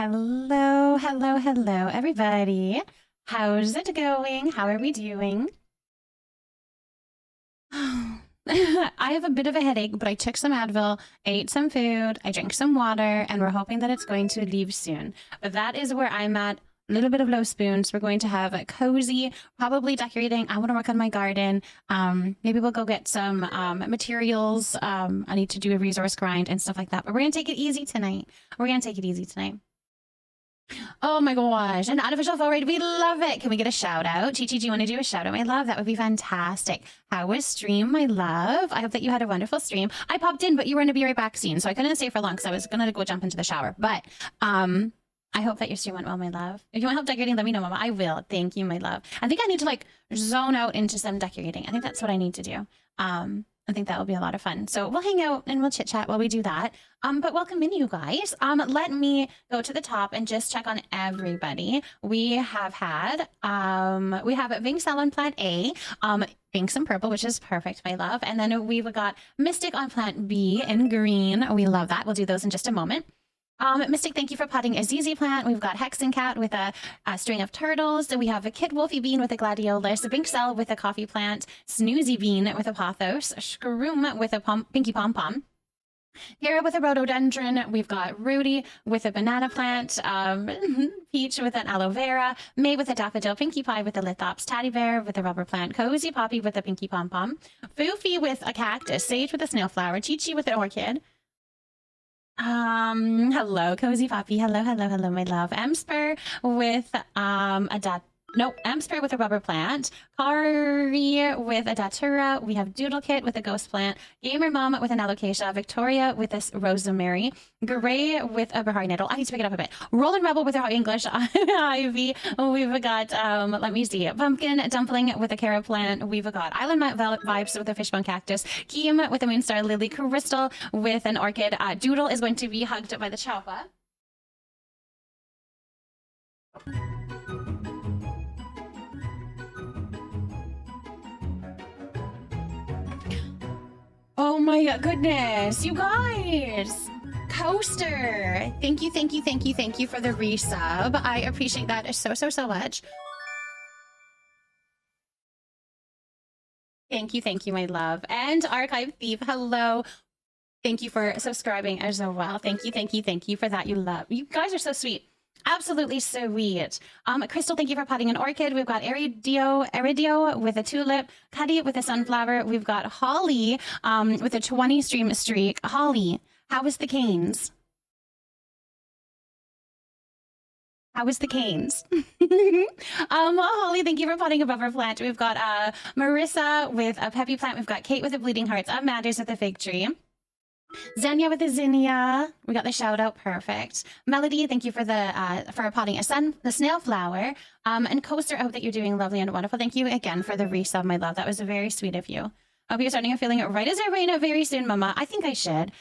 Hello, hello, hello, everybody. How's it going? How are we doing? I have a bit of a headache, but I took some Advil, I ate some food, I drank some water, and we're hoping that it's going to leave soon. But that is where I'm at. A little bit of low spoons. We're going to have a cozy, probably decorating. I want to work on my garden. Maybe we'll go get some materials. I need to do a resource grind and stuff like that. But we're going to take it easy tonight. We're going to take it easy tonight. Oh my gosh, an unofficial full raid. We love it. Can we get a shout out? Chi Chi, do you want to do a shout out, my love? That would be fantastic. How was stream, my love? I hope that you had a wonderful stream. I popped in, but you were going to be right back soon, so I couldn't stay for long because I was going to go jump into the shower. But I hope that your stream went well, my love. If you want help decorating, let me know, Mama. I will. Thank you, my love. I think I need to like zone out into some decorating. I think that's what I need to do. I think that will be a lot of fun. So we'll hang out and we'll chit chat while we do that. But welcome in, you guys. Let me go to the top and just check on everybody. We have had, we have 𝔹𝕃ℂ𝔻 on plant A, pinks and purple, which is perfect, my love. And then we've got Mystic on plant B in green. We love that. We'll do those in just a moment. Mystic, thank you for potting a ZZ plant. We've got Hexen Cat with a string of turtles. We have a Kid Wolfie Bean with a gladiolus, a 𝔹𝕃ℂ𝔻 with a coffee plant, Snoozy Bean with a pothos, Shroom with a pinky pom-pom, Kara with a rhododendron. We've got Rudy with a banana plant, Peach with an aloe vera, May with a daffodil, Pinkie Pie with a lithops, Teddy Bear with a rubber plant, Cozy Poppy with a pinky pom-pom, Foofy with a cactus, Sage with a snail flower, Chi Chi with an orchid. Hello, Cozy Poppy. Hello, hello, hello, my love. Emspur with Emspur with a rubber plant. Kari with a datura. We have Doodle Kit with a ghost plant. Gamer Mom with an alocasia. Victoria with a rosemary. Gray with a Bahari nettle. I need to pick it up a bit. Roland Rebel with our English ivy. We've got let me see, Pumpkin Dumpling with a carrot plant. We've got Island Mount Vibes with a fishbone cactus. Keem with a Moonstar Lily. Crystal with an orchid. Doodle is going to be hugged by the Chaupa. Oh my goodness, you guys! Coaster! Thank you, thank you, thank you, thank you for the resub. I appreciate that so much. Thank you, my love. And Archive Thief, hello. Thank you for subscribing as well. Thank you for that. You guys are so sweet. Absolutely sweet. Crystal, thank you for potting an orchid. We've got Iridio with a tulip, Cuddy with a sunflower. We've got Holly with a 20 stream streak. Holly, how was the canes? How was the canes? Holly, thank you for potting a buffer plant. We've got Marissa with a peppy plant. We've got Kate with a bleeding hearts. Matters with a fig tree. Xenia with a zinnia. We got the shout out. Perfect. Melody, thank you for the for potting the snail flower. And Coaster, I hope that you're doing lovely and wonderful. Thank you again for the resub, my love. That was very sweet of you. I hope you're starting to feeling it right as I rain out very soon, Mama. I think I should.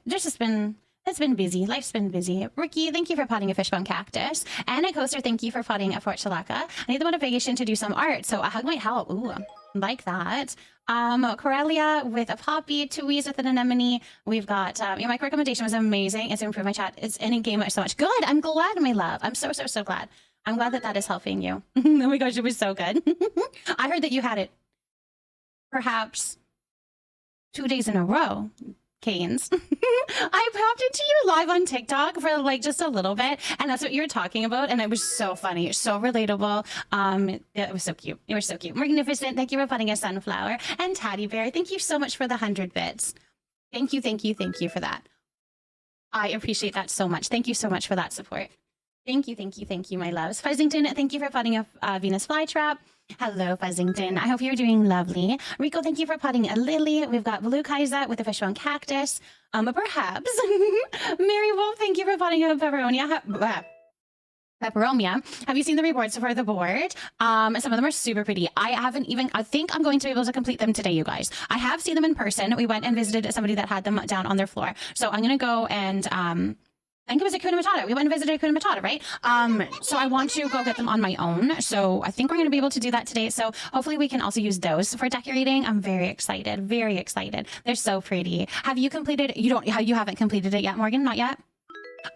There's just been it's been busy. Life's been busy. Ricky, thank you for potting a fishbone cactus. And Coaster, thank you for potting a Fort Chilaka. I need the motivation to do some art, so a hug might help. Ooh, like that. Corelia with a poppy, Tui's with an anemone. We've got your mic recommendation was amazing. It's improved my chat. It's in game so much. Good. I'm glad, my love. I'm so glad. I'm glad that is helping you. Oh my gosh, it was so good. I heard that you had it perhaps 2 days in a row. Canes. I popped into you live on TikTok for like just a little bit, and that's what you were talking about, and it was so funny, so relatable. It was so cute. You were so cute. Magnificent. Thank you for putting a sunflower. And Teddy Bear, thank you so much for the 100 bits. Thank you for that. I appreciate that so much. Thank you so much for that support. Thank you, my loves. Fuzzington, thank you for potting a Venus flytrap. Hello, Fuzzington. I hope you're doing lovely. Rico, thank you for potting a lily. We've got Blue Kaiser with a fishbone cactus. Perhaps. Mary Wolf, thank you for potting a pepperonia. Pepperomia. Have you seen the rewards for the board? Some of them are super pretty. I think I'm going to be able to complete them today, you guys. I have seen them in person. We went and visited somebody that had them down on their floor. So I'm going to go and, I think it was a Kuna Matata. We went and visited Kuna Matata, right? So I want to go get them on my own. So I think we're going to be able to do that today. So hopefully we can also use those for decorating. I'm very excited. Very excited. They're so pretty. Have you completed? You haven't completed it yet, Morgan? Not yet?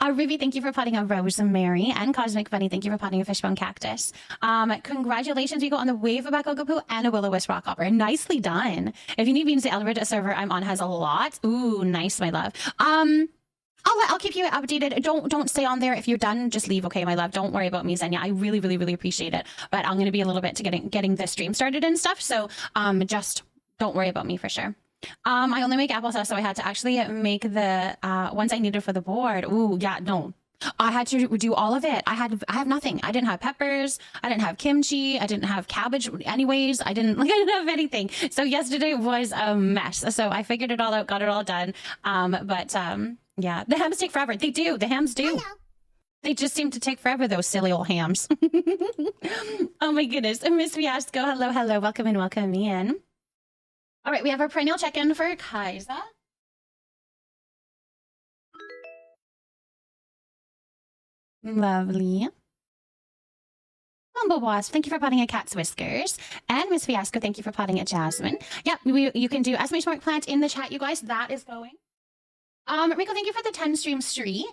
Ruby, thank you for potting a rosemary. And Cosmic Bunny, thank you for potting a fishbone cactus. Congratulations, you go on the wave of Bakogapoo and a will-o-wisp rock hopper. Nicely done. If you need beans, the Elbridge server I'm on has a lot. Ooh, nice, my love. I'll keep you updated. Don't stay on there. If you're done, just leave, okay, my love. Don't worry about me, Xenia. I really, really, really appreciate it. But I'm going to be a little bit to getting the stream started and stuff. So just don't worry about me for sure. I only make applesauce, so I had to actually make the ones I needed for the board. Ooh, yeah, no. I had to do all of it. I have nothing. I didn't have peppers. I didn't have kimchi. I didn't have cabbage anyways. I didn't have anything. So yesterday was a mess. So I figured it all out, got it all done. Yeah, the hams take forever. They do. The hams do. Hello. They just seem to take forever, those silly old hams. Oh my goodness. Miss Fiasco, hello, hello. Welcome in, welcome in. All right, we have our perennial check-in for Kaisa. Lovely. Bumble Wasp, thank you for potting a cat's whiskers. And Miss Fiasco, thank you for potting a jasmine. Yeah, you can do exclamation mark plant in the chat, you guys. That is going. Rico, thank you for the 10 stream streak.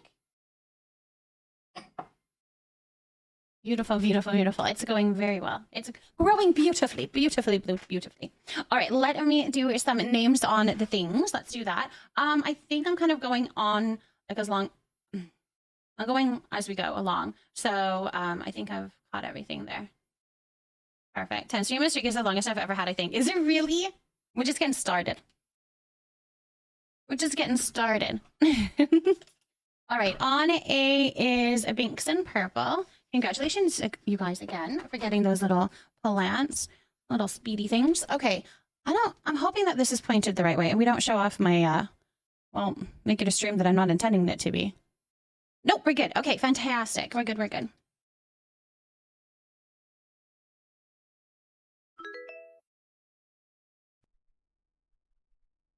Beautiful, beautiful, beautiful. It's going very well. It's growing beautifully, beautifully, beautifully. All right, let me do some names on the things. Let's do that. I think I'm kind of going on like as long. I'm going as we go along. So I think I've caught everything there. Perfect. 10 stream streak is the longest I've ever had, I think. Is it really? We're just getting started. We're just getting started. All right, on A is a Binks in purple. Congratulations, you guys, again, for getting those little plants, little speedy things. Okay, I'm hoping that this is pointed the right way and we don't show off my, well, make it a stream that I'm not intending it to be. Nope, we're good. Okay, fantastic. We're good, we're good.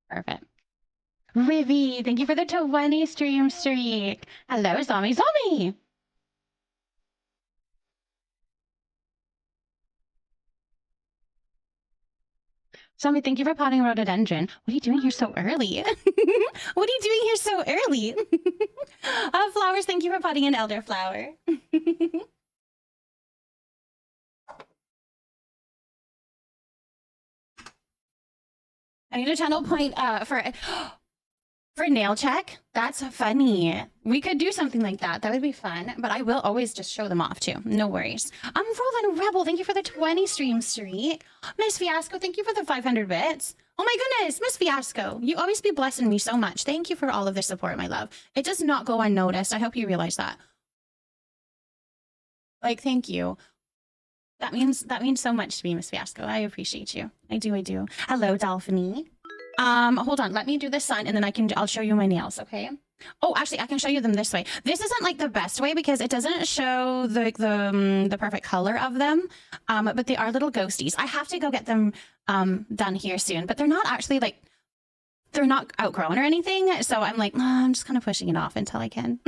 Perfect. Rivy, thank you for the 20 stream streak. Hello, Zombie. Zombie, thank you for potting a rhododendron. What are you doing here so early? What are you doing here so early? Flowers, thank you for potting an elderflower. I need a channel point for nail check. That's funny. We could do something like that. That would be fun. But I will always just show them off too. No worries. Roland Rebel, thank you for the 20 stream streak. Miss Fiasco, thank you for the 500 bits. Oh my goodness, Miss Fiasco, you always be blessing me so much. Thank you for all of the support, my love. It does not go unnoticed. I hope you realize that. Like, thank you. That means so much to me, Miss Fiasco. I appreciate you. I do. Hello, Dolphiny. Hold on. Let me do the sun, and then I'll show you my nails. Okay. Oh, actually, I can show you them this way. This isn't like the best way because it doesn't show the perfect color of them. But they are little ghosties. I have to go get them done here soon. But they're not actually like they're not outgrown or anything. So I'm like, I'm just kind of pushing it off until I can.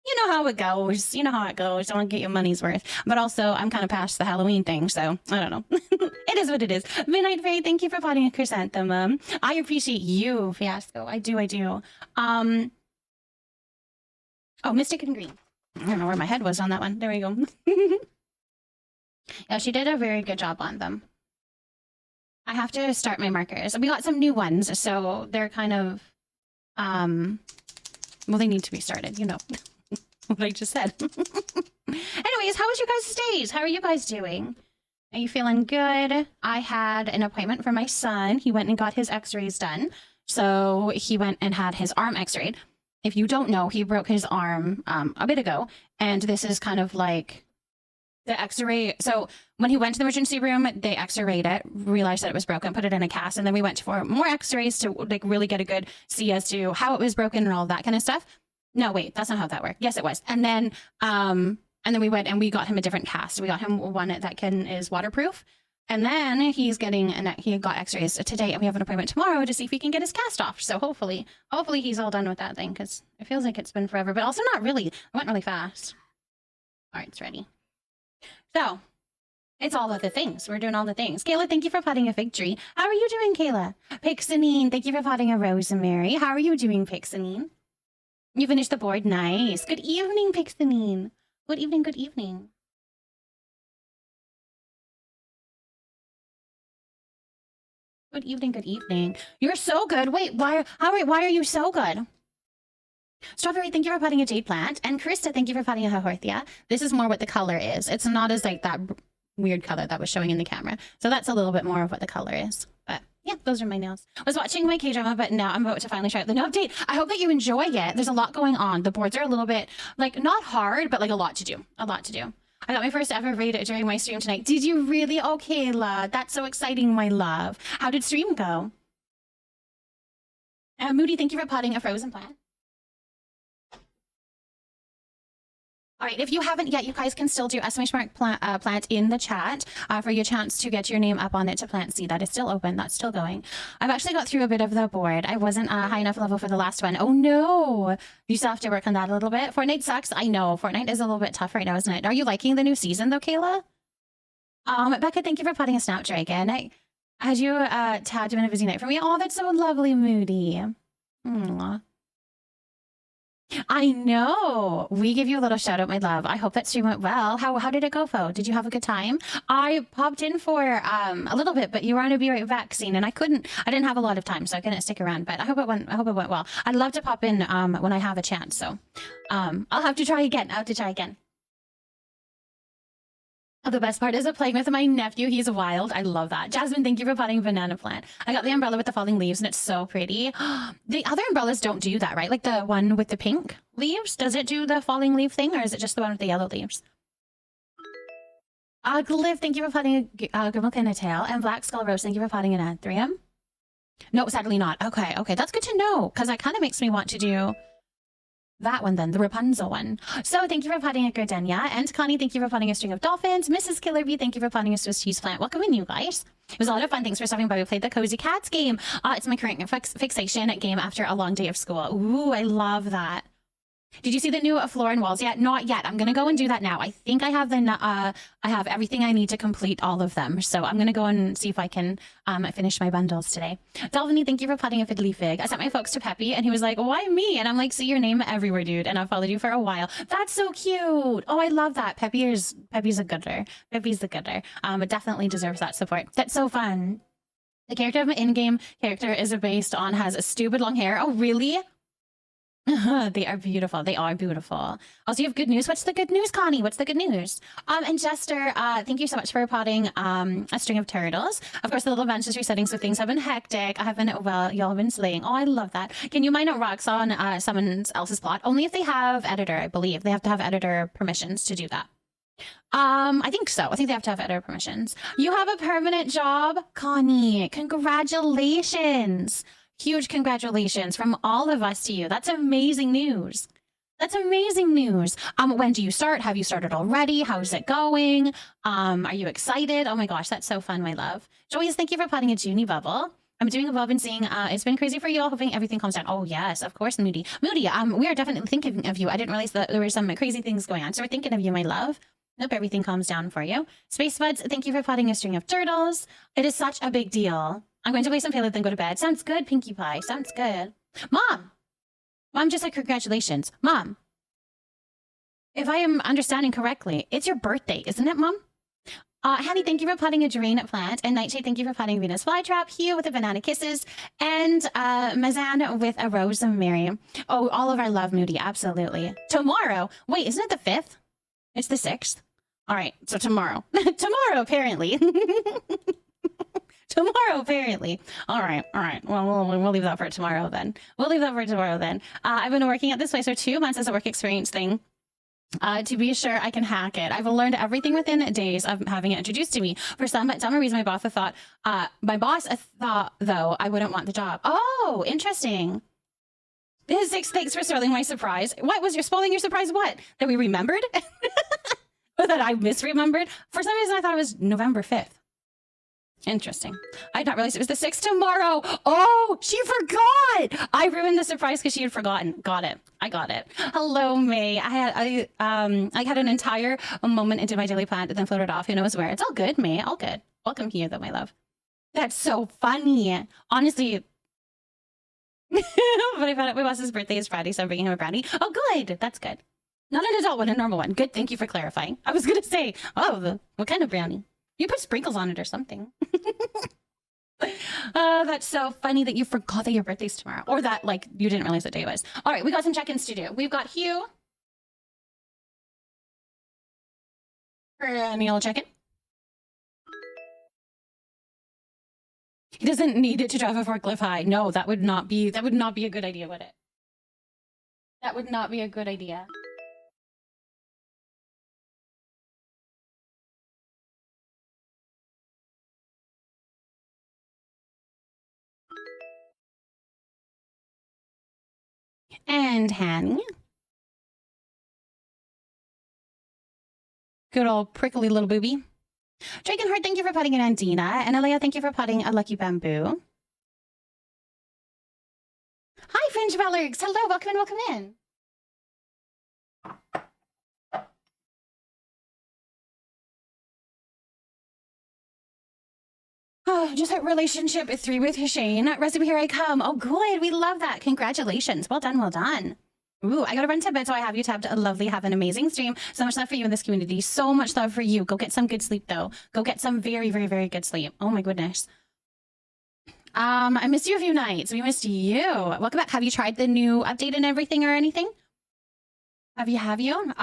You know how it goes. You know how it goes. Don't want to get your money's worth. But also, I'm kind of past the Halloween thing, so I don't know. It is what it is. Midnight Fairy, thank you for potting a chrysanthemum. I appreciate you, Fiasco. I do. Oh, Mystic and Green. I don't know where my head was on that one. There we go. Yeah, she did a very good job on them. I have to start my markers. We got some new ones, so they're kind of, well, they need to be started, you know. What I just said. Anyways, how was your guys' days? How are you guys doing? Are you feeling good? I had an appointment for my son. He went and got his x-rays done. So he went and had his arm x-rayed. If you don't know, he broke his arm a bit ago. And this is kind of like the x-ray. So when he went to the emergency room, they x-rayed it, realized that it was broken, put it in a cast. And then we went for more x-rays to like really get a good see as to how it was broken and all that kind of stuff. No, wait, that's not how that worked. Yes, it was. And then we went and we got him a different cast. We got him one that is waterproof. And then he got x-rays today and we have an appointment tomorrow to see if he can get his cast off. So hopefully he's all done with that thing because it feels like it's been forever, but also not really. It went really fast. All right, it's ready. So it's all of the things. We're doing all the things. Kayla, thank you for potting a fig tree. How are you doing, Kayla? Pixanine, thank you for potting a rosemary. How are you doing, Pixanine? You finished the board? Nice. Good evening, Pixamine. Good evening, good evening. Good evening, good evening. You're so good. Wait, why are you so good? Strawberry, thank you for potting a jade plant. And Krista, thank you for potting a Hahorthia. This is more what the color is. It's not as like that weird color that was showing in the camera. So that's a little bit more of what the color is. But yeah, those are my nails. I was watching my K-drama, but now I'm about to finally try out the new update. I hope that you enjoy it. There's a lot going on. The boards are a little bit, like, not hard, but like a lot to do. A lot to do. I got my first ever raid during my stream tonight. Did you really? Oh, Kayla, that's so exciting, my love. How did stream go? Moody, thank you for potting a frozen plant. All right, if you haven't yet, you guys can still do !plant in the chat for your chance to get your name up on it to plant seed. That is still open. That's still going. I've actually got through a bit of the board. I wasn't high enough level for the last one. Oh, no. You still have to work on that a little bit. Fortnite sucks. I know. Fortnite is a little bit tough right now, isn't it? Are you liking the new season, though, Kayla? Becca, thank you for potting a Snapdragon. Had you tagged him in a busy night for me? Oh, that's so lovely, Moody. Aww. I know. We give you a little shout out, my love. I hope that stream went well. How did it go, Fo? Did you have a good time? I popped in for a little bit, but you were on a Be Right Back scene, and I didn't have a lot of time, so I couldn't stick around. But I hope it went well. I'd love to pop in when I have a chance. So I'll have to try again. Oh, the best part is playing with my nephew. He's wild. I love that. Jasmine, thank you for potting banana plant. I got the umbrella with the falling leaves, and it's so pretty. The other umbrellas don't do that, right? Like the one with the pink leaves. Does it do the falling leaf thing, or is it just the one with the yellow leaves? Glyph, thank you for potting a 𝔹𝕃ℂ𝔻. And Black Skull Rose, thank you for potting an anthurium. No, sadly not. Okay, that's good to know, because that kind of makes me want to do that one then, the Rapunzel one. So thank you for potting a gardenia. And Connie, thank you for potting a string of dolphins. Mrs. Killer Bee, thank you for potting a Swiss cheese plant. Welcome in, you guys. It was a lot of fun. Thanks for stopping by. We played the Cozy Cats game. It's my current fixation game after a long day of school. Ooh, I love that. Did you see the new floor and walls yet? Not yet. I'm gonna go and do that now. I think I have I have everything I need to complete all of them. So I'm gonna go and see if I can finish my bundles today. Dalvini, thank you for potting a fiddly fig. I sent my folks to Peppy, and he was like, "Why me?" And I'm like, "See your name everywhere, dude." And I've followed you for a while. That's so cute. Oh, I love that. Peppy's a gooder. Peppy's the gooder. But definitely deserves that support. That's so fun. The character of my in-game character is based on has a stupid long hair. Oh, really? They are beautiful. They are beautiful. Also, you have good news. What's the good news, Connie? What's the good news? And Jester, thank you so much for potting a string of turtles. Of course, the little bench is resetting, so things have been hectic. I have been, well, y'all have been slaying. Oh, I love that. Can you mine out rocks on someone else's plot? Only if they have editor, I believe. They have to have editor permissions to do that. I think so. I think they have to have editor permissions. You have a permanent job, Connie. Congratulations. Huge congratulations from all of us to you. That's amazing news. That's amazing news. When do you start? Have you started already? How's it going? Are you excited? Oh my gosh, that's so fun, my love. Joyce, thank you for potting a Junie bubble. I'm doing above and seeing it's been crazy for you all, hoping everything calms down. Oh yes, of course, Moody. We are definitely thinking of you. I didn't realize that there were some crazy things going on, so we're thinking of you, my love. Hope everything calms down for you. Space Buds, thank you for potting a string of turtles. It is such a big deal. I'm going to play some Payload, then go to bed. Sounds good, Pinkie Pie. Sounds good. Mom just said congratulations. Mom, if I am understanding correctly, it's your birthday, isn't it, Mom? Honey, thank you for potting a Drain plant. And Nightshade, thank you for potting Venus Flytrap. Hugh with the Banana Kisses. And Mazan with a Rosemary. Oh, all of our love, Moody. Absolutely. Tomorrow. Wait, isn't it the 5th? It's the 6th. All right, so tomorrow. Tomorrow, apparently. Tomorrow, apparently. All right. Well, we'll leave that for tomorrow then. I've been working at this place for 2 months as a work experience thing. To be sure I can hack it. I've learned everything within days of having it introduced to me. For some dumb reason, my boss thought, though, I wouldn't want the job. Oh, interesting. This 6, thanks for spoiling my surprise. What was spoiling your surprise? What? That we remembered? Or that I misremembered? For some reason, I thought it was November 5th. Interesting. I did not realize it was the 6th tomorrow. Oh, she forgot. I ruined the surprise because she had forgotten. Got it. I got it. Hello, May. I had an entire moment into my daily plant and then floated off. Who knows where? It's all good, May. All good. Welcome here, though, my love. That's so funny. Honestly, But I found out my boss's birthday is Friday, so I'm bringing him a brownie. Oh, good. That's good. Not an adult one, a normal one. Good. Thank you for clarifying. I was going to say, oh, what kind of brownie? You put sprinkles on it or something. That's so funny that you forgot that your birthday's tomorrow. Or that, like, you didn't realize what day it was. All right, we got some check-ins to do. We've got Hugh. Neil check-in. He doesn't need it to drive a forklift high. No, that would not be a good idea, would it? That would not be a good idea. And Hanny. Good old prickly little booby. Dragonheart, thank you for putting in Andina. And Alea, thank you for putting a lucky bamboo. Hi, Fringe Valorgs. Hello, welcome in, welcome in. Oh, just hit relationship 3 with Shane. Recipe, here I come. Oh, good. We love that. Congratulations. Well done, well done. Ooh, I gotta run to bed, so I have you tabbed. Lovely. Have an amazing stream. So much love for you in this community. So much love for you. Go get some good sleep, though. Go get some very, very, very good sleep. Oh my goodness. I missed you a few nights. We missed you. Welcome back. Have you tried the new update and everything or anything? Have you?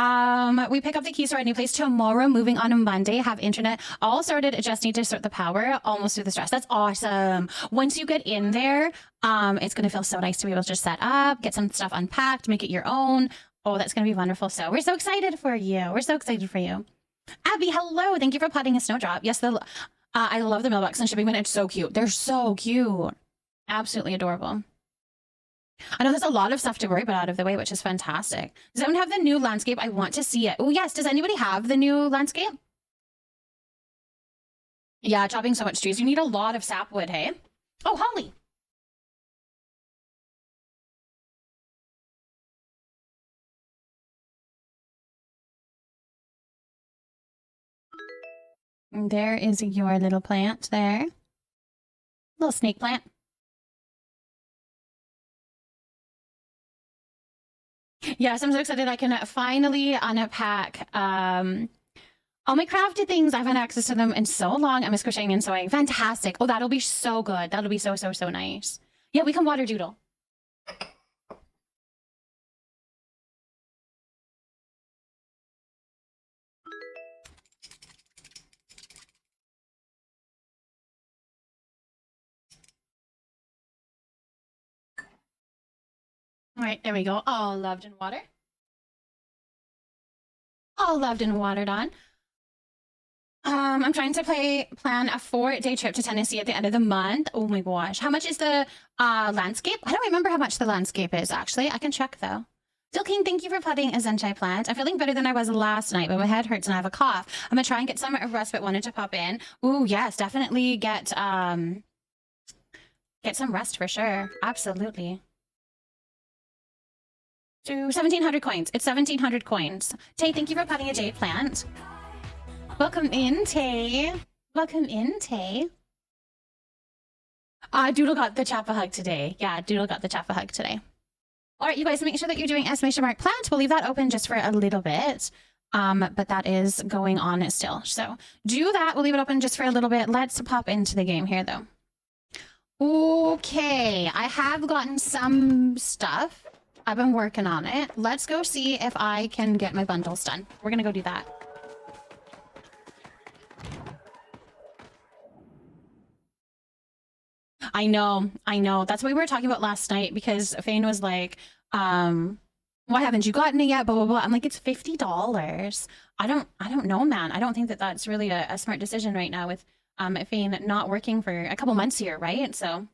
We pick up the keys to our new place tomorrow, moving on a Monday, have internet all sorted, just need to sort the power, almost through the stress. That's awesome. Once you get in there, it's going to feel so nice to be able to just set up, get some stuff unpacked, make it your own. Oh, that's going to be wonderful. So we're so excited for you. We're so excited for you. Abby, hello. Thank you for potting a snowdrop. Yes, I love the mailbox and shipping bin. It's so cute. They're so cute. Absolutely adorable. I know there's a lot of stuff to worry about out of the way, which is fantastic. Does anyone have the new landscape? I want to see it. Oh, yes. Does anybody have the new landscape? Yeah, chopping so much trees. You need a lot of sapwood, hey? Oh, Holly. There is your little plant there. Little snake plant. Yes, I'm so excited I can finally unpack all my crafted things. I've had access to them in so long. I miss crocheting and sewing. Fantastic. Oh, that'll be so good. That'll be so, so, so nice. Yeah, we can water doodle. All right, there we go. All loved and watered. All loved and watered on. I'm trying to plan a 4-day trip to Tennessee at the end of the month. Oh my gosh. How much is the landscape? I don't remember how much the landscape is, actually. I can check, though. Still King, thank you for putting a zenchai plant. I'm feeling better than I was last night, but my head hurts and I have a cough. I'm going to try and get some respite. Wanted to pop in. Ooh, yes, definitely get some rest for sure. Absolutely. To 1,700 coins. It's 1,700 coins. Tay, thank you for putting a jade plant. Welcome in, Tay. Welcome in, Tay. Doodle got the chappa hug today. Yeah, Doodle got the chappa hug today. All right, you guys, make sure that you're doing exclamation mark plant. We'll leave that open just for a little bit. But that is going on still. So do that. We'll leave it open just for a little bit. Let's pop into the game here, though. Okay, I have gotten some stuff. I've been working on it. Let's go see if I can get my bundles done. We're gonna go do that. I know. That's what we were talking about last night because Fane was like, why haven't you gotten it yet? Blah, blah, blah. I'm like, it's $50. I don't know, man. I don't think that that's really a smart decision right now with Fane not working for a couple months here, right? So.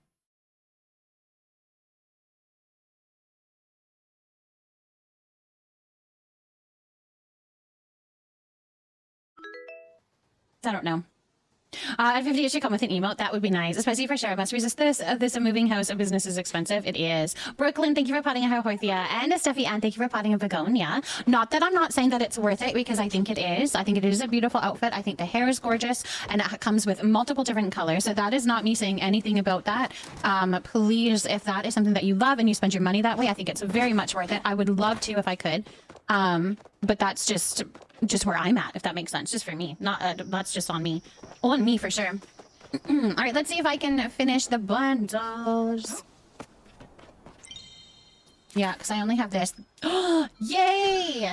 I don't know. At 50, it should come with an emote. That would be nice, especially for sure. Must resist this. This a moving house of business is expensive. It is. Brooklyn, thank you for potting a Horthia. And Steffi Ann, thank you for potting a Begonia. Not that I'm not saying that it's worth it, because I think it is. I think it is a beautiful outfit. I think the hair is gorgeous, and it comes with multiple different colors. So that is not me saying anything about that. Please, if that is something that you love and you spend your money that way, I think it's very much worth it. I would love to if I could. But that's just where I'm at, if that makes sense. Just for me, not that's just on me. On me for sure. All right, let's see if I can finish the bundles. Yeah, because I only have this. Yay!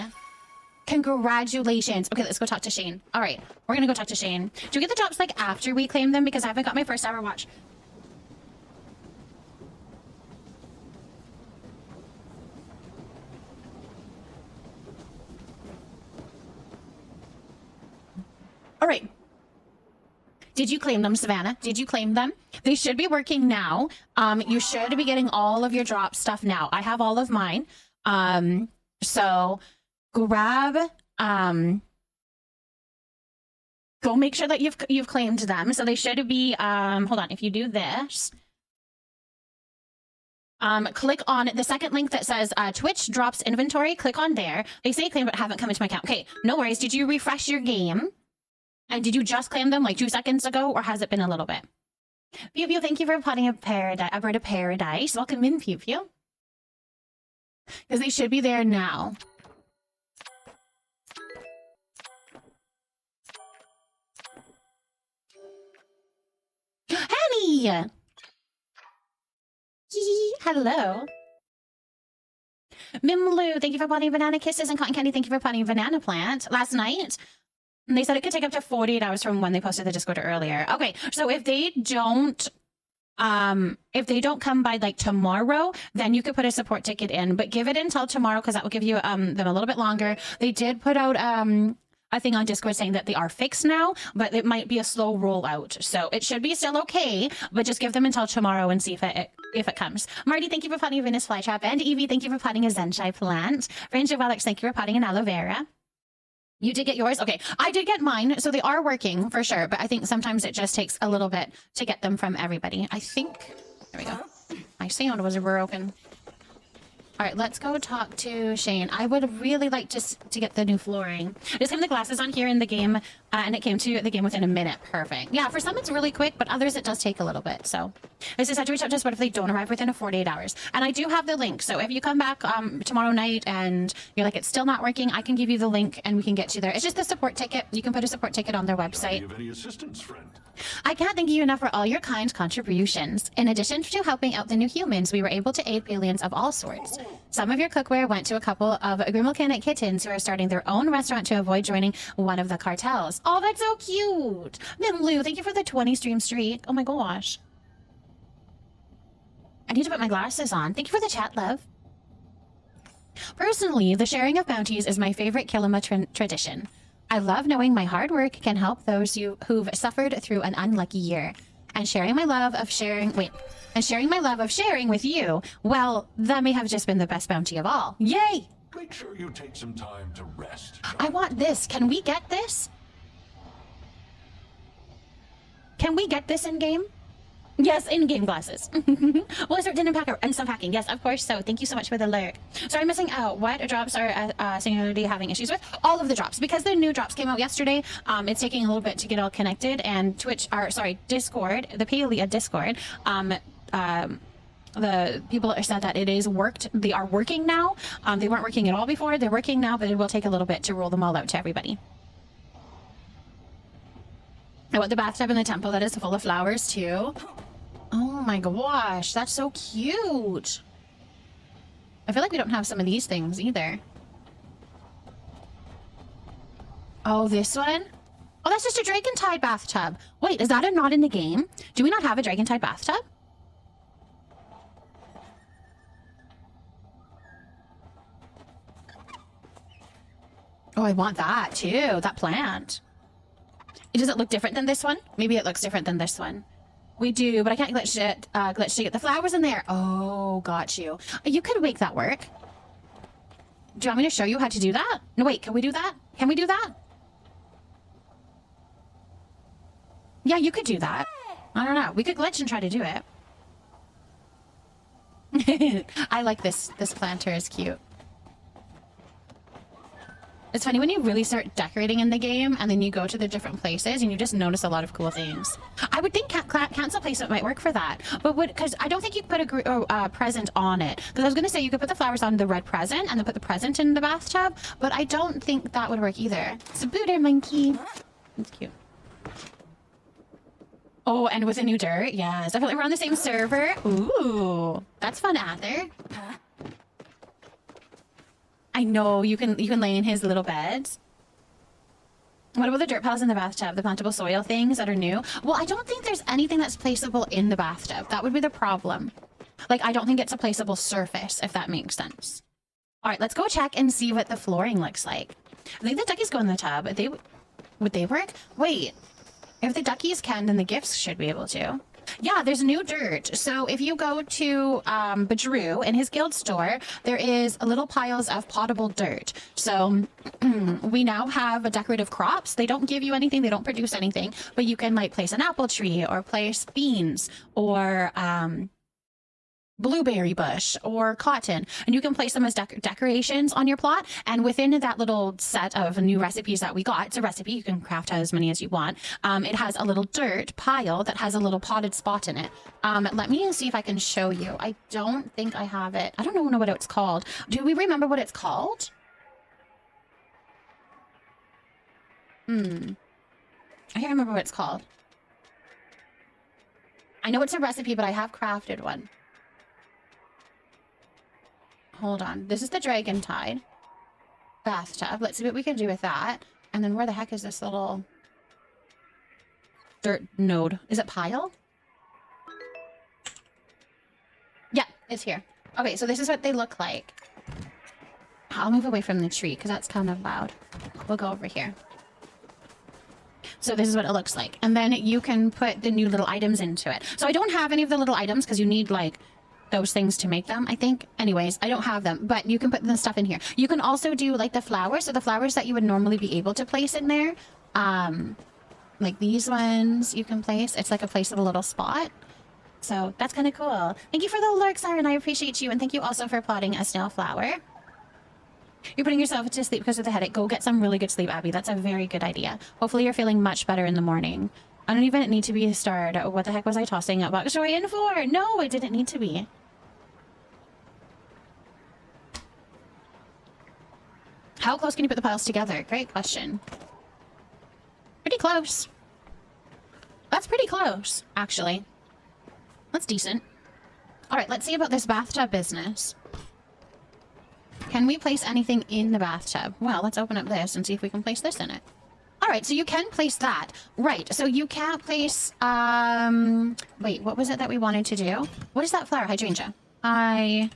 Congratulations. Okay, let's go talk to Shane. All right, we're gonna go talk to Shane. Do we get the drops like after we claim them? Because I haven't got my first ever watch. All right. Did you claim them, Savannah? Did you claim them? They should be working now. You should be getting all of your drop stuff now. I have all of mine. So grab, go make sure that you've claimed them. So they should be, hold on. If you do this, click on the second link that says Twitch drops inventory. Click on there. They say claim but haven't come into my account. Okay, no worries. Did you refresh your game? And did you just claim them like 2 seconds ago, or has it been a little bit? Pew Pew, thank you for potting a bird of paradise. Welcome in, Pew Pew. Because they should be there now. Henny! Hello. Mimlu, thank you for potting banana kisses, and Cotton Candy, thank you for potting banana plant. Last night, and they said it could take up to 48 hours from when they posted the Discord earlier. Okay, so if they don't come by like tomorrow, then you could put a support ticket in, but give it until tomorrow, because that will give you them a little bit longer. They did put out a thing on Discord saying that they are fixed now, but it might be a slow rollout. So it should be still okay, but just give them until tomorrow and see if it comes. Marty, thank you for potting a Venus flytrap, and Evie, thank you for potting a Zenshai plant. Friendship Alex, thank you for potting an aloe vera. You did get yours? Okay, I did get mine, so they are working for sure, but I think sometimes it just takes a little bit to get them from everybody. I think, there we go. My sound was broken. All right, let's go talk to Shane. I would really like to get the new flooring. Just have the glasses on here in the game, and it came to the game within a minute. Perfect. Yeah, for some it's really quick, but others it does take a little bit. So I just had to reach out to us, what if they don't arrive within 48 hours? And I do have the link. So if you come back tomorrow night and you're like, it's still not working, I can give you the link and we can get you there. It's just the support ticket. You can put a support ticket on their website. Can I be of any assistance, friend? I can't thank you enough for all your kind contributions. In addition to helping out the new humans, we were able to aid aliens of all sorts. Some of your cookware went to a couple of Grimmelcanic kittens who are starting their own restaurant to avoid joining one of the cartels. Oh, that's so cute. Mimlu, thank you for the 20 stream streak. Oh my gosh. I need to put my glasses on. Thank you for the chat, love. Personally, the sharing of bounties is my favorite Kilima tradition. I love knowing my hard work can help those who've suffered through an unlucky year. And sharing my love of sharing with you, well, that may have just been the best bounty of all. Yay! Make sure you take some time to rest. I want this. Can we get this? Can we get this in game? Yes, in-game glasses. Well, I start dinner packer and some packing. Yes, of course. So thank you so much for the lyric. Sorry, I'm missing out. What drops are Singularity having issues with? All of the drops. Because the new drops came out yesterday, it's taking a little bit to get all connected. And Discord, the Palia Discord, the people said that it is worked. They are working now. They weren't working at all before. They're working now, but it will take a little bit to roll them all out to everybody. I want the bathtub in the temple that is full of flowers too. Oh my gosh, that's so cute. I feel like we don't have some of these things either. Oh, this one? Oh, that's just a Dragontide bathtub. Wait, is that not in the game? Do we not have a Dragontide bathtub? Oh, I want that too, that plant. Does it look different than this one? Maybe it looks different than this one. We do, but I can't glitch to get the flowers in there. Oh, got you. You could make that work. Do you want me to show you how to do that? No, wait, can we do that? Can we do that? Yeah, you could do that. I don't know. We could glitch and try to do it. I like this. This planter is cute. It's funny when you really start decorating in the game and then you go to the different places and you just notice a lot of cool things. I would think cancel placement might work for that, but because I don't think you could put a present on it. Because I was going to say you could put the flowers on the red present and then put the present in the bathtub, but I don't think that would work either. It's a booter monkey. It's cute. Oh, and with a new dirt. Yes, definitely. We're on the same server. Ooh, that's fun, Adler. I know you can lay in his little beds. What about the dirt piles in the bathtub? The plantable soil things that are new? Well, I don't think there's anything that's placeable in the bathtub. That would be the problem. Like, I don't think it's a placeable surface, if that makes sense. All right, let's go check and see what the flooring looks like. I think the duckies go in the tub. Would they work? Wait, if the duckies can, then the gifts should be able to. Yeah, there's new dirt. So if you go to Badru in his guild store, there is little piles of potable dirt. So we now have decorative crops. They don't give you anything. They don't produce anything. But you can like place an apple tree or place beans or blueberry bush or cotton, and you can place them as decorations on your plot. And within that little set of new recipes that we got, it's a recipe, you can craft as many as you want. It has a little dirt pile that has a little potted spot in it. Let me see if I can show you. I don't think I have it. I don't know what it's called. Do we remember what it's called? I can't remember what it's called. I know it's a recipe, but I have crafted one. Hold on. This is the Dragon Tide bathtub. Let's see what we can do with that. And then where the heck is this little dirt node? Is it pile? Yeah, it's here. Okay, so this is what they look like. I'll move away from the tree because that's kind of loud. We'll go over here. So this is what it looks like. And then you can put the new little items into it. So I don't have any of the little items because you need like those things to make them, I think. Anyways, I don't have them, but you can put the stuff in here. You can also do like the flowers. So the flowers that you would normally be able to place in there, like these ones you can place. It's like a placeable little spot. So that's kind of cool. Thank you for the lurk, Siren. I appreciate you. And thank you also for plotting a snail flower. You're putting yourself to sleep because of the headache. Go get some really good sleep, Abby. That's a very good idea. Hopefully you're feeling much better in the morning. I don't even need to be starred. What the heck was I tossing a box joy in for? No, it didn't need to be. How close can you put the piles together? Great question. Pretty close. That's pretty close, actually. That's decent. All right, let's see about this bathtub business. Can we place anything in the bathtub? Well, let's open up this and see if we can place this in it. All right, so you can place that. Right, so you can't place... Wait, what was it that we wanted to do? What is that flower? Hydrangea. Hydrangea.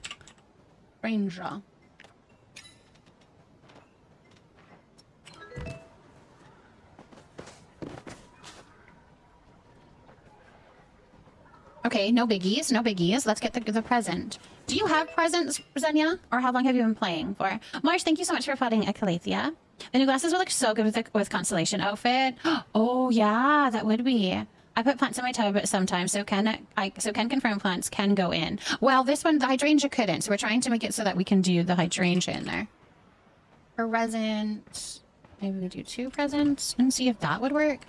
Okay, no biggies, no biggies. Let's get the present. Do you have presents, Xenia? Or how long have you been playing for? Marsh, thank you so much for plotting a Calathea. The new glasses will look so good with Constellation outfit. Oh, yeah, that would be. I put plants in my tub sometimes, so can confirm plants can go in. Well, this one, the hydrangea couldn't, so we're trying to make it so that we can do the hydrangea in there. Present. Maybe we'll do 2 presents and see if that would work.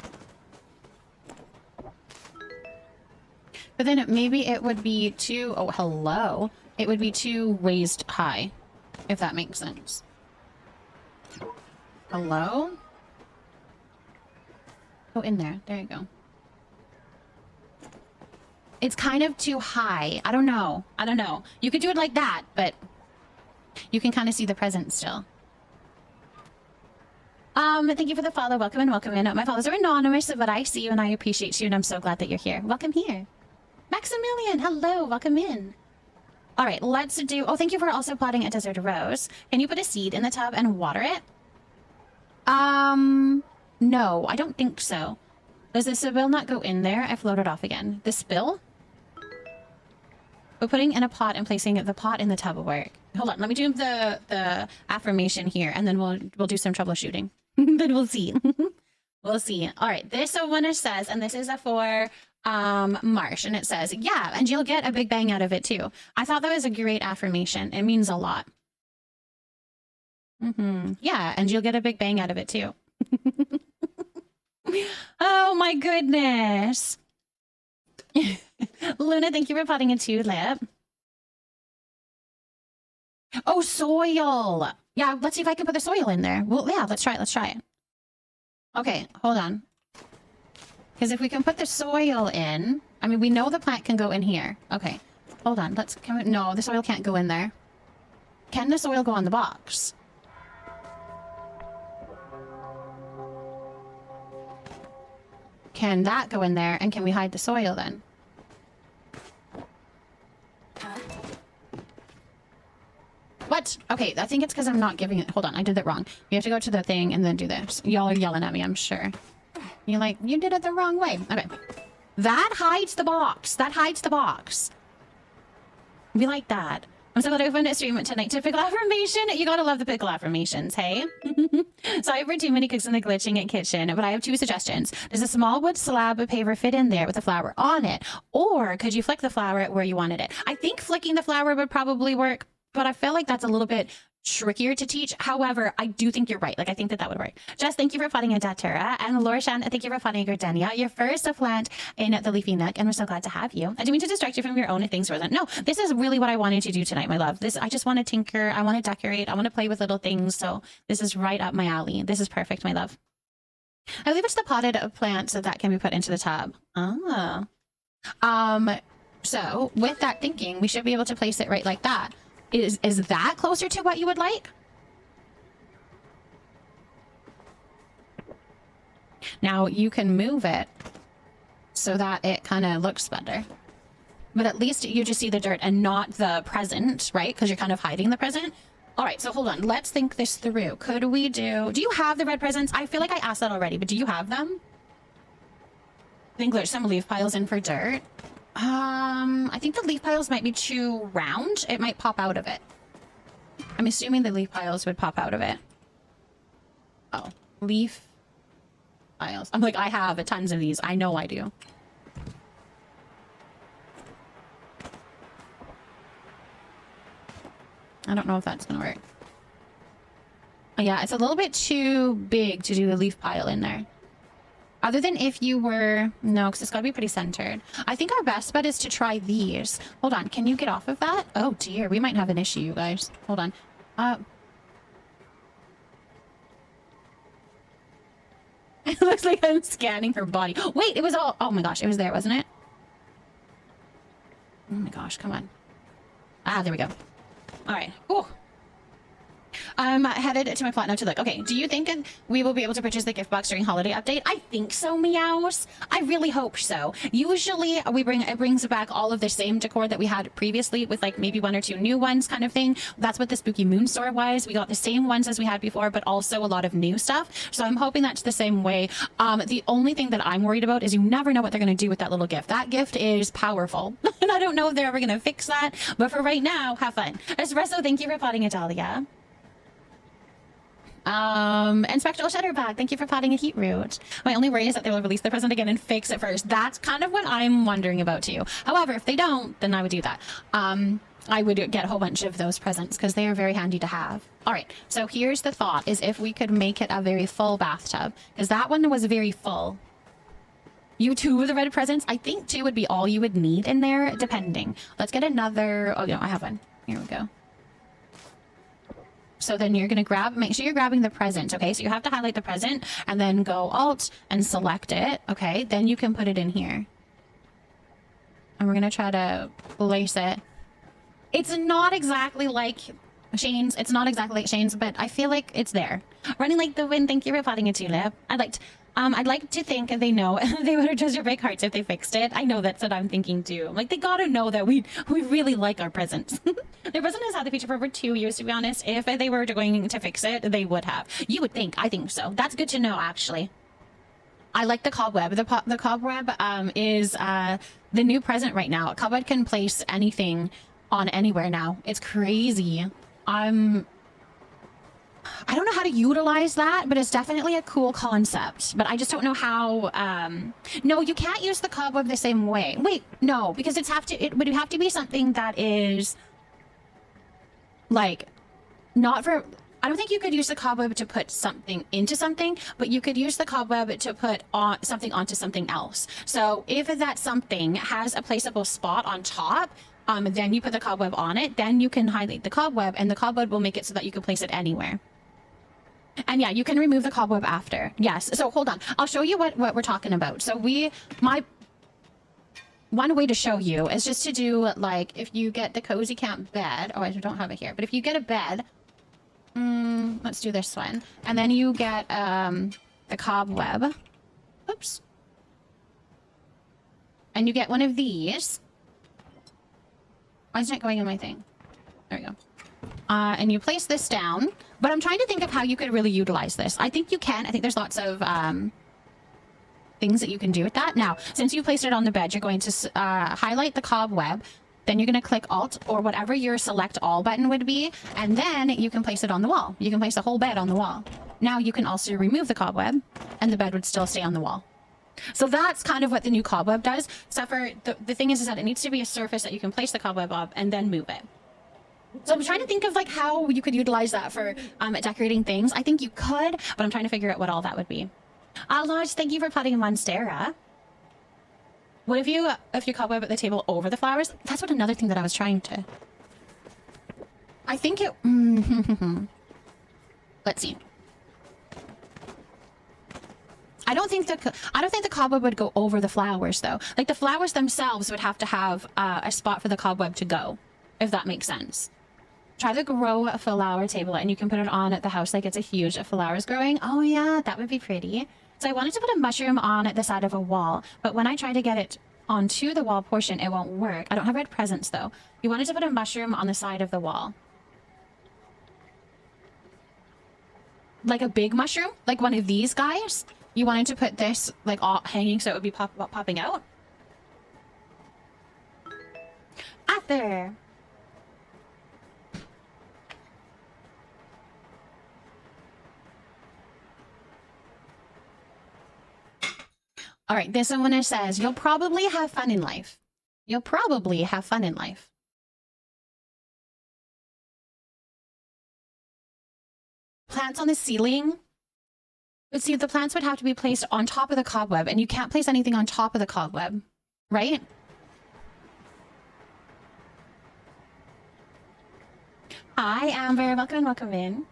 But then maybe it would be too... Oh, hello. It would be too raised high, if that makes sense. Hello? Go in there. There you go. It's kind of too high. I don't know. I don't know. You could do it like that, but you can kind of see the present still. Thank you for the follow. Welcome in, welcome in. My follows are anonymous, but I see you and I appreciate you, and I'm so glad that you're here. Welcome here. Maximilian, hello, welcome in. All right, let's do... Oh, thank you for also plotting a desert rose. Can you put a seed in the tub and water it? No, I don't think so. Does the spill not go in there? I floated off again. The spill? We're putting in a pot and placing the pot in the tub will work. Hold on, let me do the affirmation here, and then we'll do some troubleshooting. Then we'll see. We'll see. All right, this one says, and this is for Marsh, and it says, yeah, and you'll get a big bang out of it too. I thought that was a great affirmation. It means a lot. Yeah, and you'll get a big bang out of it too. Oh my goodness. Luna, thank you for potting a tulip. Oh, soil. Yeah, let's see if I can put the soil in there. Well, yeah, let's try it. Let's try it. Okay, hold on. Because if we can put the soil in, I mean, we know the plant can go in here. Okay, hold on. No, the soil can't go in there. Can the soil go on the box? Can that go in there? And can we hide the soil then? What? Okay, I think it's because I'm not giving it. Hold on, I did that wrong. You have to go to the thing and then do this. Y'all are yelling at me, I'm sure. You're like, you did it the wrong way. Okay. That hides the box. That hides the box. We like that. I'm so glad I found a stream tonight to pickle affirmation. You gotta love the pickle affirmations, hey? Sorry for too many cooks in the glitching kitchen, but I have 2 suggestions. Does a small wood slab of paper fit in there with the flower on it? Or could you flick the flower where you wanted it? I think flicking the flower would probably work, but I feel like that's a little bit trickier to teach. However, I do think you're right. Like, I think that would work. Jess, thank you for potting a datura. And Laura Shan, thank you for potting a gardenia. Your first plant in the leafy nook, and we're so glad to have you. I didn't mean to distract you from your own things, Rosa. No, this is really what I wanted to do tonight, my love. I just want to tinker. I want to decorate. I want to play with little things. So this is right up my alley. This is perfect, my love. I believe it's the potted plant so that can be put into the tub. Ah. So with that thinking, we should be able to place it right like that. Is that closer to what you would like? Now you can move it so that it kind of looks better. But at least you just see the dirt and not the present, right? Because you're kind of hiding the present. All right, so hold on. let's think this through. Could we do you have the red presents? I feel like I asked that already, but do you have them? I think there's some leaf piles in for dirt. I think the leaf piles might be too round. It might pop out of it. I'm assuming the leaf piles would pop out of it. Oh, leaf piles. I'm like, I have tons of these. I know I do. I don't know if that's gonna work. Oh, yeah, it's a little bit too big to do the leaf pile in there. Other than if you were... No, because it's got to be pretty centered. I think our best bet is to try these. Hold on. Can you get off of that? Oh, dear. We might have an issue, you guys. Hold on. It looks like I'm scanning her body. Wait, it was all... Oh, my gosh. It was there, wasn't it? Oh, my gosh. Come on. Ah, there we go. All right. Oh. I'm headed to my plot now to look. Okay, do you think we will be able to purchase the gift box during holiday update? I think so, meows. I really hope so. Usually it brings back all of the same decor that we had previously with like maybe 1 or 2 new ones kind of thing. That's what the Spooky Moon store was. We got the same ones as we had before, but also a lot of new stuff. So I'm hoping that's the same way. The only thing that I'm worried about is you never know what they're going to do with that little gift. That gift is powerful. And I don't know if they're ever going to fix that. But for right now, have fun. Espresso, thank you for potting a dahlia. And Spectral Shutterbag, thank you for potting a heat root. My only worry is that they will release the present again and fix it first. That's kind of what I'm wondering about too. However, if they don't, then I would do that. I would get a whole bunch of those presents because they are very handy to have. All right, so here's the thought is if we could make it a very full bathtub, because that one was very full. You 2 of the red presents, I think 2 would be all you would need in there, depending. Let's get another, oh no, I have one. Here we go. So then you're going to make sure you're grabbing the present, okay? So you have to highlight the present and then go Alt and select it, okay? Then you can put it in here. And we're going to try to place it. It's not exactly like Shane's. It's not exactly like Shane's, but I feel like it's there. Running like the wind, thank you for potting a tulip. I'd like to think they know they would have just your big hearts if they fixed it. I know that's what I'm thinking too. Like, they gotta know that we really like our presents. Their present has had the feature for over 2 years, to be honest. If they were going to fix it, they would have. You would think. I think so. That's good to know, actually. I like the cobweb. The cobweb is the new present right now. Cobweb can place anything on anywhere now. It's crazy. I don't know how to utilize that, but it's definitely a cool concept. But I just don't know how. No, you can't use the cobweb the same way. Wait, no, because it would have to be something that is like not for. I don't think you could use the cobweb to put something into something, but you could use the cobweb to put on something onto something else. So if that something has a placeable spot on top, then you put the cobweb on it, then you can highlight the cobweb, and the cobweb will make it so that you can place it anywhere. And yeah, you can remove the cobweb after. Yes. So hold on. I'll show you what we're talking about. So one way to show you is just to do, like, if you get the cozy camp bed. Oh, I don't have it here. But if you get a bed, let's do this one. And then you get the cobweb. Oops. And you get one of these. Why isn't it going in my thing? There we go. And you place this down. But I'm trying to think of how you could really utilize this. I think you can. I think there's lots of things that you can do with that. Now, since you placed it on the bed, you're going to highlight the cobweb. Then you're going to click Alt or whatever your Select All button would be. And then you can place it on the wall. You can place the whole bed on the wall. Now you can also remove the cobweb and the bed would still stay on the wall. So that's kind of what the new cobweb does. Except for the thing is that it needs to be a surface that you can place the cobweb on and then move it. So I'm trying to think of like how you could utilize that for decorating things. I think you could, but I'm trying to figure out what all that would be. Lodge, thank you for putting Monstera. What if you cobweb at the table over the flowers? That's what another thing that I was trying to. I think it. Let's see. I don't think the cobweb would go over the flowers though. Like the flowers themselves would have to have a spot for the cobweb to go, if that makes sense. Try to grow a flower table and you can put it on at the house like it's a huge flowers growing. Oh yeah, that would be pretty. So I wanted to put a mushroom on the side of a wall, but when I try to get it onto the wall portion, it won't work. I don't have red presents though. You wanted to put a mushroom on the side of the wall. Like a big mushroom, like one of these guys. You wanted to put this like all hanging so it would be popping out. Arthur. All right, this one says, you'll probably have fun in life. You'll probably have fun in life. Plants on the ceiling. But see, the plants would have to be placed on top of the cobweb, and you can't place anything on top of the cobweb, right? Hi, Amber. Welcome and welcome in.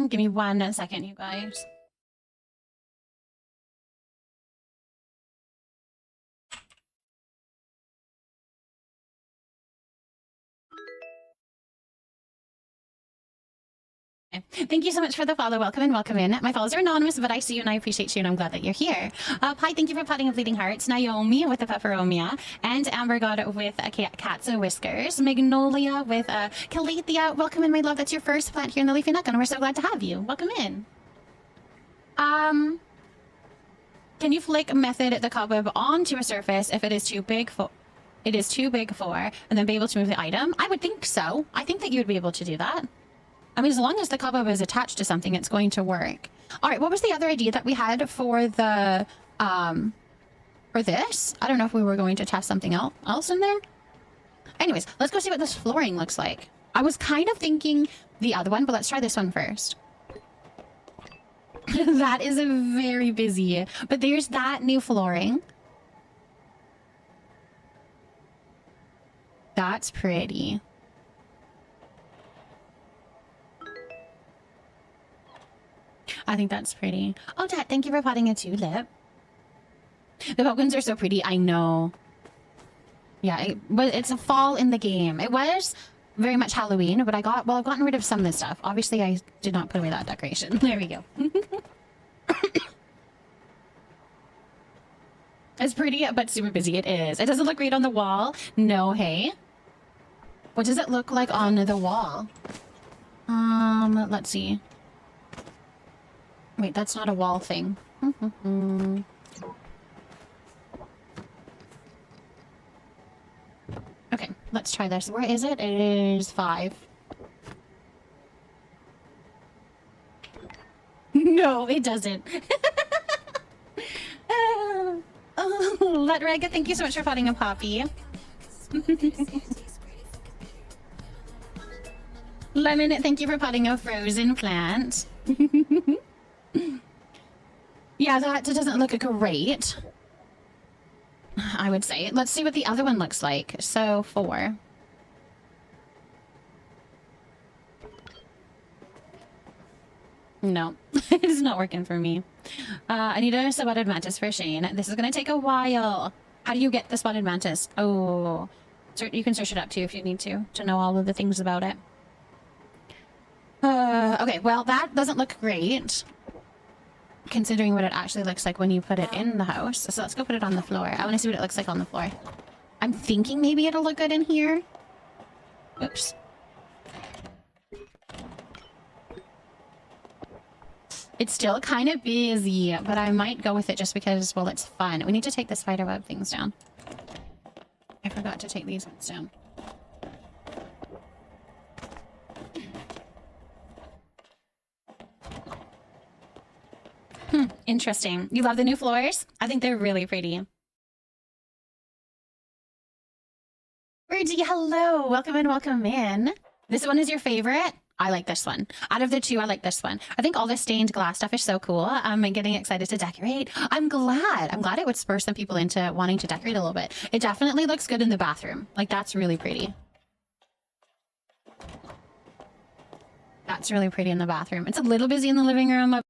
Give me 1 second, you guys. Thank you so much for the follow. Welcome and welcome in. My follows are anonymous, but I see you and I appreciate you and I'm glad that you're here. Hi, thank you for potting of bleeding hearts. Naomi with a pepperomia and Amber God with a cat's whiskers. Magnolia with a calathea. Welcome in, my love. That's your first plant here in the Leafy Nook and we're so glad to have you. Welcome in. Can you flick method the cobweb onto a surface if it is too big for and then be able to move the item? I would think so. I think that you would be able to do that. I mean, as long as the cobweb is attached to something, it's going to work. All right, what was the other idea that we had for the, for this? I don't know if we were going to test something else in there. Anyways, let's go see what this flooring looks like. I was kind of thinking the other one, but let's try this one first. That is very busy, but there's that new flooring. That's pretty. I think that's pretty. Oh, Dad, thank you for potting a tulip. The pumpkins are so pretty. I know. Yeah, but it's a fall in the game. It was very much Halloween, but I've gotten rid of some of this stuff. Obviously, I did not put away that decoration. There we go. It's pretty, but super busy. It is. It doesn't look great on the wall. No, hey. What does it look like on the wall? Let's see. Wait, that's not a wall thing. Okay, let's try this. Where is it? It is 5. No, it doesn't. Letrega, thank you so much for potting a poppy. Lemon, thank you for potting a frozen plant. Yeah, that doesn't look great, I would say. Let's see what the other one looks like. So 4. No, it's not working for me. I need a spotted mantis for Shane. This is going to take a while. How do you get the spotted mantis? Oh, you can search it up too if you need to know all of the things about it. Okay, well, that doesn't look great, considering what it actually looks like when you put it in the house. So let's go put it on the floor. I want to see what it looks like on the floor. I'm thinking maybe it'll look good in here. Oops. It's still kind of busy, but I might go with it just because, well, it's fun. We need to take the spider web things down. I forgot to take these ones down. Interesting. You love the new floors? I think they're really pretty. Rudy, hello. Welcome in, welcome in. This one is your favorite? I like this one. Out of the two, I like this one. I think all the stained glass stuff is so cool. I'm getting excited to decorate. I'm glad it would spur some people into wanting to decorate a little bit. It definitely looks good in the bathroom. Like, that's really pretty. That's really pretty in the bathroom. It's a little busy in the living room.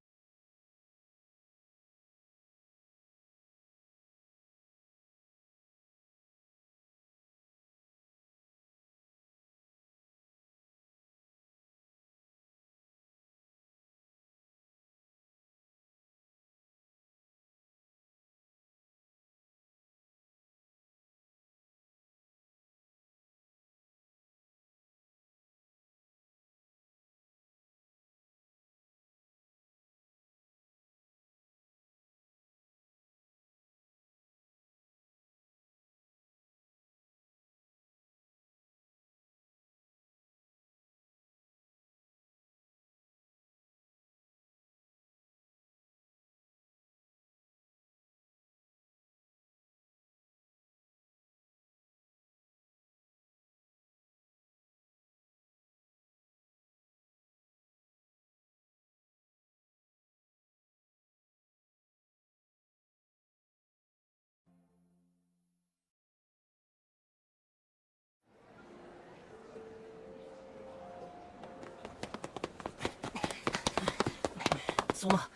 そうな、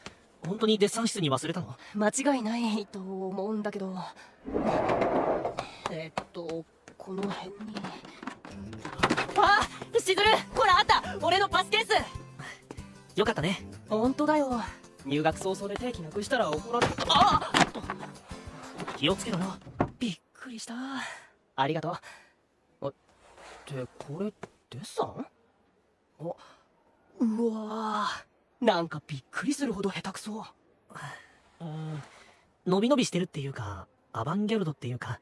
本当にデッサン室に忘れたの？間違いないと思うんだけど、この辺に。あ、しずる、ほらあった、俺のパスケース。よかったね。本当だよ。入学早々で定期なくしたら怒られる。あっ！気をつけろよ。びっくりした。ありがとう。ってこれデッサン？うわー、なんかびっくりするほど下手くそ。伸び伸びしてるっていうか、アバンギャルドっていうか、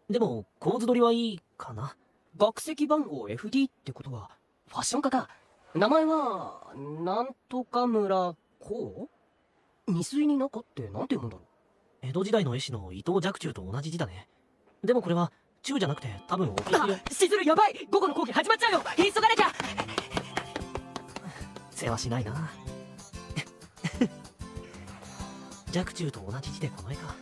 でも構図取りはいいかな。学籍番号 FD ってことはファッション家か。名前はなんとか村こう？未遂に中ってなんて読むんだろう。江戸時代の絵師の伊藤若冲と同じ字だね。でもこれは中じゃなくて多分お気に入り。しずるやばい、午後の講義始まっちゃうよ、急がなきゃ。世話しないな。若冲と同じ字でこの絵か。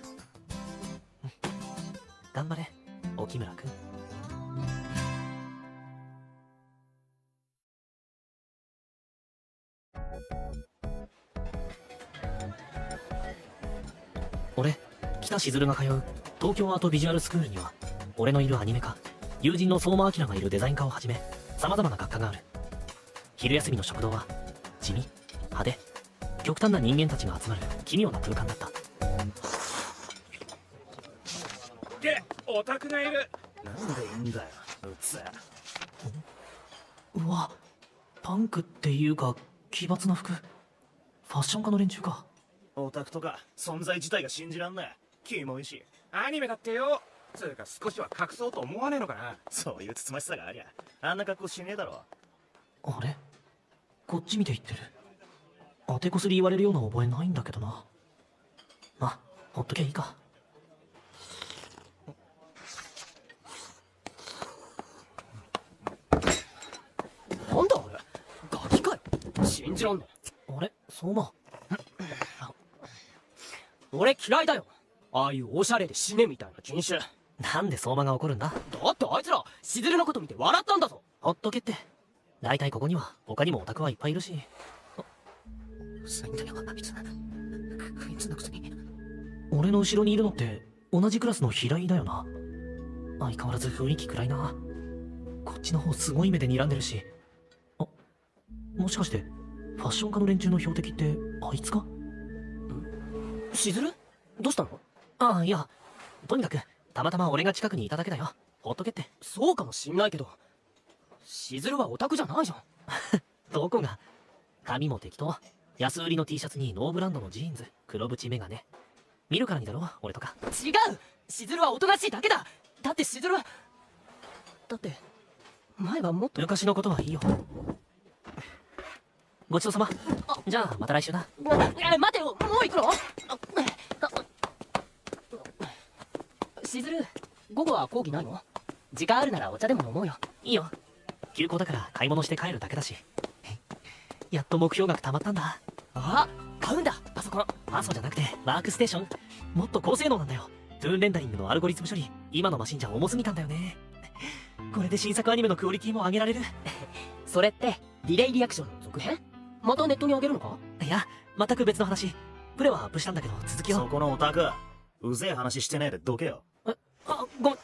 頑張れ沖村君。俺、北しずるが通う東京アートビジュアルスクールには、俺のいるアニメ科、友人の相馬明がいるデザイン科をはじめ、様々な学科がある。昼休みの食堂は地味、派手、極端な人間たちが集まる奇妙な空間だった。オタクがいる。なんでいいんだよ、うつ。うわ、パンクっていうか奇抜な服。ファッション科の連中か。オタクとか存在自体が信じらんない。キモいし。アニメだってよ。つうか少しは隠そうと思わねえのかな。そういうつつましさがありゃあんな格好しねえだろ。あれ、こっち見て言ってる。当てこすり言われるような覚えないんだけどな。まあほっとけばいいか。なんだあれ、ガキかい。信じらんねえ。あれ、相馬。俺嫌いだよ、ああいうおしゃれで死ねみたいな人種。なんで相馬が怒るんだ。だってあいつらしずるのこと見て笑ったんだぞ。ほっとけって。大体ここには他にもオタクはいっぱいいるし。うざいんだよあいつ。こいつのくせに。俺の後ろにいるのって同じクラスの平井だよな。相変わらず雰囲気暗いな。こっちの方すごい目で睨んでるし。あ、もしかしてファッション科の連中の標的ってあいつか。しずるどうしたの。ああ、いや、とにかくたまたま俺が近くにいただけだよ。ほっとけって。そうかもしんないけど、しずるはオタクじゃないじゃん。どこが。髪も適当。安売りの T シャツにノーブランドのジーンズ、黒縁メガネ。見るからにだろ俺とか。違う、しずるはおとなしいだけだ。だってしずるは、だって前はもっと。昔のことはいいよ。ごちそうさま。じゃあまた来週な。待てよ、もう行くの。しずる、午後は講義ないの。時間あるならお茶でも飲もうよ。いいよ。休校だから買い物して帰るだけだし。やっと目標額たまったんだ。あ、買うんだパソコン。パソじゃなくてワークステーション。もっと高性能なんだよ。トゥーンレンダリングのアルゴリズム処理、今のマシンじゃ重すぎたんだよね。これで新作アニメのクオリティも上げられる。それってディレイリアクションの続編。またネットに上げるのか。いや、全く別の話。プレはアップしたんだけど続きを。そこのオタクうぜえ話してねえでどけよ。ごめん。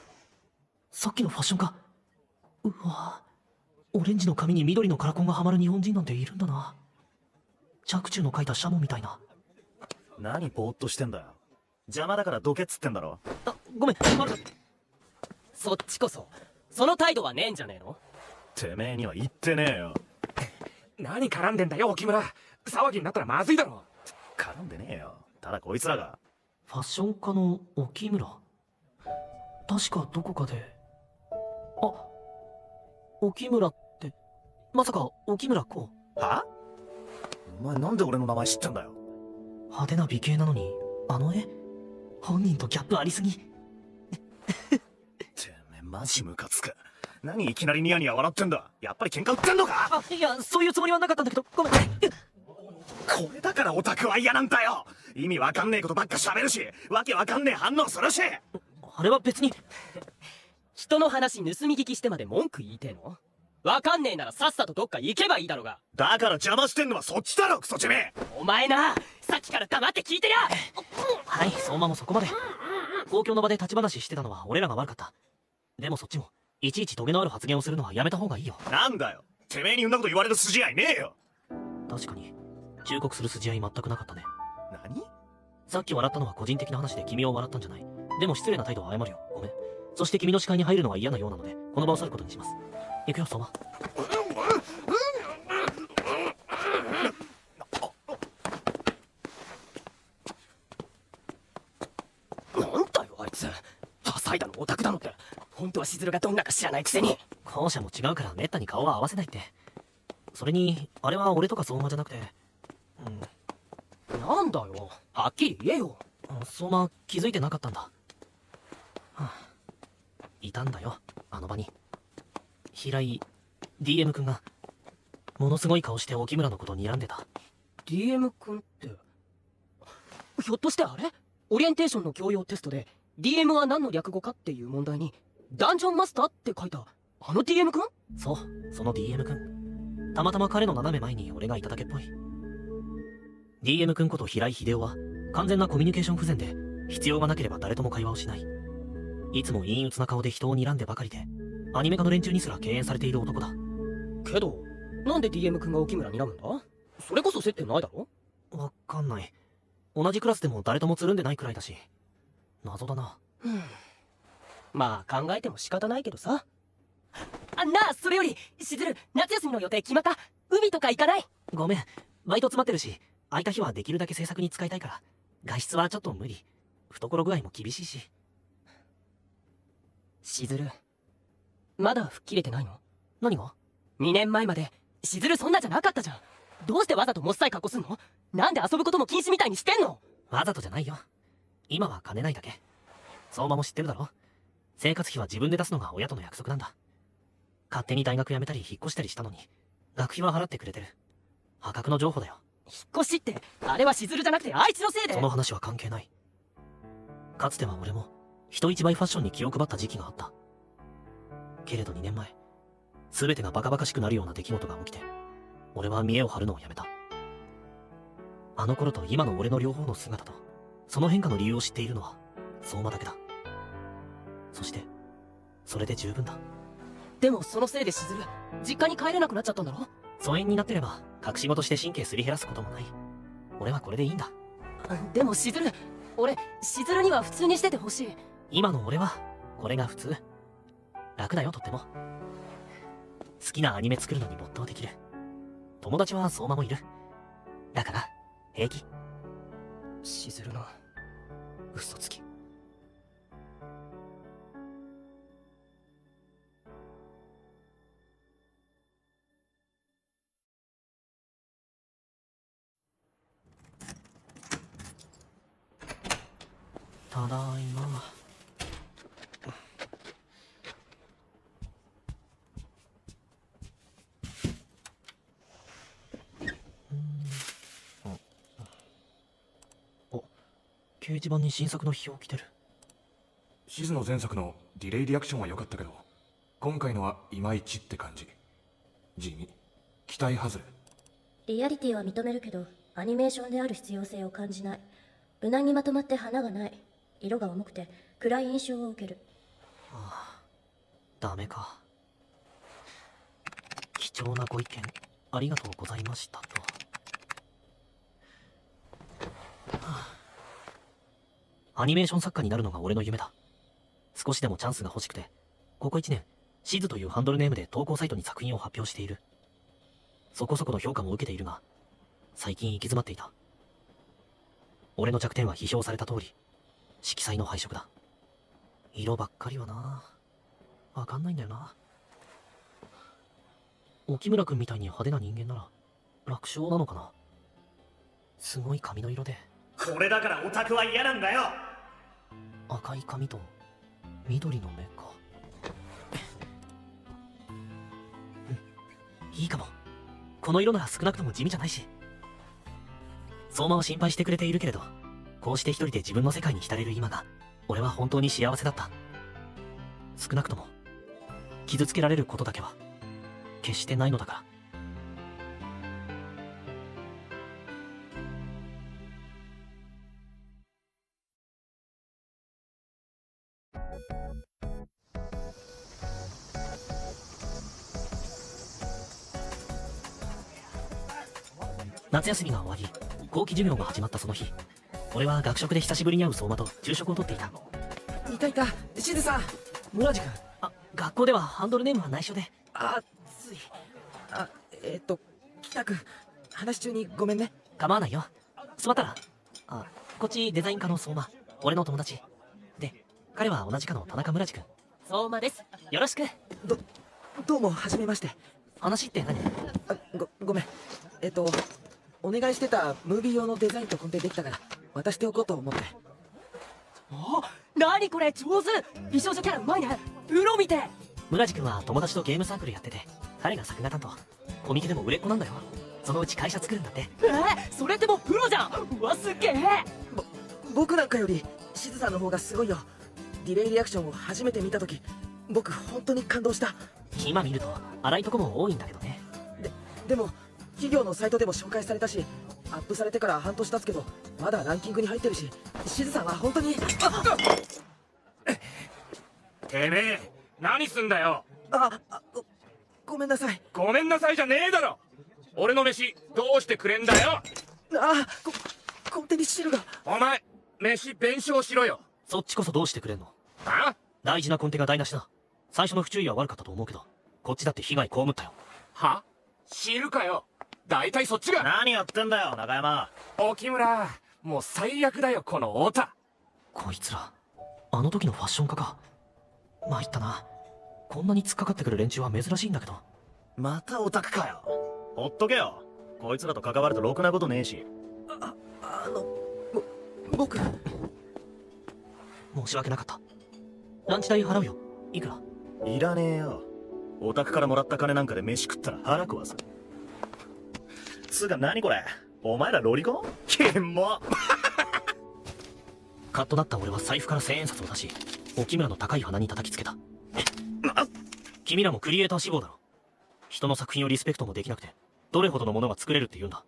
さっきのファッションか。うわ、オレンジの髪に緑のカラコンがはまる日本人なんているんだな。若冲の描いたシャモみたいな。何ぼーっとしてんだよ。邪魔だからどけっつってんだろ。ごめん。そっちこそその態度はねえんじゃねえの。てめえには言ってねえよ。何絡んでんだよ沖村。騒ぎになったらまずいだろ。絡んでねえよ。ただこいつらが。ファッション科の沖村。確かどこかで。あ、沖村ってまさか沖村こう。は？お前なんで俺の名前知ってんだよ。派手な美形なのにあの絵。本人とギャップありすぎ。てめえマジムカつく。何いきなりニヤニヤ笑ってんだ。やっぱり喧嘩売ってんのか。いや、そういうつもりはなかったんだけど、ごめん。これだからオタクは嫌なんだよ。意味わかんねえことばっか喋るし、わけわかんねえ反応するし。あれは別に。人の話盗み聞きしてまで文句言いてえの。わかんねえならさっさとどっか行けばいいだろうが。だから邪魔してんのはそっちだろクソチビ。お前な、さっきから黙って聞いてりゃ。はい、相馬もそこまで。公共の場で立ち話してたのは俺らが悪かった。でもそっちもいちいちトゲのある発言をするのはやめた方がいいよ。なんだよ、てめえにそんなこと言われる筋合いねえよ。確かに忠告する筋合い全くなかったね。何？さっき笑ったのは個人的な話で君を笑ったんじゃない。でも失礼な態度は謝るよ。ごめん。そして君の視界に入るのは嫌なようなのでこの場を去ることにします。行くよ相馬。なんだよあいつ、ダサいだのオタクだのって。本当はしずるがどんなか知らないくせに。校舎も違うからめったに顔は合わせないって。それにあれは俺とか相馬じゃなくて。なんだよ、はっきり言えよ。相馬気づいてなかったんだ。いたんだよあの場に。平井 DM 君がものすごい顔して沖村のこと睨んでた。 DM 君ってひょっとしてあれ、オリエンテーションの教養テストで DM は何の略語かっていう問題にダンジョンマスターって書いたあの DM 君。そう、その DM 君。たまたま彼の斜め前に俺がいただけっぽい。 DM 君こと平井秀夫は完全なコミュニケーション不全で必要がなければ誰とも会話をしない。いつも陰鬱な顔で人を睨んでばかりでアニメ化の連中にすら敬遠されている男だ。けどなんで DM 君が沖村に睨むんだ。それこそ接点ないだろ。わかんない。同じクラスでも誰ともつるんでないくらいだし謎だな。まあ考えても仕方ないけどさ。それよりしずる、夏休みの予定決まった？海とか行かない？ごめん、バイト詰まってるし、空いた日はできるだけ制作に使いたいから、外出はちょっと無理。懐具合も厳しいし。しずる、まだ吹っ切れてないの？何が？2年前までしずるそんなじゃなかったじゃん。どうしてわざともっさい格好すんの？なんで遊ぶことも禁止みたいにしてんの？わざとじゃないよ。今は金ないだけ。相馬も知ってるだろ。生活費は自分で出すのが親との約束なんだ。勝手に大学辞めたり引っ越したりしたのに、学費は払ってくれてる。破格の情報だよ。引っ越しって、あれはしずるじゃなくてあいつのせいで。その話は関係ない。かつては俺も人一倍ファッションに気を配った時期があった。けれど2年前、全てがバカバカしくなるような出来事が起きて、俺は見栄を張るのをやめた。あの頃と今の俺の両方の姿と、その変化の理由を知っているのは相馬だけだ。そしてそれで十分だ。でもそのせいでしずる、実家に帰れなくなっちゃったんだろ？疎遠になってれば隠し事して神経すり減らすこともない。俺はこれでいいんだ。でもしずる、俺しずるには普通にしててほしい。今の俺はこれが普通。楽だよ、とっても。好きなアニメ作るのに没頭できる。友達は相馬もいる。だから平気。しずるの嘘つき。ただいま。お、掲示板に新作の表来てる。静の前作のディレイリアクションは良かったけど、今回のはいまいちって感じ。地味、期待外れ。リアリティは認めるけど、アニメーションである必要性を感じない。無難にまとまって花がない。色が重くて暗い印象を受ける。ああ、ダメか。貴重なご意見ありがとうございましたと。アニメーション作家になるのが俺の夢だ。少しでもチャンスが欲しくて、ここ1年シズというハンドルネームで投稿サイトに作品を発表している。そこそこの評価も受けているが、最近行き詰まっていた。俺の弱点は批評された通り、色彩の配色だ。色ばっかりはな、わかんないんだよな。沖村君みたいに派手な人間なら楽勝なのかな。すごい髪の色で。これだからオタクは嫌なんだよ。赤い髪と緑の目か。いいかも。この色なら少なくとも地味じゃないし。相馬は心配してくれているけれど、こうして一人で自分の世界に浸れる今が、俺は本当に幸せだった。少なくとも傷つけられることだけは決してないのだから。夏休みが終わり、後期授業が始まったその日、俺は学食で久しぶりに会う相馬と昼食をとっていた。いたいた、しずさん、村地君。あ、学校ではハンドルネームは内緒で。つい。北くん、話中にごめんね。構わないよ。座ったら。こっちデザイン科の相馬、俺の友達。で、彼は同じ科の田中村地君。相馬です。よろしく。どうも、はじめまして。話って何？ごめん。お願いしてたムービー用のデザインとコンテできたから渡しておこうと思って。なにこれ、上手。美少女キャラうまいね。プロみて。村地君は友達とゲームサークルやってて、彼が作画担当。コミケでも売れっ子なんだよ。そのうち会社作るんだって。それってもうプロじゃん。うわ、すげえ。僕なんかよりしずさんの方がすごいよ。ディレイリアクションを初めて見た時、僕本当に感動した。今見ると荒いとこも多いんだけどね。でも企業のサイトでも紹介されたし、アップされてから半年経つけどまだランキングに入ってるし、しずさんは本当に。てめえ何すんだよ。ごめんなさい。ごめんなさいじゃねえだろ。俺の飯どうしてくれんだよ。コンテに汁が。お前飯弁償しろよ。そっちこそどうしてくれんの？大事なコンテが台無しだ。最初の不注意は悪かったと思うけど。こっちだって被害被ったよ。は？知るかよ。大体そっちが。何やってんだよ中山。沖村、もう最悪だよこのオタ。こいつらあの時のファッション家か。参ったな。こんなに突っかかってくる連中は珍しいんだけど。またオタクかよ。ほっとけよ。こいつらと関わるとろくなことねえし。僕申し訳なかった。ランチ代払うよ。いくら？いらねえよ。オタクからもらった金なんかで飯食ったら腹壊す。つうか何これ、お前らロリコン？キモ。カッとなった俺は財布から1000円札を出し、沖村の高い鼻に叩きつけた。君らもクリエイター志望だろ。人の作品をリスペクトもできなくてどれほどのものが作れるって言うんだ。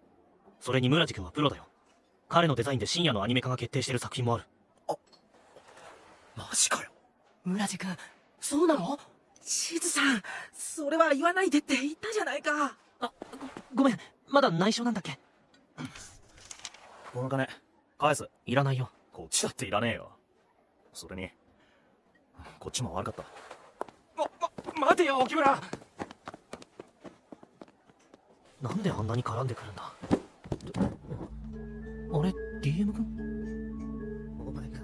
それに村地君はプロだよ。彼のデザインで深夜のアニメ化が決定してる作品もある。マジかよ。村地君、そうなの？しずさん、それは言わないでって言ったじゃないか。ごめん、まだ内緒なんだっけ。この金返す。いらないよ。こっちだっていらねえよ。それにこっちも悪かった。待てよ沖村。なんであんなに絡んでくるんだ。あれ DM 君？お前か。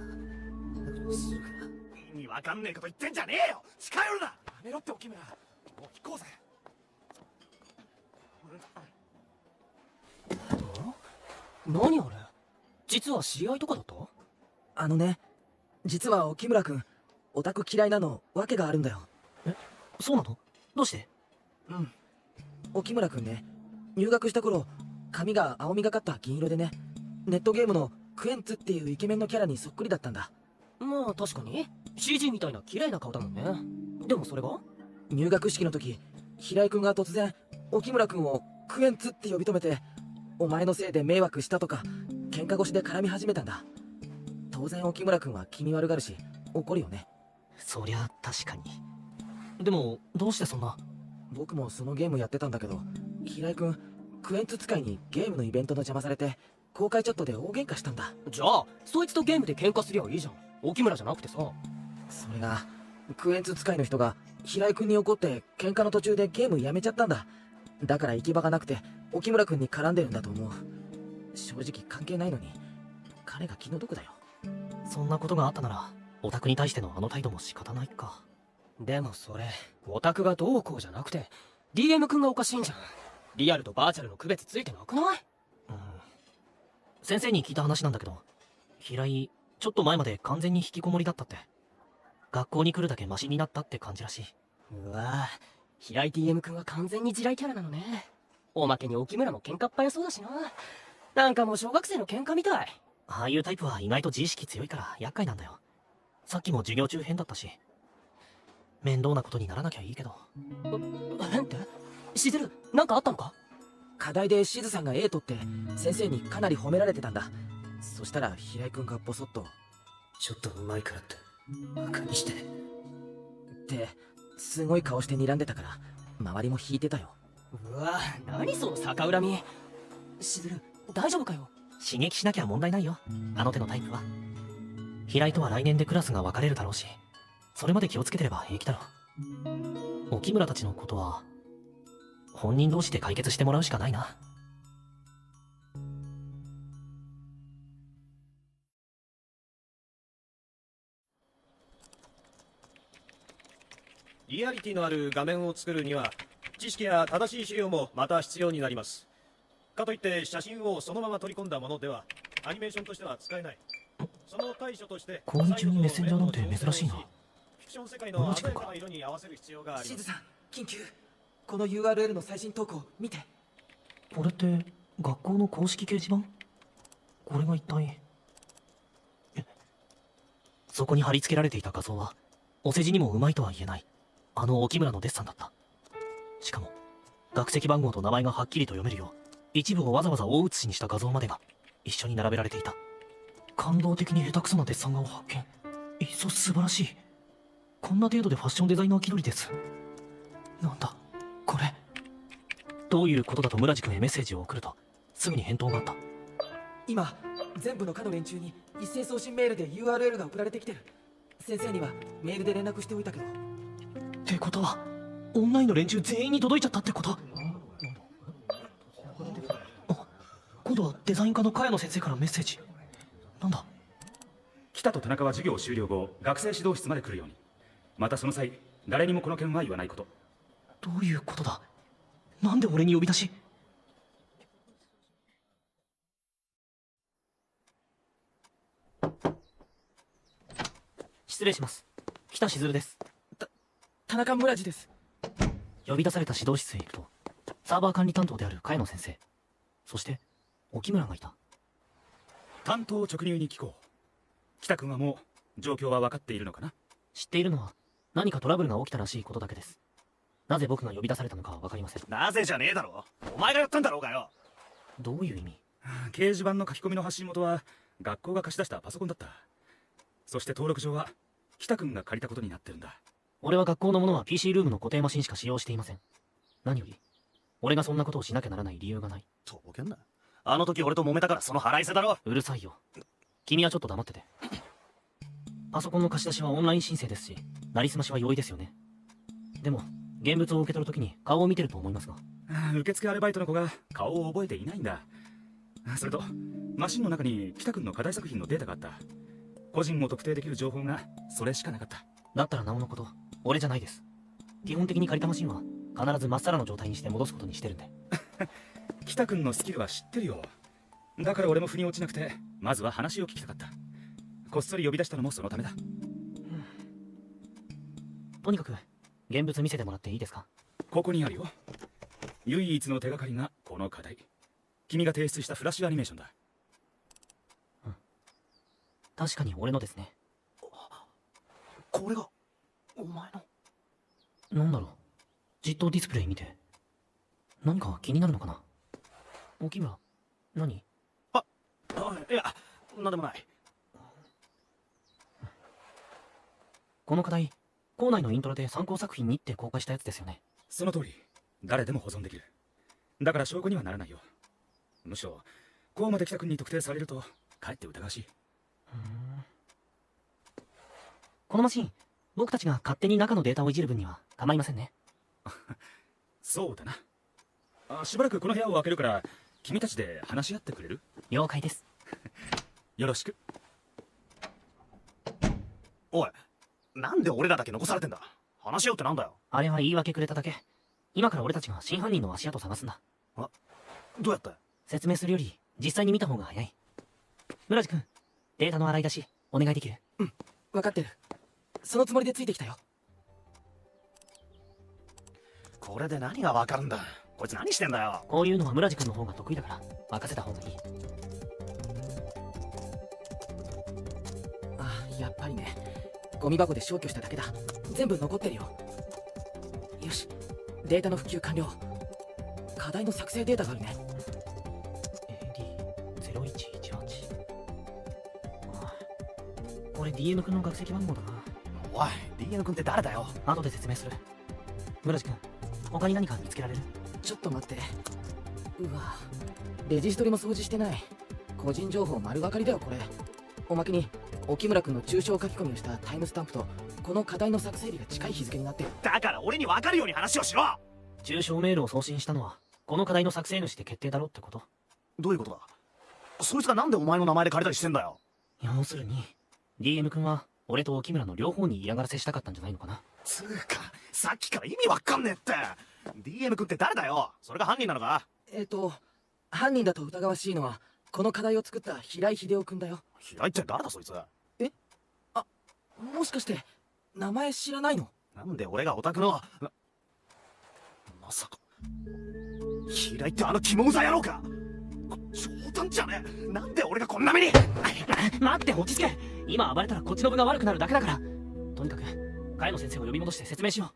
意味わかんねえこと言ってんじゃねえよ。近寄るな。やめろって沖村。もう行こうぜ。何あれ？実は知り合いとかだった？あのね、実は沖村君、オタク嫌いなの訳があるんだよ。そうなの？どうして？沖村君ね、入学した頃髪が青みがかった銀色でね、ネットゲームのクエンツっていうイケメンのキャラにそっくりだったんだ。まあ確かに CG みたいな綺麗な顔だもんね。でもそれが入学式の時、平井君が突然沖村君をクエンツって呼び止めて、お前のせいで迷惑したとか喧嘩腰で絡み始めたんだ。当然沖村君は気味悪がるし怒るよね。そりゃ確かに。でもどうしてそんな。僕もそのゲームやってたんだけど、平井君クエンツ使いにゲームのイベントの邪魔されて公開チャットで大喧嘩したんだ。じゃあそいつとゲームで喧嘩すりゃいいじゃん。沖村じゃなくてさ。それがクエンツ使いの人が平井君に怒って喧嘩の途中でゲームやめちゃったんだ。だから行き場がなくて沖村君に絡んでるんだと思う。正直関係ないのに彼が気の毒だよ。そんなことがあったならオタクに対してのあの態度も仕方ないか。でもそれオタクがどうこうじゃなくて DM 君がおかしいんじゃん。リアルとバーチャルの区別ついてなくない？先生に聞いた話なんだけど、平井ちょっと前まで完全に引きこもりだったって。学校に来るだけマシになったって感じらしい。うわぁ、平井 DM 君は完全に地雷キャラなのね。おまけに沖村も喧嘩っ早そうだしな。なんかもう小学生の喧嘩みたい。ああいうタイプは意外と自意識強いから厄介なんだよ。さっきも授業中変だったし。面倒なことにならなきゃいいけど。変って？しずる、なんかあったのか？課題でしずさんが A 取って先生にかなり褒められてたんだ。そしたら平井君がボソッとちょっとうまいからってバカにしてってすごい顔して睨んでたから周りも引いてたよ。うわぁ、何その逆恨み。しずる、大丈夫かよ？刺激しなきゃ問題ないよ、あの手のタイプは。平井とは来年でクラスが分かれるだろうし、それまで気をつけてれば平気だろう。沖村たちのことは本人同士で解決してもらうしかないな。リアリティのある画面を作るには知識や正しい資料もまた必要になります。かといって写真をそのまま取り込んだものではアニメーションとしては使えない。その対処として講義中にメッセンジャーなんて珍しいな。フィクション世界の鮮やかな色に合わせる必要があります。しずさん、緊急。この URL の最新投稿見て。これって学校の公式掲示板？これが一体。そこに貼り付けられていた画像はお世辞にもうまいとは言えないあの沖村のデッサンだった。しかも学籍番号と名前がはっきりと読めるよう一部をわざわざ大写しにした画像までが一緒に並べられていた。感動的に下手くそなデッサン画を発見。いっそ素晴らしい。こんな程度でファッションデザイナー気取りです。なんだこれ。どういうことだと村地君へメッセージを送るとすぐに返答があった。今全部の課の連中に一斉送信メールで URL が送られてきてる。先生にはメールで連絡しておいたけど。ってことはオンラインの連中全員に届いちゃったってこと？あ、今度はデザイン科の茅野先生からメッセージ。なんだ？北と田中は授業終了後、学生指導室まで来るように。またその際、誰にもこの件は言わないこと。どういうことだ？なんで俺に呼び出し？失礼します。北しずるです。田中村地です。呼び出された指導室へ行くと、サーバー管理担当である茅野先生、そして沖村がいた。担当を直入に聞こう。北君はもう状況は分かっているのかな？知っているのは何かトラブルが起きたらしいことだけです。なぜ僕が呼び出されたのかは分かりません。なぜじゃねえだろ。お前がやったんだろうがよ。どういう意味？掲示板の書き込みの発信元は学校が貸し出したパソコンだった。そして登録上は北君が借りたことになってるんだ。俺は学校のものは PC ルームの固定マシンしか使用していません。何より俺がそんなことをしなきゃならない理由がない。とぼけんな。あの時俺と揉めたからその腹いせだろ。うるさいよ。君はちょっと黙ってて。パソコンの貸し出しはオンライン申請ですし、なりすましは容易ですよね。でも現物を受け取るときに顔を見てると思いますが。受付アルバイトの子が顔を覚えていないんだ。それとマシンの中に北君の課題作品のデータがあった。個人を特定できる情報がそれしかなかった。だったらなおのこと、俺じゃないです。基本的に借りたマシンは必ずまっさらの状態にして戻すことにしてるんで。北君のスキルは知ってるよ。だから俺も腑に落ちなくて、まずは話を聞きたかった。こっそり呼び出したのもそのためだ。とにかく現物見せてもらっていいですか？ここにあるよ。唯一の手がかりがこの課題。君が提出したフラッシュアニメーションだ。確かに俺のですね。これがお前の。なんだろう、実装ディスプレイ見て何か気になるのかな？沖村、何？いや、なんでもない。この課題、校内のイントロで参考作品にって公開したやつですよね。その通り、誰でも保存できる。だから証拠にはならないよ。むしろこうまで北君に特定されるとかえって疑わしい。このマシン、僕たちが勝手に中のデータをいじる分には構いませんね。そうだな。しばらくこの部屋を開けるから君たちで話し合ってくれる？了解です。よろしく。おい、なんで俺らだけ残されてんだ。話し合うってなんだよ。あれは言い訳くれただけ。今から俺たちが真犯人の足跡探すんだ。どうやって？説明するより実際に見た方が早い。村地君、データの洗い出しお願いできる？うん、分かってる。そのつもりでついてきたよ。これで何がわかるんだ。こいつ何してんだよ。こういうのは村地君の方が得意だから任せた方がいい。やっぱりね。ゴミ箱で消去しただけだ。全部残ってるよ。よし、データの復旧完了。課題の作成データがあるね。AD0118。これ DN 君の学籍番号だな。おい、DN 君って誰だよ。後で説明する。村地君、他に何か見つけられる？ちょっと待って。うわ、レジストリも掃除してない。個人情報丸分かりだよこれ。おまけに沖村君の抽象書き込みをしたタイムスタンプとこの課題の作成日が近い日付になってる。だから俺に分かるように話をしろ。抽象メールを送信したのはこの課題の作成主で決定だろってこと？どういうことだ。そいつがなんでお前の名前で借りたりしてんだよ。要するに DM 君は俺と沖村の両方に嫌がらせしたかったんじゃないのかな。つうか、さっきから意味わかんねえって。DM 君って誰だよ。それが犯人なのか？犯人だと疑わしいのはこの課題を作った平井秀夫君だよ。平井って誰だそいつ。もしかして名前知らないの？なんで俺がオタクのまさか平井ってあのキモウザ野郎か。冗談じゃねえ。なんで俺がこんな目に。待って、落ち着け。今暴れたらこっちの分が悪くなるだけだから。とにかく茅野先生を呼び戻して説明しよう。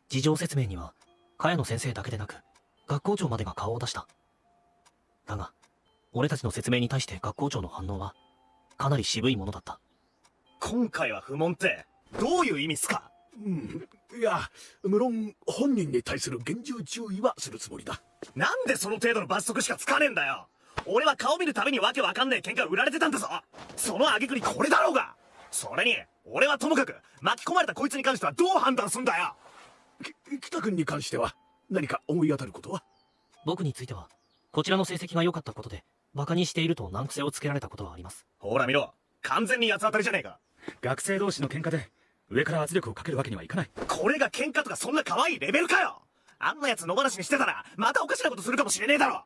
事情説明には茅野先生だけでなく学校長までが顔を出した。だが俺たちの説明に対して学校長の反応はかなり渋いものだった。今回は不問ってどういう意味っすか？いや、無論本人に対する厳重注意はするつもりだ。なんでその程度の罰則しかつかねえんだよ。俺は顔見るたびにわけわかんねえ喧嘩売られてたんだぞ。その挙句にこれだろうが。それに俺はともかく巻き込まれたこいつに関してはどう判断すんだよ。北君に関しては何か思い当たることは？僕についてはこちらの成績が良かったことでバカにしていると難癖をつけられたことはあります。ほら見ろ、完全に八つ当たりじゃねえか。学生同士の喧嘩で上から圧力をかけるわけにはいかない。これが喧嘩とかそんな可愛いレベルかよ。あんなやつ野放しにしてたらまたおかしなことするかもしれねえだろ。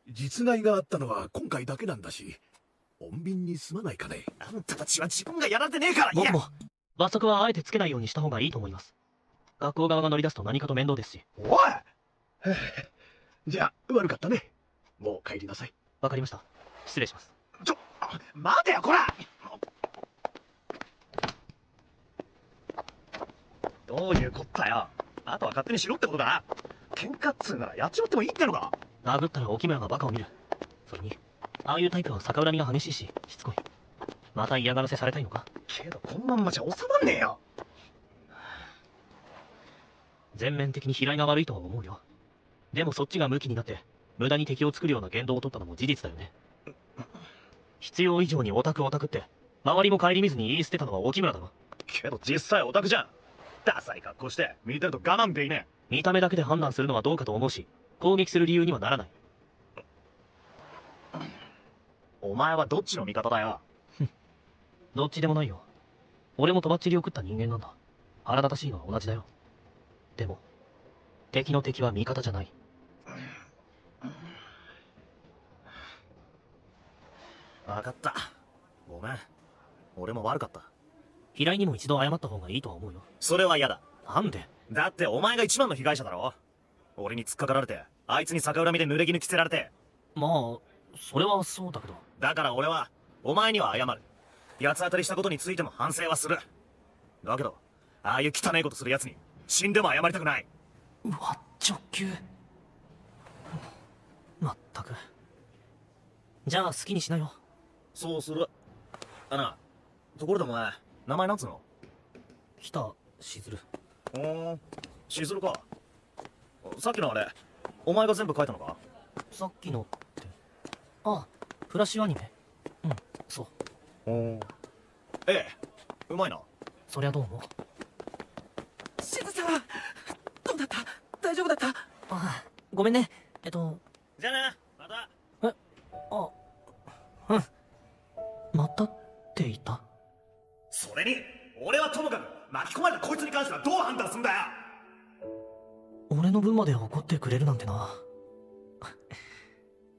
実害があったのは今回だけなんだし、穏便にすまないかね。あんたたちは自分がやられてねえから。僕も罰則はあえてつけないようにした方がいいと思います。学校側が乗り出すと何かと面倒ですし。おいじゃあ悪かったね。もう帰りなさい。わかりました。失礼します。待てよこら。どういうこったよ。あとは勝手にしろってことだな。喧嘩っつうならやっちまってもいいってのか。殴ったら沖村がバカを見る。それにああいうタイプは逆恨みが激しいししつこい。また嫌がらせされたいのか。けどこんまんまじゃ収まんねえよ。全面的に平井が悪いとは思うよ。でもそっちがムキになって無駄に敵を作るような言動を取ったのも事実だよね。必要以上にオタクって周りも顧みずに言い捨てたのは沖村だろ。けど実際オタクじゃん。ダサい格好して見てると我慢できねえ。見た目だけで判断するのはどうかと思うし、攻撃する理由にはならない。お前はどっちの味方だよ。どっちでもないよ。俺もとばっちりを食った人間なんだ。腹立たしいのは同じだよ。でも敵の敵は味方じゃない。分かった。ごめん。俺も悪かった。平井にも一度謝った方がいいとは思うよ。それは嫌だ。なんで？だってお前が一番の被害者だろ。俺に突っかかられて、あいつに逆恨みで濡れ衣着せられて。まあそれはそうだけど。だから俺はお前には謝る。八つ当たりしたことについても反省はする。だけどああいう汚いことする奴に死んでも謝りたくない。うわ、直球。まったく。じゃあ好きにしなよ。そうする。ところでお前名前なんつうの？北しずる。しずるか。さっきのあれお前が全部書いたのか？さっきのって。あ、フラッシュアニメ。うん、そう。ええ、うまいな。そりゃどうも。しずさん、どうだった？大丈夫だった？あ、ごめんね。じゃあな、また。うん。またって言った？それに俺はともかく巻き込まれたこいつに関してはどう判断すんだよ。俺の分まで怒ってくれるなんてな。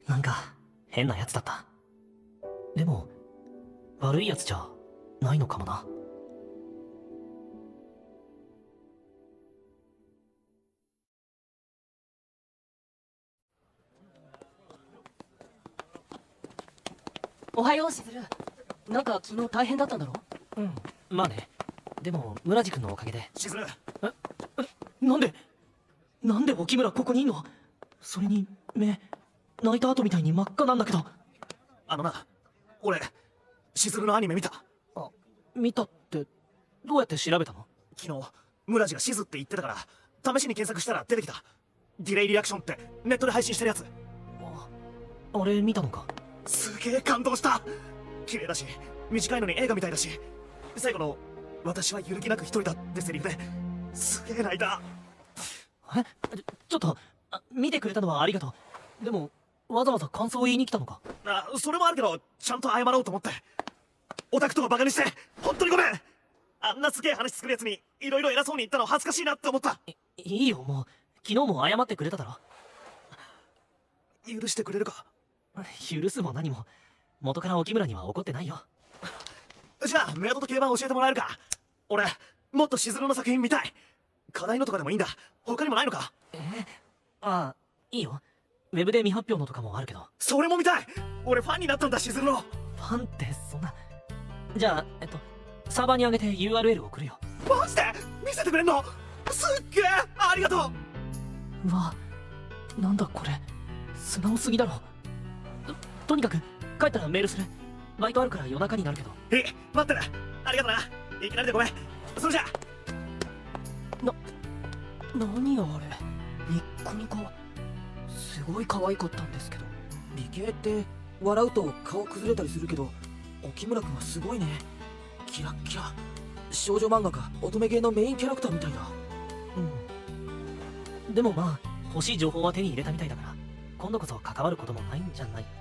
なんか変なやつだった。でも悪いやつじゃないのかもな。おはようしずる。なんか昨日大変だったんだろ？うん、まあね。でも村地君のおかげで。しずる。なんで沖村ここにいんの？それに目泣いた後みたいに真っ赤なんだけど。俺しずるのアニメ見た。あ、見たってどうやって調べたの？昨日村地がしずって言ってたから試しに検索したら出てきた。ディレイリアクションってネットで配信してるやつ。あれ見たのか？すげえ感動した。綺麗だし短いのに映画みたいだし、最後の「私は揺るぎなく一人だ」ってセリフですげえ泣いた。ちょっと見てくれたのはありがとう。でもわざわざ感想を言いに来たのか？それもあるけどちゃんと謝ろうと思って。オタクとかバカにして本当にごめん。あんなすげえ話作るやつにいろいろ偉そうに言ったの恥ずかしいなって思った。いいよ、もう昨日も謝ってくれただろ。許してくれるか？許すも何も元から沖村には怒ってないよ。じゃあメアドと競馬教えてもらえるか？俺もっとしずるの作品見たい。課題のとかでもいいんだ。他にもないのか？ああ、いいよ。ウェブで未発表のとかもあるけど。それも見たい。俺ファンになったんだ、しずるの。ファンってそんな。じゃあサーバーに上げて URL 送るよ。マジで見せてくれんの？すっげえありがとう。うわ、なんだこれ素直すぎだろ。とにかく帰ったらメールする。バイトあるから夜中になるけど。待ってね。ありがとな。いきなりでごめん。それじゃあ。何あれ、ニッコニコ。すごい可愛かったんですけど。美形って笑うと顔崩れたりするけど、沖村君はすごいね。キラッキラ。少女漫画か乙女芸のメインキャラクターみたいだ。でもまあ欲しい情報は手に入れたみたいだから、今度こそ関わることもないんじゃないかな。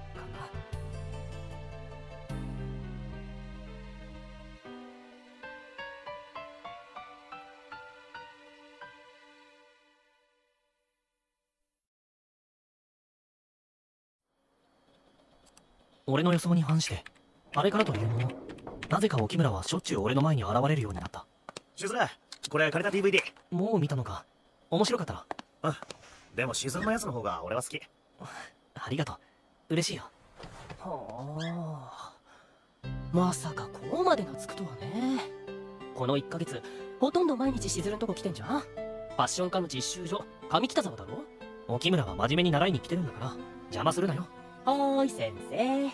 俺の予想に反して、あれからというもの、なぜか沖村はしょっちゅう俺の前に現れるようになった。しずる、これ借りた DVD。もう見たのか。面白かったら。でもしずるのやつの方が俺は好き。ありがとう。嬉しいよ。はあ、まさかこうまで懐くとはね。この1ヶ月ほとんど毎日しずるんとこ来てんじゃん。ファッション科の実習所上北沢だろ。沖村は真面目に習いに来てるんだから邪魔するなよ。はーい先生。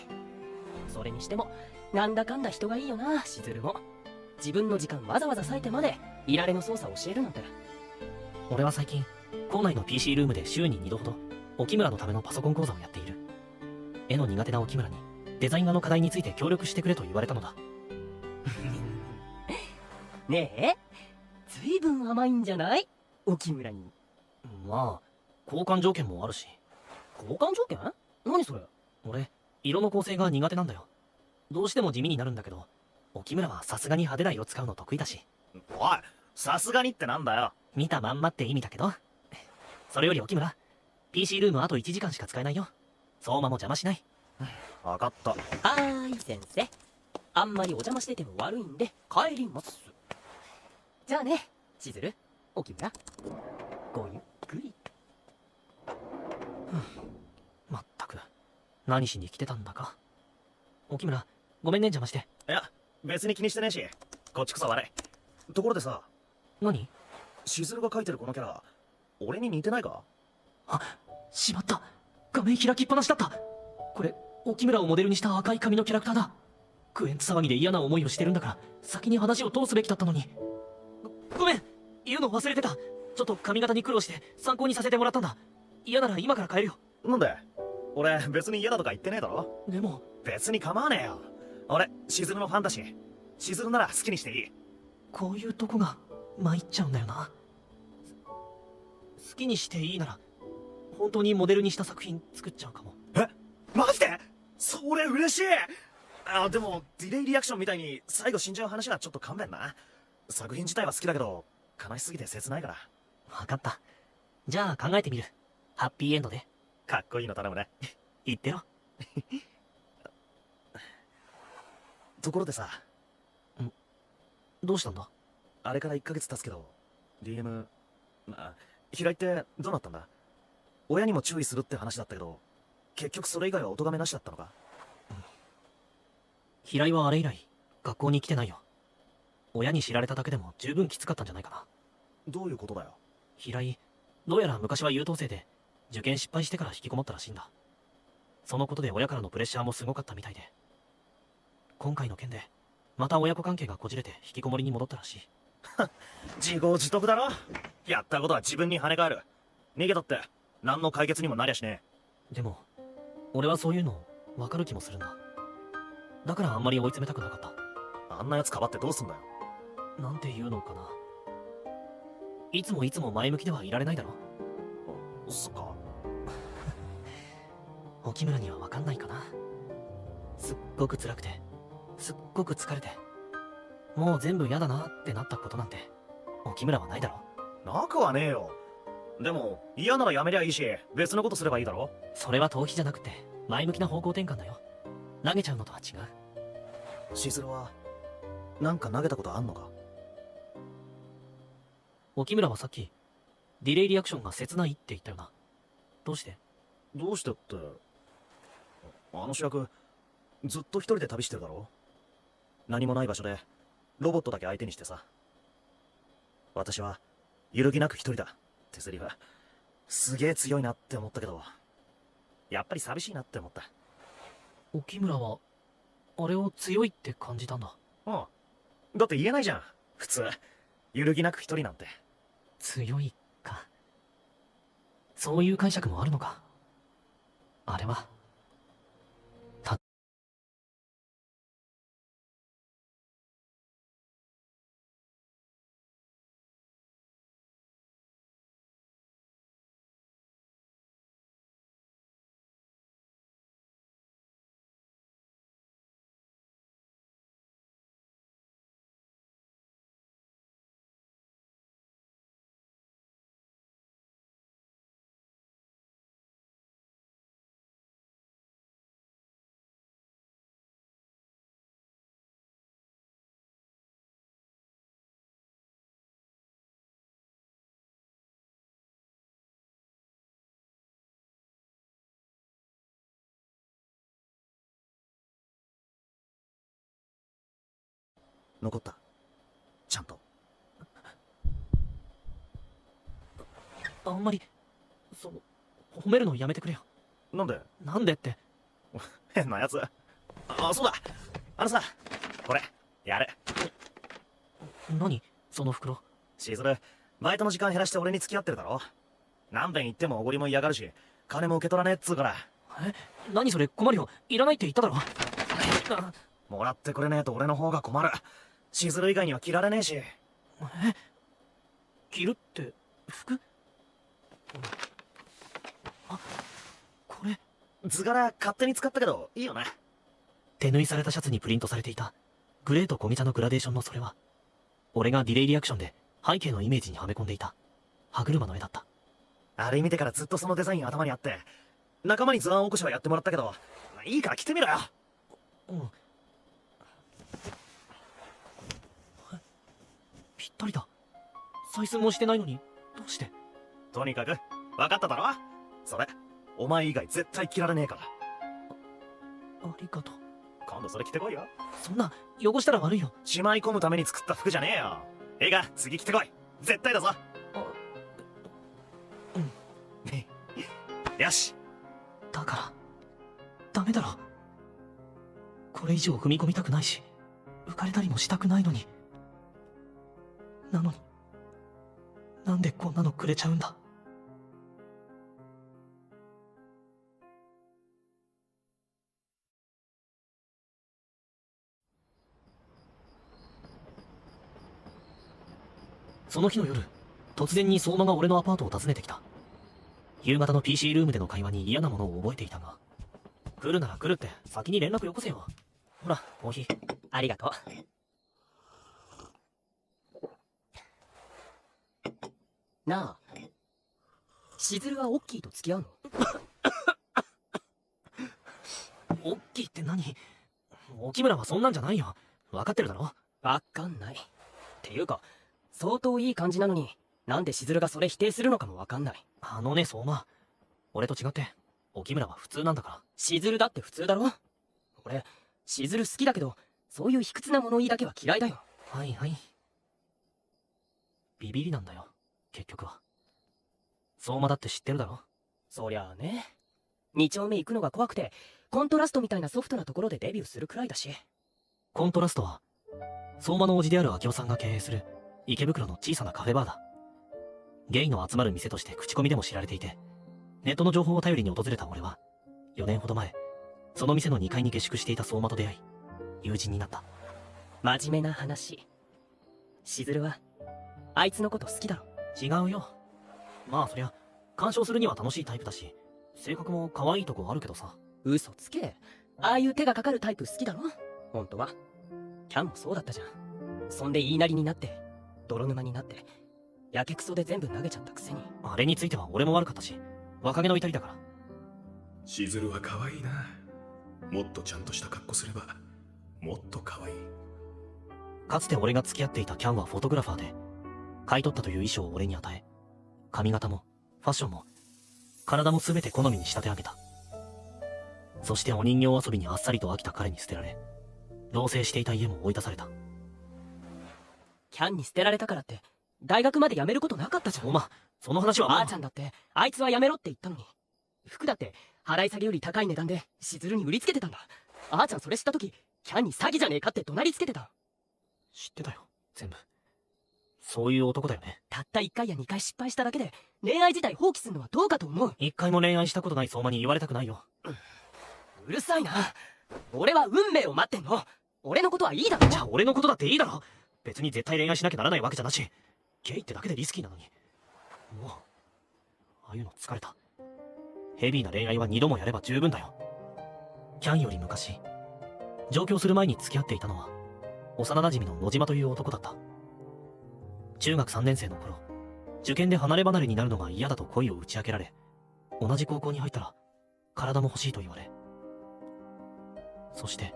それにしてもなんだかんだ人がいいよな、しずるも。自分の時間わざわざ割いてまでいられの操作を教えるなんて。俺は最近校内の PC ルームで週に2度ほど沖村のためのパソコン講座をやっている。絵の苦手な沖村にデザイン画の課題について協力してくれと言われたのだ。ねえ、ずいぶん甘いんじゃない、沖村に。まあ交換条件もあるし。交換条件？何それ。俺色の構成が苦手なんだよ。どうしても地味になるんだけど、沖村はさすがに派手な色使うの得意だし。おい、さすがにってなんだよ。見たまんまって意味だけど。それより沖村、 PC ルームあと1時間しか使えないよ。相馬も邪魔しない。分かった。はーい先生。あんまりお邪魔してても悪いんで帰ります。じゃあね、しずる、沖村、ごゆっくり。まったく何しに来てたんだか。沖村、ごめんね邪魔して。いや、別に気にしてねえし、こっちこそ悪い。ところでさ、何？しずるが描いてるこのキャラ、俺に似てないか？あ、しまった。画面開きっぱなしだった。これ沖村をモデルにした赤い髪のキャラクターだ。クエンツ騒ぎで嫌な思いをしてるんだから先に話を通すべきだったのに。ごめん、言うの忘れてた。ちょっと髪型に苦労して参考にさせてもらったんだ。嫌なら今から帰るよ。なんで？俺別に嫌だとか言ってねえだろ。でも別に構わねえよ。俺しずるのファンだし、しずるなら好きにしていい。こういうとこが参っちゃうんだよな。好きにしていいなら本当にモデルにした作品作っちゃうかも。え、マジで？それ嬉しい。あ、でもディレイリアクションみたいに最後死んじゃう話はちょっと勘弁な。作品自体は好きだけど悲しすぎて切ないから。分かった。じゃあ考えてみる。ハッピーエンドで。かっこいいの頼むね。言ってよ。ところでさ、どうしたんだ？あれから1ヶ月経つけど DM、平井ってどうなったんだ？親にも注意するって話だったけど、結局それ以外はお咎めなしだったのか？平井はあれ以来学校に来てないよ。親に知られただけでも十分きつかったんじゃないかな。どういうことだよ？平井、どうやら昔は優等生で受験失敗してから引きこもったらしいんだ。そのことで親からのプレッシャーもすごかったみたいで、今回の件でまた親子関係がこじれて引きこもりに戻ったらしい。自業自得だろ。やったことは自分に跳ね返る。逃げたって何の解決にもなりゃしねえ。でも俺はそういうの分かる気もするんだ。だからあんまり追い詰めたくなかった。あんなやつかばってどうすんだよ。なんて言うのかな。いつも前向きではいられないだろ。そっか。沖村には分かんないかな。すっごく辛くてすっごく疲れてもう全部嫌だなってなったことなんて沖村はないだろ。なくはねえよ。でも嫌ならやめりゃいいし別のことすればいいだろ。それは逃避じゃなくて前向きな方向転換だよ。投げちゃうのとは違う。しずるはなんか投げたことあんのか？沖村はさっきディレイリアクションが切ないって言ったよな。どうして？どうしてって、あの主役ずっと一人で旅してるだろ。何もない場所でロボットだけ相手にしてさ。私は揺るぎなく一人だってセリフすげえ強いなって思ったけど、やっぱり寂しいなって思った。沖村はあれを強いって感じたんだ。うん、だって言えないじゃん普通、揺るぎなく一人なんて。強いか。そういう解釈もあるのか。あれは残った。ちゃんと。あんまり褒めるのやめてくれよ。なんで？なんでって。変なやつ。あ、そうだ。さ、これ、やる。何その袋。しずる、バイトの時間減らして俺に付き合ってるだろ。何遍言ってもおごりも嫌がるし、金も受け取らねえっつうから。何それ、困るよ。いらないって言っただろ。もらってくれねえと俺の方が困る。しずる以外には着られねえし。着るって服？あ、これ図柄勝手に使ったけどいいよな。手縫いされたシャツにプリントされていたグレーと小茶のグラデーションのそれは、俺がディレイリアクションで背景のイメージにはめ込んでいた歯車の絵だった。あれ見てからずっとそのデザイン頭にあって、仲間に図案起こしはやってもらったけど、いいから着てみろよ。ぴったりだ。採寸もしてないのにどうして。とにかく分かっただろ。それお前以外絶対着られねえから。ありがとう。今度それ着てこいよ。そんな汚したら悪いよ。しまい込むために作った服じゃねえよ。ええが次着てこい。絶対だぞ。よし。だからダメだろ。これ以上踏み込みたくないし、浮かれたりもしたくないのに。なのになんでこんなのくれちゃうんだ。その日の夜、突然に相馬が俺のアパートを訪ねてきた。夕方の PC ルームでの会話に嫌なものを覚えていたが、来るなら来るって先に連絡よこせよ。ほら、コーヒー。ありがとう。なあ、しずるはオッキーと付き合うの？オッキーって何？沖村はそんなんじゃないよ。分かってるだろ？わかんない。っていうか、相当いい感じなのに、なんでしずるがそれ否定するのかもわかんない。あのね、相馬。俺と違って、沖村は普通なんだから。しずるだって普通だろ？俺、しずる好きだけど、そういう卑屈な物言いだけは嫌いだよ。はいはい。ビビりなんだよ、結局は。相馬だって知ってるだろ？そりゃあね。2丁目行くのが怖くて、コントラストみたいなソフトなところでデビューするくらいだし。コントラストは、相馬の叔父である明夫さんが経営する池袋の小さなカフェバーだ。ゲイの集まる店として口コミでも知られていて、ネットの情報を頼りに訪れた俺は、4年ほど前、その店の2階に下宿していた相馬と出会い、友人になった。真面目な話。しずるは、あいつのこと好きだろ？違うよ。まあそりゃ、干渉するには楽しいタイプだし、性格も可愛いとこあるけどさ。嘘つけ。ああいう手がかかるタイプ好きだろ？本当は。キャンもそうだったじゃん。そんで言いなりになって、泥沼になって、やけくそで全部投げちゃったくせに。あれについては俺も悪かったし、若気の至りだから。しずるは可愛いな。もっとちゃんとした格好すればもっと可愛い。かつて俺が付き合っていたキャンはフォトグラファーで、買い取ったという衣装を俺に与え、髪型もファッションも体も全て好みに仕立て上げた。そしてお人形遊びにあっさりと飽きた彼に捨てられ、同棲していた家も追い出された。キャンに捨てられたからって、大学まで辞めることなかったじゃん。おま、その話はもう。あーちゃんだって、あいつは辞めろって言ったのに。服だって、払い下げより高い値段で、しずるに売りつけてたんだ。あーちゃんそれ知った時、キャンに詐欺じゃねえかって怒鳴りつけてた。知ってたよ、全部。そういう男だよね。たった1回や2回失敗しただけで恋愛自体放棄するのはどうかと思う。一回も恋愛したことない相馬に言われたくないよ。うるさいな。俺は運命を待ってんの。俺のことはいいだろ。じゃあ俺のことだっていいだろ。別に絶対恋愛しなきゃならないわけじゃなし、ゲイってだけでリスキーなのに。もうああいうの疲れた。ヘビーな恋愛は2度もやれば十分だよ。キャンより昔、上京する前に付き合っていたのは幼馴染の野島という男だった。中学3年生の頃、受験で離れ離れになるのが嫌だと恋を打ち明けられ、同じ高校に入ったら体も欲しいと言われ、そして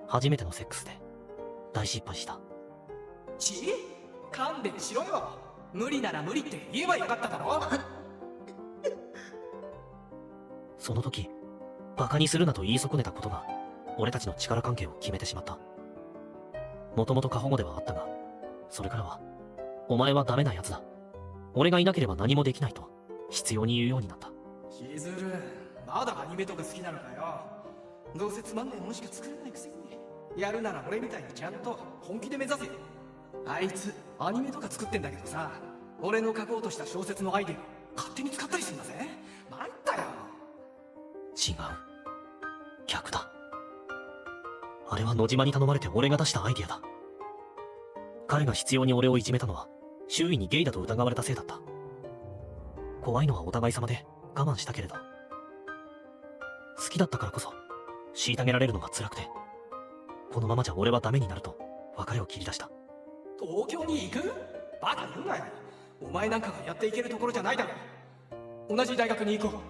初めてのセックスで大失敗した。勘弁しろよ。無理なら無理って言えばよかっただろ。その時、バカにするなと言い損ねたことが俺たちの力関係を決めてしまった。もともと過保護ではあったが、それからはお前はダメなやつだ、俺がいなければ何もできないと必要に言うようになった。しずる、まだアニメとか好きなのかよ。どうせつまんないものしか作れないくせに。やるなら俺みたいにちゃんと本気で目指せ。あいつアニメとか作ってんだけどさ、俺の書こうとした小説のアイデア勝手に使ったりするんだぜ。参ったよ。違う、逆だ。あれは野島に頼まれて俺が出したアイデアだ。彼が必要に俺をいじめたのは周囲にゲイだと疑われたせいだった。怖いのはお互い様で我慢したけれど、好きだったからこそ虐げられるのが辛くて、このままじゃ俺はダメになると別れを切り出した。東京に行く？バカ言うなよ。お前なんかがやっていけるところじゃないだろ。同じ大学に行こう。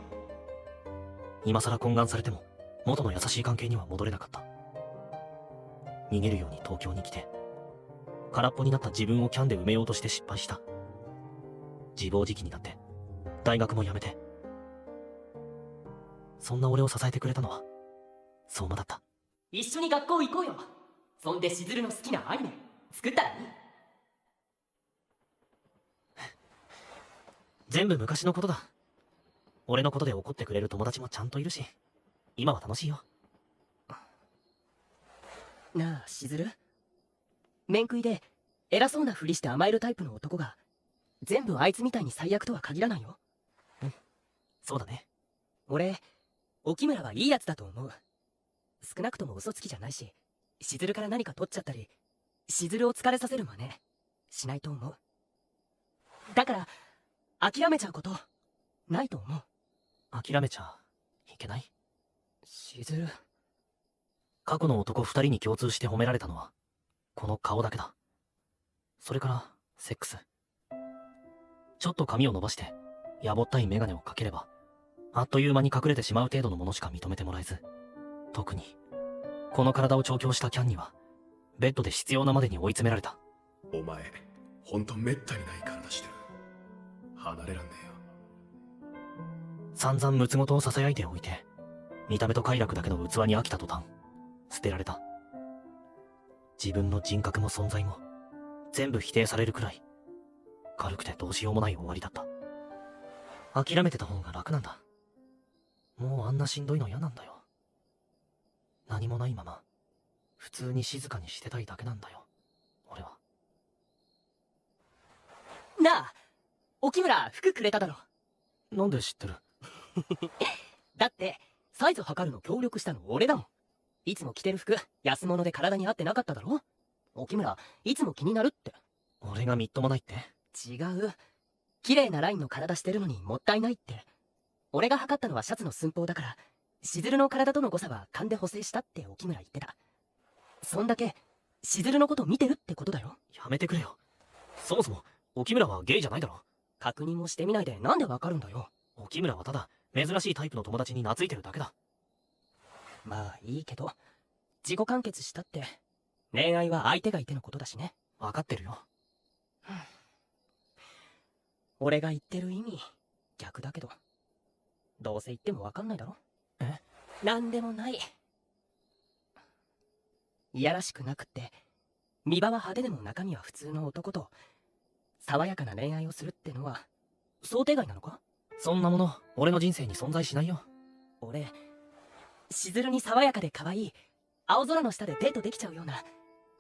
今さら懇願されても元の優しい関係には戻れなかった。逃げるように東京に来て、空っぽになった自分をキャンで埋めようとして失敗した。自暴自棄になって大学も辞めて、そんな俺を支えてくれたのは相馬だった。一緒に学校行こうよ。そんでしずるの好きなアニメ作ったらいい。全部昔のことだ。俺のことで怒ってくれる友達もちゃんといるし、今は楽しいよ。なあしずる、面食いで偉そうなふりして甘えるタイプの男が全部あいつみたいに最悪とは限らないよ。うん、そうだね。俺沖村はいいやつだと思う。少なくとも嘘つきじゃないし、しずるから何か取っちゃったり、しずるを疲れさせる真似しないと思う。だから諦めちゃうことないと思う。諦めちゃいけない？しずる、過去の男2人に共通して褒められたのはこの顔だけだ。それからセックス。ちょっと髪を伸ばしてやぼったい眼鏡をかければあっという間に隠れてしまう程度のものしか認めてもらえず、特にこの体を調教したキャンにはベッドで必要なまでに追い詰められた。お前ほんとめったにない体してる。離れらんねえよ。散々むつごとを囁いておいて、見た目と快楽だけの器に飽きた途端捨てられた。自分の人格も存在も全部否定されるくらい軽くてどうしようもない終わりだった。諦めてた方が楽なんだ。もうあんなしんどいの嫌なんだよ。何もないまま普通に静かにしてたいだけなんだよ、俺は。なあ沖村服くれただろ。なんで知ってる？だってサイズ測るの協力したの俺だもん。いつも着てる服安物で体に合ってなかっただろ。沖村いつも気になるって。俺がみっともないって？違う、綺麗なラインの体してるのにもったいないって。俺が測ったのはシャツの寸法だから、しずるの体との誤差は勘で補正したって沖村言ってた。そんだけしずるのこと見てるってことだよ。やめてくれよ。そもそも沖村はゲイじゃないだろ。確認もしてみないでなんでわかるんだよ。沖村はただ珍しいタイプの友達に懐いてるだけだ。まあいいけど、自己完結したって恋愛は相手がいてのことだしね。分かってるよ。俺が言ってる意味逆だけど、どうせ言っても分かんないだろ。え？なんでもない。いやらしくなくって見場は派手でも中身は普通の男と爽やかな恋愛をするってのは想定外なのか？そんなもの俺の人生に存在しないよ。俺しずるに爽やかで可愛い青空の下でデートできちゃうような、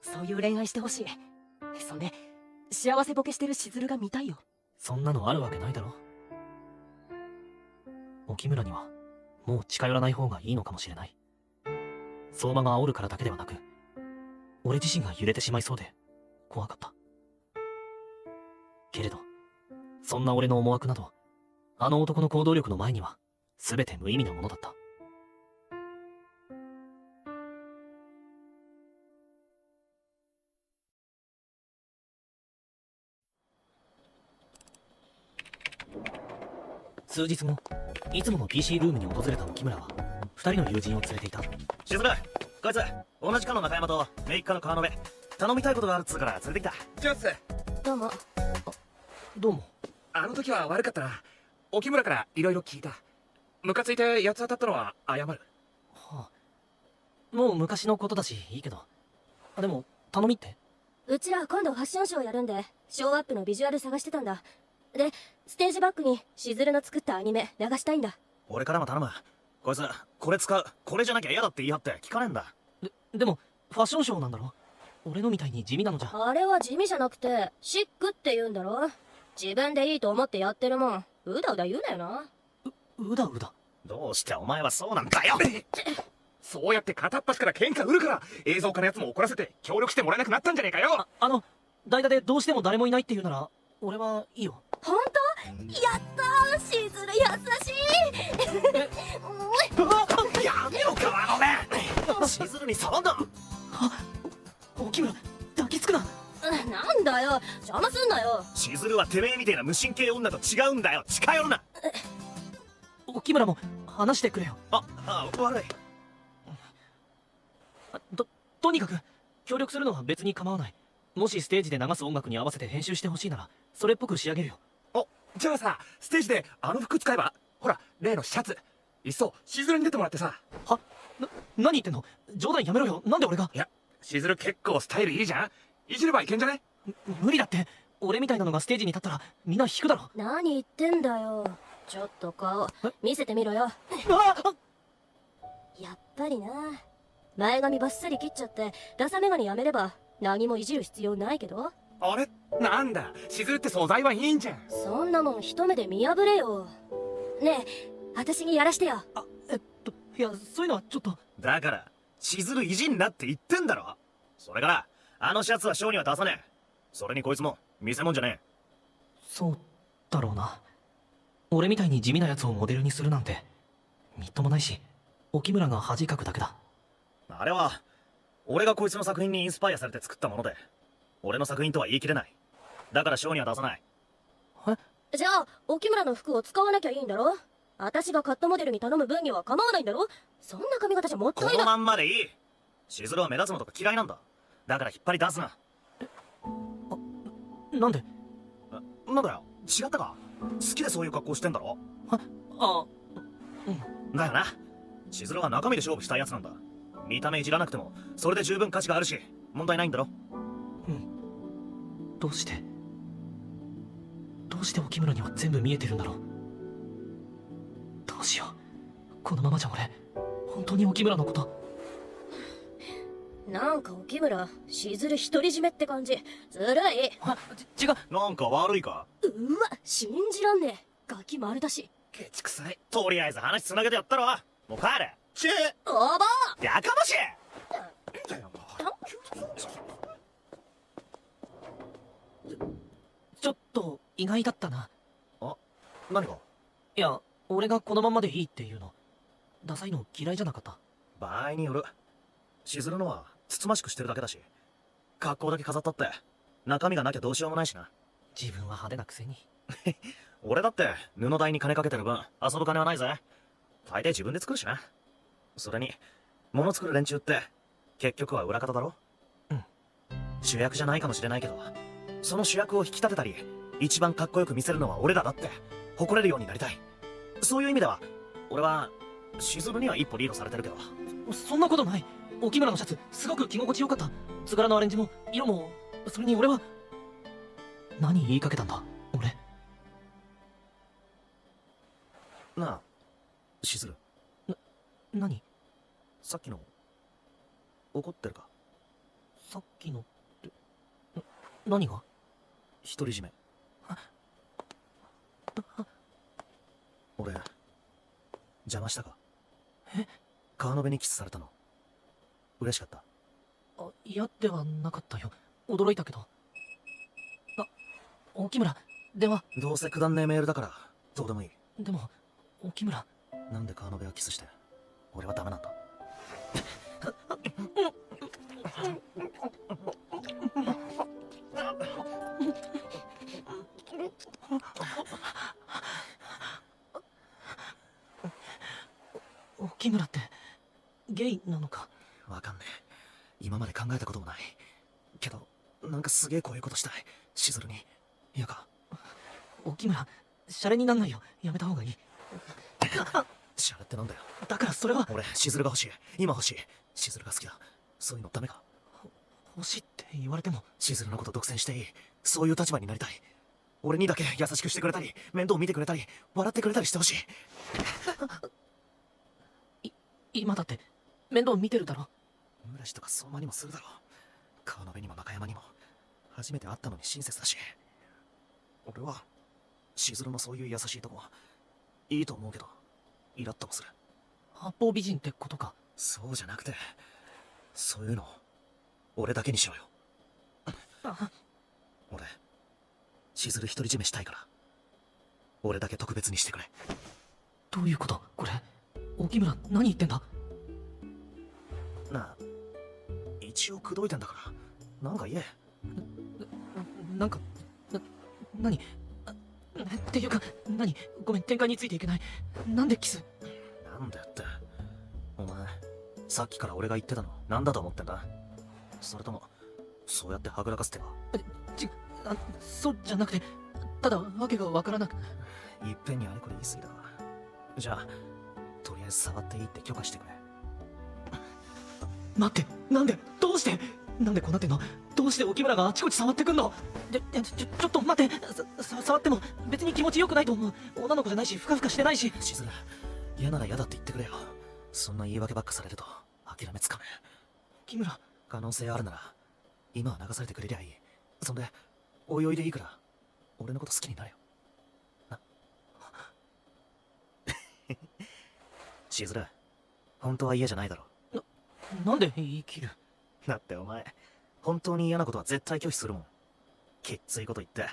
そういう恋愛してほしい。そんで幸せボケしてるしずるが見たいよ。そんなのあるわけないだろ。沖村にはもう近寄らない方がいいのかもしれない。相馬が煽るからだけではなく、俺自身が揺れてしまいそうで怖かった。けれどそんな俺の思惑など、あの男の行動力の前には全て無意味なものだった。数日後、いつもの PC ルームに訪れた沖村は2人の友人を連れていた。しずる、こいつ同じ課の中山とメイク課の川辺、頼みたいことがあるっつうから連れてきた。ジョース、どうも。どうも。あの時は悪かったな。沖村からいろいろ聞いた。ムカついて八つ当たったのは謝る。はあ、もう昔のことだしいいけど。でも頼みって？うちら今度ファッションショーやるんで、ショーアップのビジュアル探してたんだ。で、ステージバックにしずるの作ったアニメ流したいんだ。俺からも頼む。こいつこれ使う、これじゃなきゃ嫌だって言い張って聞かねえんだ。でもファッションショーなんだろ。俺のみたいに地味なのじゃ。あれは地味じゃなくてシックって言うんだろ。自分でいいと思ってやってるもん。うだうだ言うなよな。うだうだ。どうしてお前はそうなんだよ。そうやって片っ端から喧嘩売るから映像化のやつも怒らせて協力してもらえなくなったんじゃねえかよ。代打でどうしても誰もいないって言うなら俺はいいよ。ほんと？やったー、しずる優しい。やめろ川の目。しずるに触んな。沖村抱きつくな。なんだよ、邪魔すんなよ。しずるはてめえみてえな無神経女と違うんだよ。近寄るな。沖村も話してくれよ。悪い。とにかく協力するのは別に構わない。もしステージで流す音楽に合わせて編集してほしいならそれっぽく仕上げるよ。じゃあさ、ステージであの服使えば？ほら、例のシャツいっそしずるに出てもらってさ。何言ってんの？冗談やめろよ。なんで俺が？いや、しずる結構スタイルいいじゃん。いじればいけんじゃね？無理だって。俺みたいなのがステージに立ったらみんな引くだろ。何言ってんだよ。ちょっと顔見せてみろよ。やっぱりな、前髪バッサリ切っちゃってダサメガネやめれば何もいじる必要ないけど。あれなんだ、しずるって素材はいいんじゃん。そんなもん一目で見破れよ。ねえ、私にやらしてよ。いや、そういうのはちょっと。だからしずるいじんなって言ってんだろ。それからあのシャツはショーには出さねえ。それにこいつも見せ物じゃねえ。そうだろうな。俺みたいに地味なやつをモデルにするなんてみっともないし、沖村が恥かくだけだ。あれは俺がこいつの作品にインスパイアされて作ったもので、俺の作品とは言い切れない。だからショーには出さない。じゃあ沖村の服を使わなきゃいいんだろ。私がカットモデルに頼む分には構わないんだろ。そんな髪型じゃもったいない。このまんまでいい。しずるは目立つのとか嫌いなんだ。だから引っ張り出すな。なんで？なんだよ、違ったか。好きでそういう格好してんだろ。だよな。しずるは中身で勝負したいやつなんだ。見た目いじらなくてもそれで十分価値があるし問題ないんだろ。どうして沖村には全部見えてるんだろう。どうしよう、このままじゃ俺本当に沖村のこと。なんか沖村、しずる独り占めって感じ。ずるい。違う。なんか悪いか？うわ、信じらんねえ。ガキ丸だし。ケチくさい。とりあえず話つなげてやったろ。もう帰れ。おばやかましい。ちょっと意外だったな。何が？いや、俺がこのままでいいっていうのダサいの嫌いじゃなかった？場合による。しずるのはつつましくしてるだけだし、格好だけ飾ったって中身がなきゃどうしようもないしな。自分は派手なくせに。俺だって布代に金かけてる分遊ぶ金はないぜ。大抵自分で作るしな。それに物作る連中って結局は裏方だろ。主役じゃないかもしれないけど、その主役を引き立てたり一番かっこよく見せるのは俺らだって誇れるようになりたい。そういう意味では俺はしずるには一歩リードされてるけど。そんなことない。沖村のシャツすごく着心地よかった。図柄のアレンジも色も。それに俺は何言いかけたんだ俺。なあしずる。何？さっきの怒ってるか？さっきのって何が？独り占め。俺、邪魔したか？川辺にキスされたの嬉しかった？嫌ではなかったよ。驚いたけど。沖村、電話。どうせくだんねえメールだからどうでもいい。でも沖村、なんで川辺はキスして俺はダメなんだ？沖村ってゲイなのか？わかんねえ。今まで考えたこともないけど、なんかすげえこういうことしたい。しずるに。いやか。沖村、シャレになんないよ。やめた方がいい。シャレってなんだよ。だからそれは。俺しずるが欲しい。今欲しい。しずるが好きだ。そういうのダメか？欲しいって言われても。しずるのこと独占していい。そういう立場になりたい。俺にだけ優しくしてくれたり、面倒見てくれたり、笑ってくれたりしてほしい。今だって面倒見てるだろ。村氏とか相馬にもするだろう。川辺にも中山にも。初めて会ったのに親切だし。俺はしずるのそういう優しいとこいいと思うけど、イラッともする。八方美人ってことか？そうじゃなくて、そういうの俺だけにしろよ。俺しずる独り占めしたいから、俺だけ特別にしてくれ。どういうことこれ？沖村、何言ってんだ？なあ、一応口説いてんだから、なんか言え。なんか、何っていうか、何？ごめん、展開についていけない。なんでキス？なんだよって。お前、さっきから俺が言ってたの、なんだと思ってんだ？それとも、そうやってはぐらかすってか？そうじゃなくて、ただ、わけがわからなく。いっぺんにあれこれ言い過ぎだわ。じゃあ、とりあえず触っていいって許可してくれ。待って、なんで？どうして？なんでこうなってんの？どうして沖村があちこち触ってくんの？ちょっと待って。触っても別に気持ちよくないと思う。女の子じゃないし、ふかふかしてないし。しずる、嫌なら嫌だって言ってくれよ。そんな言い訳ばっかされると諦めつかねえ。沖村、可能性あるなら今は流されてくれりゃいい。そんでおいおいでいいから俺のこと好きになれよな。しずる、本当は嫌じゃないだろ。なんで言い切る？だってお前、本当に嫌なことは絶対拒否するもん。きっついこと言って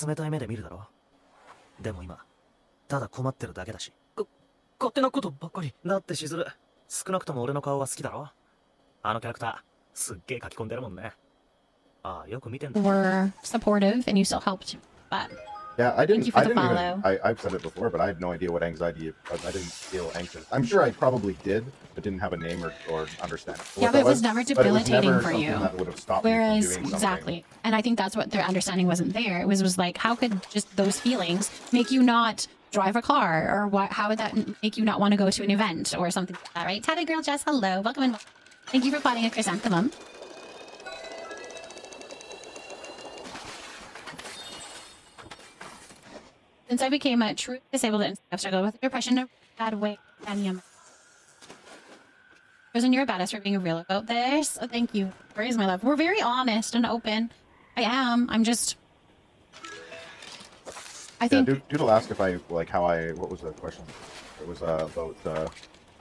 冷たい目で見るだろ。でも今ただ困ってるだけだし。勝手なことばっかり。だってしずる、少なくとも俺の顔は好きだろ。あのキャラクターすっげえ書き込んでるもんね。ああ、よく見てんだ。Were supportive and you still helped, but Yeah, thank you for the follow. I've said it before, but I have no idea what anxiety. I didn't feel anxious. I'm sure I probably did, but didn't have a name or understand. Yeah, but it was never debilitating for you. That would have stopped me from Whereas, doing something. exactly, and I think that's what their understanding wasn't there. It was like, how could just those feelings make you not drive a car, or what? How would that make you not want to go to an event or something like that, right? Tatted Girl Jess, hello, welcome in. Thank you for plotting a chrysanthemum. Since I became a true disabled and I've struggled with depression in a bad way, and Rosen, you're a badass for being real about this. Oh, thank you. Praise my love. We're very honest and open. I am. I'm just. I think. Yeah, Doodle asked if I like how I. What was the question? It was about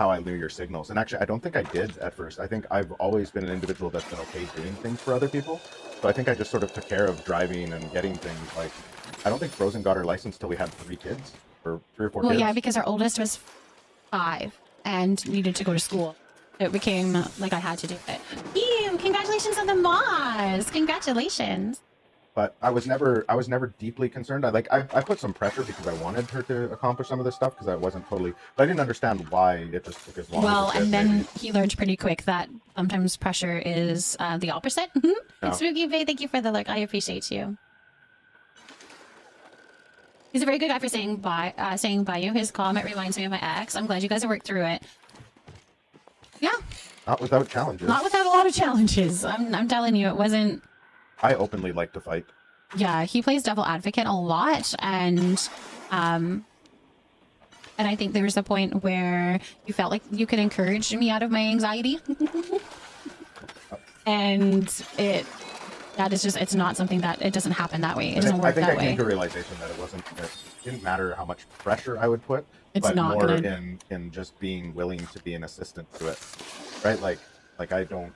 how I knew your signals. And actually, I don't think I did at first. I think I've always been an individual that's been okay doing things for other people. So I think I just sort of took care of driving and getting things. Like, I don't think Frozen got her license till we had 3 kids, or 3 or 4 well, kids. yeah, because our oldest was 5 and needed to go to school. It became like I had to do it. Ew! Congratulations on the Moz! Congratulations! But I was never deeply concerned. I put some pressure because I wanted her to accomplish some of this stuff because I wasn't totally, but I didn't understand why it just took as long. Well, as it and did, then maybe. he learned pretty quick that sometimes pressure is the opposite. Yeah. Spooky Bay, thank you for the look. I appreciate you. He's a very good guy for saying bye you. His comment reminds me of my ex. I'm glad you guys have worked through it. Yeah. Not without challenges. Not without a lot of challenges. I'm telling you, it wasn't. I openly like to fight. Yeah, he plays devil advocate a lot, and I think there was a point where you felt like you could encourage me out of my anxiety, and it that is just, it's not something that, it doesn't happen that way. It doesn't I work think that I came way. to a realization that it didn't matter how much pressure I would put, It's but not more gonna... in just being willing to be an assistant to it, right? Like I don't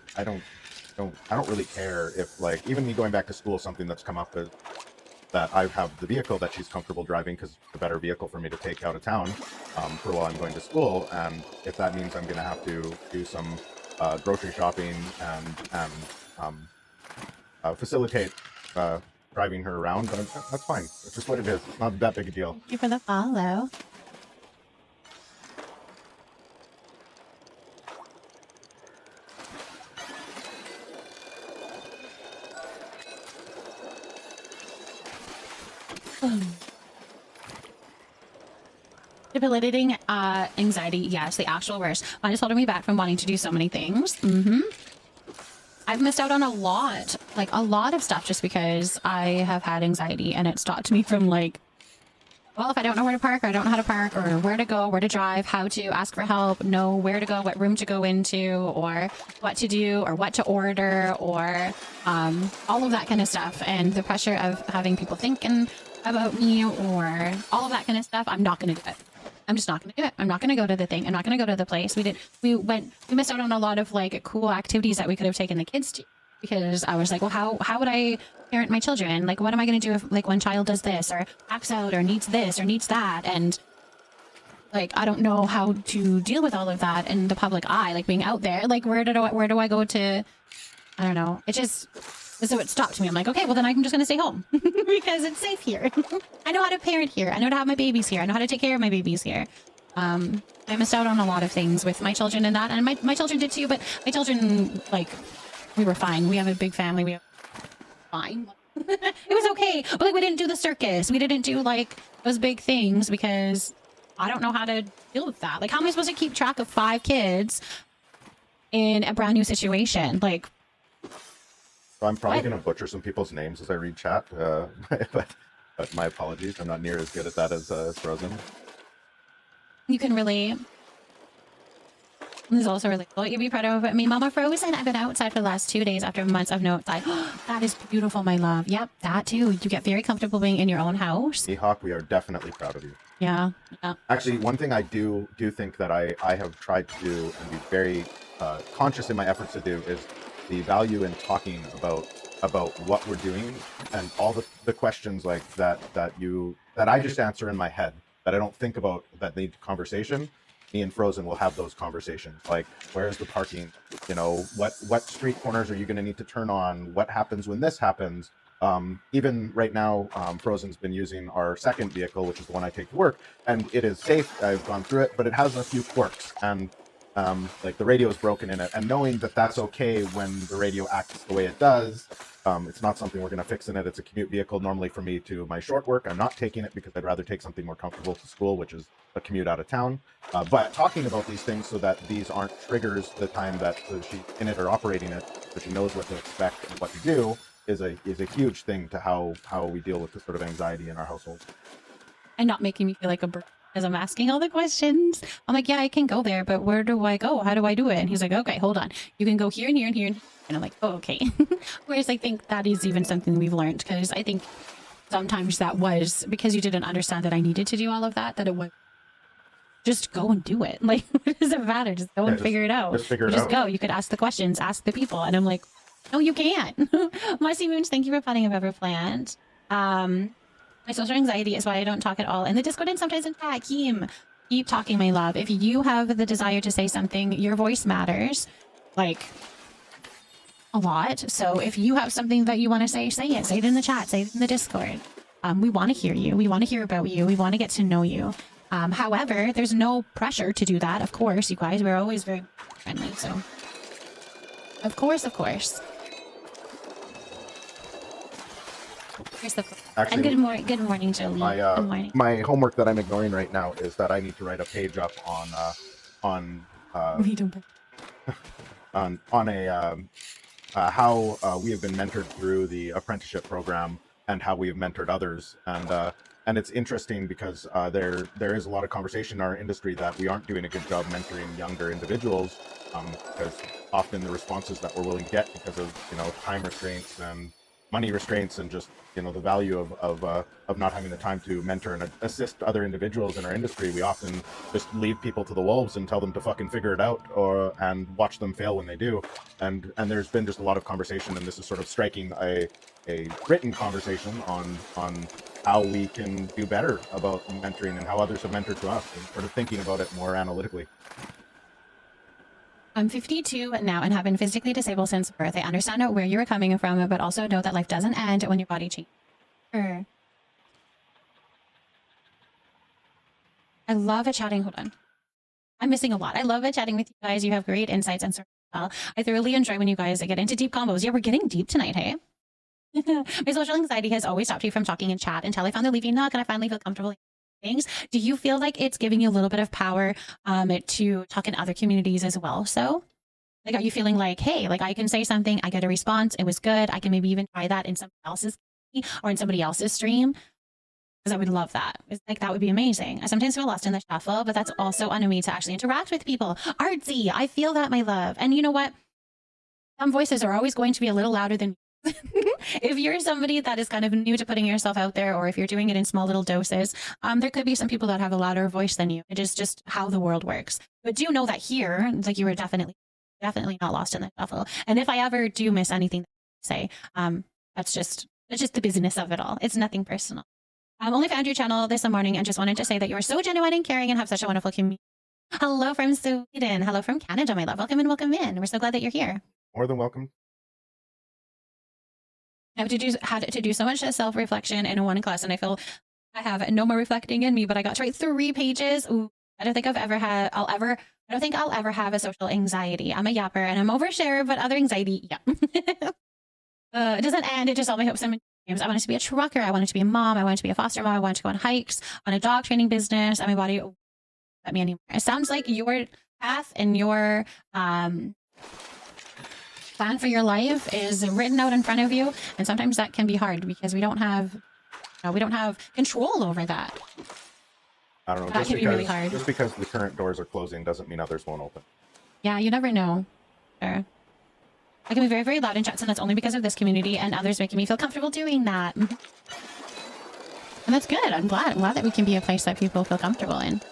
really care if, like, even me going back to school, something that's come up is that I have the vehicle that she's comfortable driving because it's a better vehicle for me to take out of town for while I'm going to school, and if that means I'm going to have to do some grocery shopping and facilitate driving her around, that's fine. It's just what it is. It's not that big a deal. Thank you for the follow. Debilitating anxiety, yes, the actual worst. Mine is holding me back from wanting to do so many things. I've missed out on a lot, like a lot of stuff, just because I have had anxiety, and it stopped me from, like, well, if I don't know where to park, or I don't know how to park, or where to go, where to drive, how to ask for help, know where to go, what room to go into, or what to do, or what to order, or all of that kind of stuff. And the pressure of having people thinking about me, or all of that kind of stuff, I'm not going to do it. I'm just not going to do it. I'm not going to go to the thing. I'm not going to go to the place. We missed out on a lot of, like, cool activities that we could have taken the kids to, because I was like, well, how would I parent my children? Like, what am I going to do if, like, one child does this, or acts out, or needs this, or needs that? And, like, I don't know how to deal with all of that in the public eye, like, being out there. Like, where do I go to? I don't know. It just, so it stopped me. I'm like, okay, well, then I'm just going to stay home because it's safe here. I know how to parent here. I know how to have my babies here. I know how to take care of my babies here. I missed out on a lot of things with my children and that, and my children did too, but my children, like, we were fine. We have a big family. We have fine. It was okay. But, like, we didn't do the circus. We didn't do, like, those big things because I don't know how to deal with that. Like, how am I supposed to keep track of 5 kids in a brand new situation? Like, So I'm probably going to butcher some people's names as I read chat, but my apologies. I'm not near as good at that as Frozen. you can relate. This is also really cool. You'd be proud of me. Mama Frozen, I've been outside for the last 2 days after months of no outside. That is beautiful, my love. Yep, that too. You get very comfortable being in your own house. Mihawk, we are definitely proud of you. Yeah. Actually, one thing I do think that I have tried to do and be very conscious in my efforts to do is the value in talking about what we're doing and all the questions like that I just answer in my head that I don't think about that need conversation. Me and Frozen will have those conversations, like, where's the parking? You know, what street corners are you going to need to turn on? What happens when this happens? Even right now, Frozen's been using our second vehicle, which is the one I take to work, and it is safe. I've gone through it, but it has a few quirks, and like the radio is broken in it, and knowing that that's okay when the radio acts the way it does, it's not something we're going to fix in it. It's a commute vehicle normally for me to my short work. I'm not taking it because I'd rather take something more comfortable to school, which is a commute out of town. But talking about these things so that these aren't triggers the time that she's in it or operating it, so she knows what to expect and what to do, is a huge thing to how we deal with this sort of anxiety in our household. And not making me feel like a burden as I'm asking all the questions. I'm like, yeah, I can go there, but where do I go? How do I do it? And he's like, okay, hold on. You can go here and here and here. And I'm like, oh, okay. Whereas I think that is even something we've learned, because I think sometimes that was because you didn't understand that I needed to do all of that, that it was just go and do it. Like, what does it matter? Just go and figure it out. Just go. You could ask the questions, ask the people. And I'm like, no, you can't. Mossy Moons, thank you for potting a pepper plant. My social anxiety is why I don't talk at all in the Discord and sometimes in chat. Keep talking, my love. If you have the desire to say something, your voice matters, like, a lot. So if you have something that you want to say it. Say it in the chat. Say it in the Discord. We want to hear you. We want to hear about you. We want to get to know you. However, there's no pressure to do that. Of course, you guys, we're always very friendly. So, of course. Actually, and good morning, Jolie. Good morning. My homework that I'm ignoring right now is that I need to write a page up on how we have been mentored through the apprenticeship program and how we have mentored others, and it's interesting because there is a lot of conversation in our industry that we aren't doing a good job mentoring younger individuals, because often the responses that we're willing to get because of time restraints money restraints and just the value of not having the time to mentor and assist other individuals in our industry, we often just leave people to the wolves and tell them to fucking figure it out, and watch them fail when they do. And there's been just a lot of conversation, and this is sort of striking a written conversation on how we can do better about mentoring and how others have mentored to us, and sort of thinking about it more analytically. I'm 52 now and have been physically disabled since birth. I understand where you were coming from, but also know that life doesn't end when your body changes. Sure. I love chatting. Hold on. I'm missing a lot. I love chatting with you guys. You have great insights and so well. I thoroughly enjoy when you guys get into deep combos. Yeah, we're getting deep tonight, hey? My social anxiety has always stopped me from talking in chat until I found the leaving nook and I finally feel comfortable things. Do you feel like it's giving you a little bit of power to talk in other communities as well? So like, are you feeling like, hey, like I can say something, I get a response, it was good, I can maybe even try that in somebody else's or in somebody else's stream? Because I would love that. It's like, that would be amazing. I sometimes feel lost in the shuffle, but that's also on me to actually interact with people. Artsy, I feel that, my love. And you know what? Some voices are always going to be a little louder than if you're somebody that is kind of new to putting yourself out there, or if you're doing it in small little doses, there could be some people that have a louder voice than you. It is just how the world works. But do know that here, like, you were definitely not lost in the shuffle. And if I ever do miss anything that I say, that's just the business of it all. It's nothing personal. I only found your channel this morning and just wanted to say that you are so genuine and caring and have such a wonderful community. Hello from Sweden. Hello from Canada, my love. Welcome in. We're so glad that you're here. More than welcome. I had to do so much self-reflection in one class, and I feel I have no more reflecting in me, but I got to write 3 pages. Ooh, I don't think I'll ever have a social anxiety. I'm a yapper and I'm overshare, but other anxiety, yeah. It doesn't end. It just all my hopes and dreams. I wanted to be a trucker. I wanted to be a mom. I wanted to be a foster mom. I wanted to go on hikes, on a dog training business, and my body won't let me anymore. It sounds like your path and your plan for your life is written out in front of you, and sometimes that can be hard because we don't have control over that. I don't know. That can be really hard. Just because the current doors are closing doesn't mean others won't open. Yeah, you never know. Sure. I can be very, very loud in chats, and that's only because of this community and others making me feel comfortable doing that. And that's good. I'm glad that we can be a place that people feel comfortable in.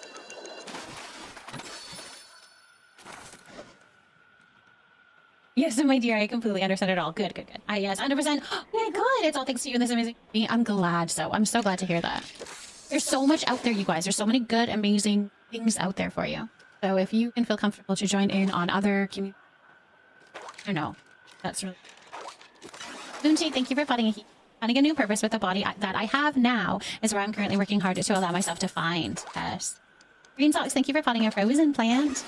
Yes, my dear, I completely understand it all. Good. Yes, 100%. Okay, good. It's all thanks to you and this amazing community. I'm glad so. I'm so glad to hear that. There's so much out there, you guys. There's so many good, amazing things out there for you. So if you can feel comfortable to join in on other communities, I know. That's really... Lunchi, thank you for finding a new purpose with the body that I have now is where I'm currently working hard to allow myself to find. Yes. Green Socks, thank you for finding a frozen plant.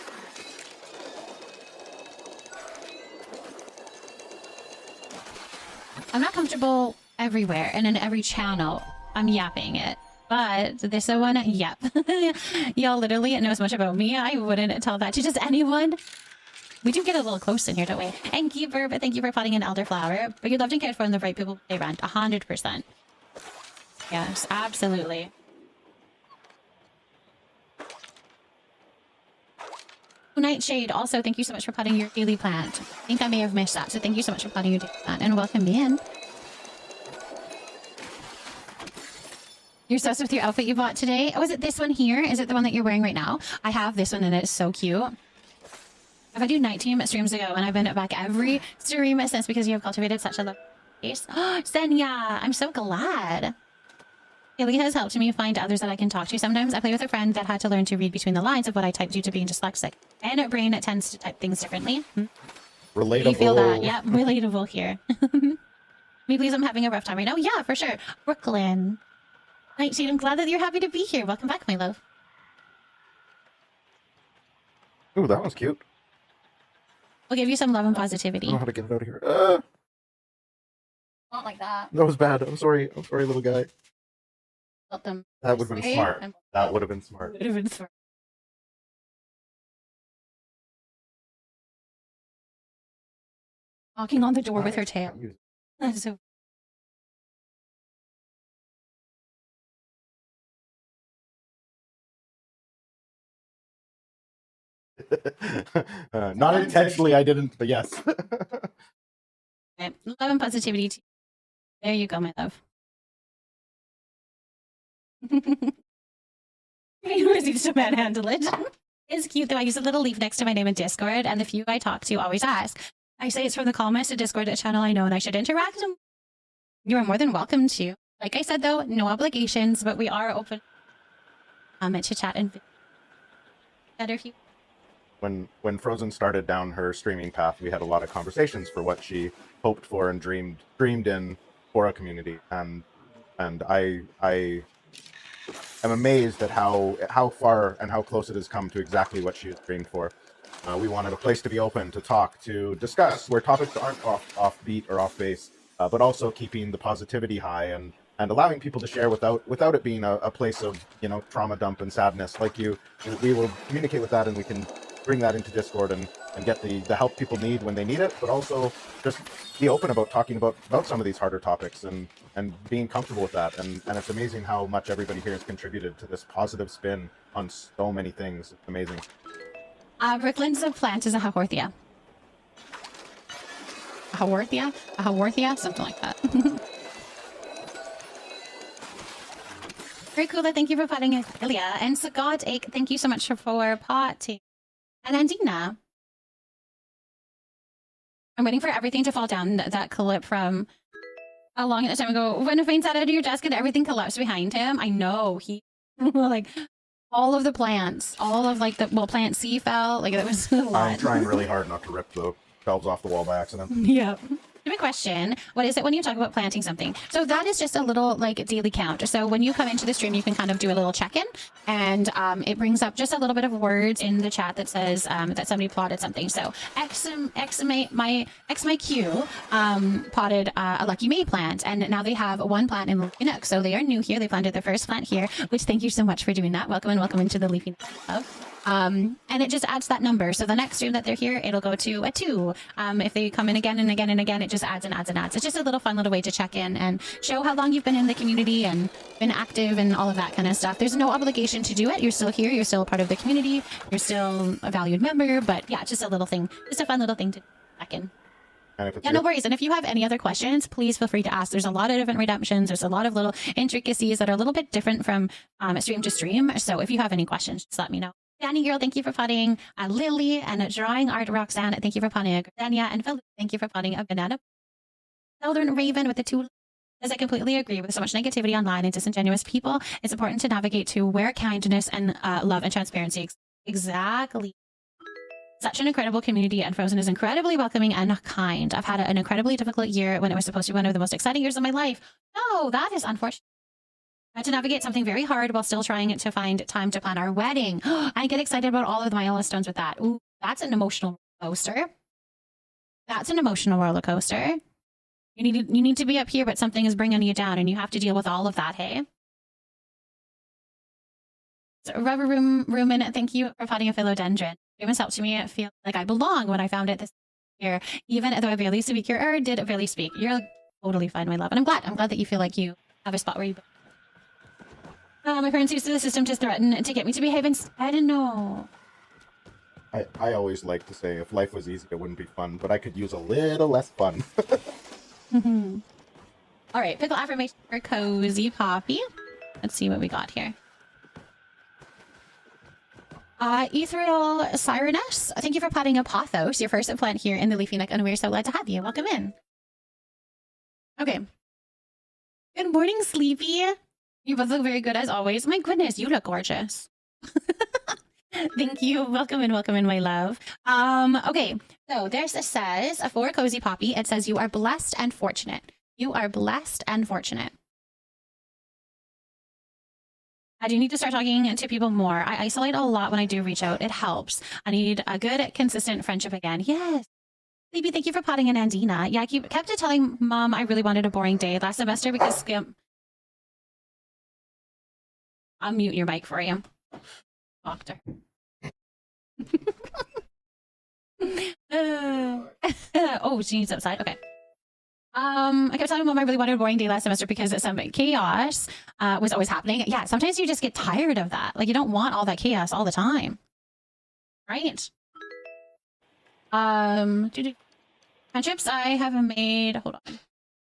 I'm not comfortable everywhere and in every channel. I'm yapping it. But this one, yep. Y'all literally know as much about me. I wouldn't tell that to just anyone. We do get a little close in here, don't we? And Keeper, but thank you for potting an elderflower. But you're loved and cared for, and the right people pay rent. 100%. Yes, absolutely. Nightshade, also, thank you so much for potting your daily plant. I think I may have missed that, so thank you so much for potting your daily plant, and welcome in. You're obsessed with your outfit you bought today? Oh, is it this one here? Is it the one that you're wearing right now? I have this one, and it's so cute. If I do night team streams ago, and I've been back every stream since because you have cultivated such a lovely face. Oh, Senya, I'm so glad. Haley has helped me find others that I can talk to. Sometimes I play with a friend that had to learn to read between the lines of what I type due to being dyslexic. And her brain tends to type things differently. Relatable. You feel that? Yeah, relatable here. Me, please, I'm having a rough time right now. Yeah, for sure. Brooklyn. Nightshade, I'm glad that you're happy to be here. Welcome back, my love. Ooh, that one's cute. We'll give you some love and positivity. I don't know how to get it out of here. Not like that. That was bad. I'm sorry, little guy. Let them. That would have been smart. That would have been smart. Would have been smart. Knocking on the door with her tail. That's so. Not intentionally, I didn't, but yes. Love and positivity to There you go, my love. Receipts to manhandle it. It's cute though. I use a little leaf next to my name in Discord, and the few I talk to always ask. I say it's from the comments to Discord channel I know, and I should interact with them. You are more than welcome to. Like I said though, no obligations, but we are open to chat and better if you. When Frozen started down her streaming path, we had a lot of conversations for what she hoped for and dreamed in for a community, and I am amazed at how far and how close it has come to exactly what she has dreamed for. We wanted a place to be open, to talk, to discuss, where topics aren't offbeat or off base, but also keeping the positivity high and allowing people to share without it being a place of, you know, trauma dump and sadness. Like we will communicate with that, and we can bring that into Discord and get the help people need when they need it, but also just be open about talking about some of these harder topics and being comfortable with that. And it's amazing how much everybody here has contributed to this positive spin on so many things. It's amazing. Brooklyn's plant is a Haworthia. A Haworthia? A Haworthia? Something like that. Very cool. Thank you for potting it, Ilya. And 𝔹𝕃ℂ𝔻, thank you so much for potting. And Andina. I'm waiting for everything to fall down. That clip from a long time ago. When a faint sat out of your desk and everything collapsed behind him. I know. He, like, all of the plants, all of, like, plant C fell. Like, it was a lot. I'm trying really hard not to rip the shelves off the wall by accident. Yeah. I have a question. What is it when you talk about planting something? So that is just a little like daily count. So when you come into the stream, you can kind of do a little check-in, and it brings up just a little bit of words in the chat that says that somebody plotted something. So 𝔹𝕃ℂ𝔻 potted a Lucky May plant, and now they have one plant in Leafy Nook. So they are new here. They planted their first plant here, which thank you so much for doing that. Welcome and welcome into the Leafy Nook Club. And it just adds that number. So the next stream that they're here, it'll go to a 2. If they come in again and again and again, it just adds and adds and adds. It's just a little fun little way to check in and show how long you've been in the community and been active and all of that kind of stuff. There's no obligation to do it. You're still here. You're still a part of the community. You're still a valued member. But yeah, just a little thing. Just a fun little thing to check in. Yeah, no worries. And if you have any other questions, please feel free to ask. There's a lot of different redemptions. There's a lot of little intricacies that are a little bit different from stream to stream. So if you have any questions, just let me know. Danny Girl, thank you for potting. Lily and Drawing Art Roxanne, thank you for potting a Gardenia. And Phil, thank you for potting a banana. Southern Raven with the 2. As I completely agree, with so much negativity online and disingenuous people, it's important to navigate to where kindness and love and transparency. Exactly. Such an incredible community, and Frozen is incredibly welcoming and kind. I've had an incredibly difficult year when it was supposed to be one of the most exciting years of my life. No, that is unfortunate. I had to navigate something very hard while still trying to find time to plan our wedding. I get excited about all of the milestones with that. Ooh, that's an emotional roller coaster. That's an emotional roller coaster. You need to be up here, but something is bringing you down, and you have to deal with all of that, hey? So, Rubber Rumen, thank you for potting a philodendron. It was helped me feel like I belong when I found it this year, even though I barely speak or did barely speak. You're totally fine, my love, and I'm glad that you feel like you have a spot where you. My parents used the system to threaten to get me to behave instead. I didn't know. I always like to say, if life was easy, it wouldn't be fun, but I could use a little less fun. All right, pickle affirmation for Cozy Poppy. Let's see what we got here. Ethereal Sireness, thank you for potting a pothos, your first plant here in the Leafy Nook, and we're so glad to have you. Welcome in. Okay. Good morning, Sleepy. You both look very good as always. My goodness, you look gorgeous. Thank you. Welcome in, my love. Okay, so there's a says for Cozy Poppy, it says you are blessed and fortunate. You are blessed and fortunate. I do need to start talking to people more. I isolate a lot when I do reach out. It helps. I need a good, consistent friendship again. Yes. Sleepy, thank you for potting in Andina. Yeah, I kept telling Mom I really wanted a boring day last semester because I'll mute your mic for you, Doctor. Oh, she needs outside. Okay. I kept telling Mom I really wanted a boring day last semester because some chaos was always happening. Yeah, sometimes you just get tired of that. Like, you don't want all that chaos all the time, right? Friendships I have made. Hold on.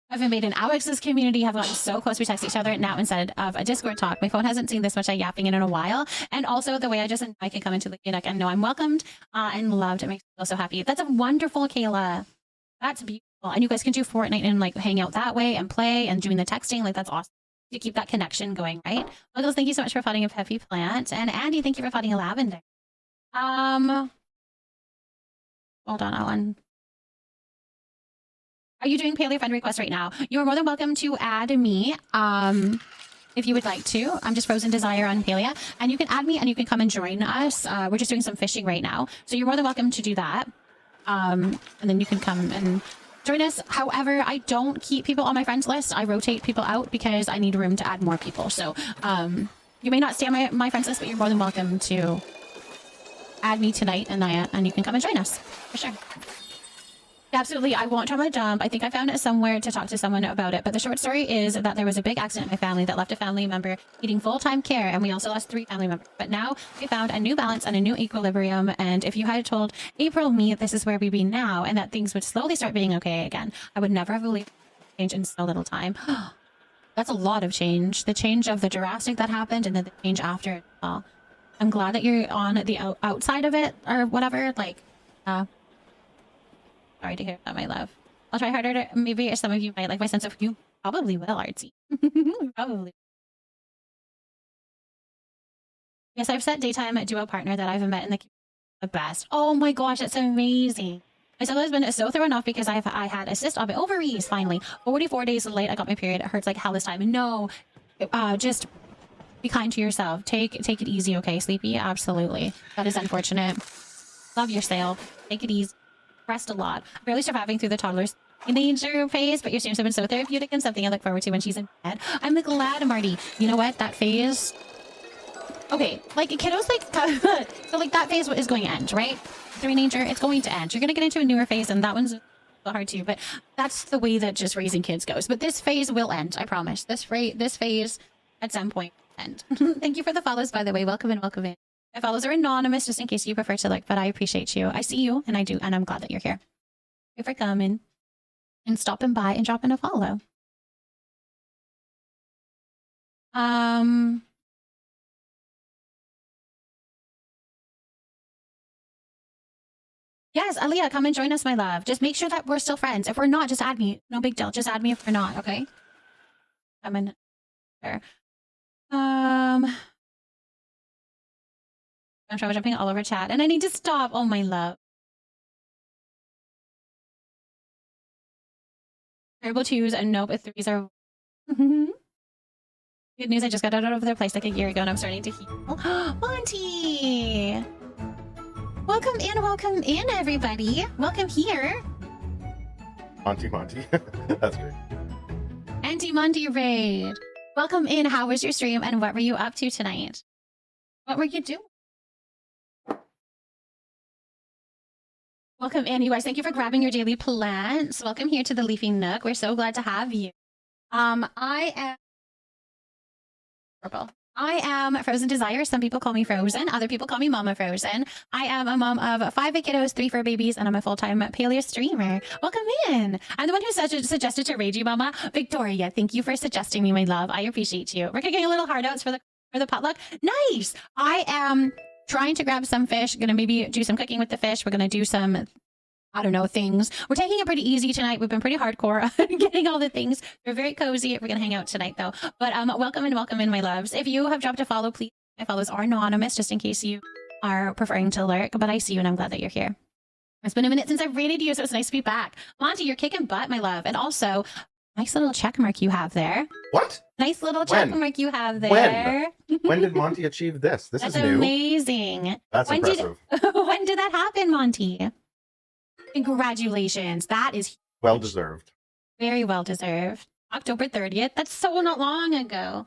I've been made in Alex's community, have gotten so close we text each other now instead of a Discord talk. My phone hasn't seen this much yapping in a while. And also the way I can come into the Leafy and know I'm welcomed and loved. It makes me feel so happy. That's a wonderful, Kayla. That's beautiful. And you guys can do Fortnite and like hang out that way and play and doing the texting. Like that's awesome. To keep that connection going, right? Muggles, thank you so much for fighting a Peppy Plant. And Andy, thank you for fighting a Lavender. Hold on, Alan. Are you doing Paleo friend requests right now? You are more than welcome to add me if you would like to. I'm just Frozen Desire on Paleo. And you can add me and you can come and join us. We're just doing some fishing right now. So you're more than welcome to do that. And then you can come and join us. However, I don't keep people on my friends list. I rotate people out because I need room to add more people. So you may not stay on my friends list, but you're more than welcome to add me tonight and you can come and join us for sure. Absolutely, I won't try my jump. I think I found it somewhere to talk to someone about it. But the short story is that there was a big accident in my family that left a family member needing full-time care, and we also lost 3 family members. But now we found a new balance and a new equilibrium. And if you had told April me this is where we'd be now, and that things would slowly start being okay again, I would never have believed change in so little time. That's a lot of change. The change of the Jurassic that happened, and then the change after it all. I'm glad that you're on the outside of it or whatever. Like, sorry to hear that, my love. I'll try harder to, maybe some of you might like my sense of, you probably will, Artsy. Probably. Yes, I've set daytime duo partner that I've met in the best. Oh my gosh, that's amazing. My solo has been so thrown off because I had a cyst on my ovaries finally. 44 days late, I got my period. It hurts like hell this time. No, just be kind to yourself. Take it easy, okay, Sleepy? Absolutely. That is unfortunate. Love your sale. Take it easy. Rest a lot. Barely surviving through the toddler's teenager phase, but your streams have been so therapeutic and something I look forward to when she's in bed. I'm glad, Marty. You know what? That phase... Okay, like, kiddos, like... so, like, that phase is going to end, right? Teenager, it's going to end. You're going to get into a newer phase, and that one's hard too, but that's the way that just raising kids goes. But this phase will end, I promise. This phase, at some point, will end. Thank you for the follows, by the way. Welcome in, welcome in. My follows are anonymous, just in case you prefer to look, but I appreciate you. I see you, and I do, and I'm glad that you're here. Thank you for coming and stopping by and dropping a follow. Yes, Aaliyah, come and join us, my love. Just make sure that we're still friends. If we're not, just add me. No big deal. Just add me if we're not, okay? I'm in there. I'm trying jumping all over chat, and I need to stop. Oh, my love. Terrible 2s and nope, 3s are... Good news, I just got out of their place like a year ago, and I'm starting to heal. Monty! Welcome in, everybody. Welcome here. Monty. That's great. Auntie Monty Raid. Welcome in. How was your stream, and what were you up to tonight? What were you doing? Welcome in, you guys. Thank you for grabbing your daily plants. Welcome here to the Leafy Nook. We're so glad to have you. I am Frozen Desire. Some people call me Frozen. Other people call me Mama Frozen. I am a mom of 5 kiddos, 3 fur babies, and I'm a full-time paleo streamer. Welcome in. I'm the one who suggested to raid you, Mama. Victoria, thank you for suggesting me, my love. I appreciate you. We're getting a little hard outs for the potluck. Nice. I am trying to grab some fish. Gonna maybe do some cooking with the fish. We're gonna do some, I don't know, things. We're taking it pretty easy tonight. We've been pretty hardcore getting all the things. We're very cozy. We're gonna hang out tonight though. But welcome in, my loves. If you have dropped a follow, please. My follows are anonymous, just in case you are preferring to lurk. But I see you, and I'm glad that you're here. It's been a minute since I've rated you, so it's nice to be back. Monty, you're kicking butt, my love. And also, nice little check mark you have there. What? Nice little check mark you have there. When did Monty achieve this? This That's is new. Amazing. That's impressive. When did that happen, Monty? Congratulations. That is well deserved. Very well deserved. October 30th. That's so not long ago.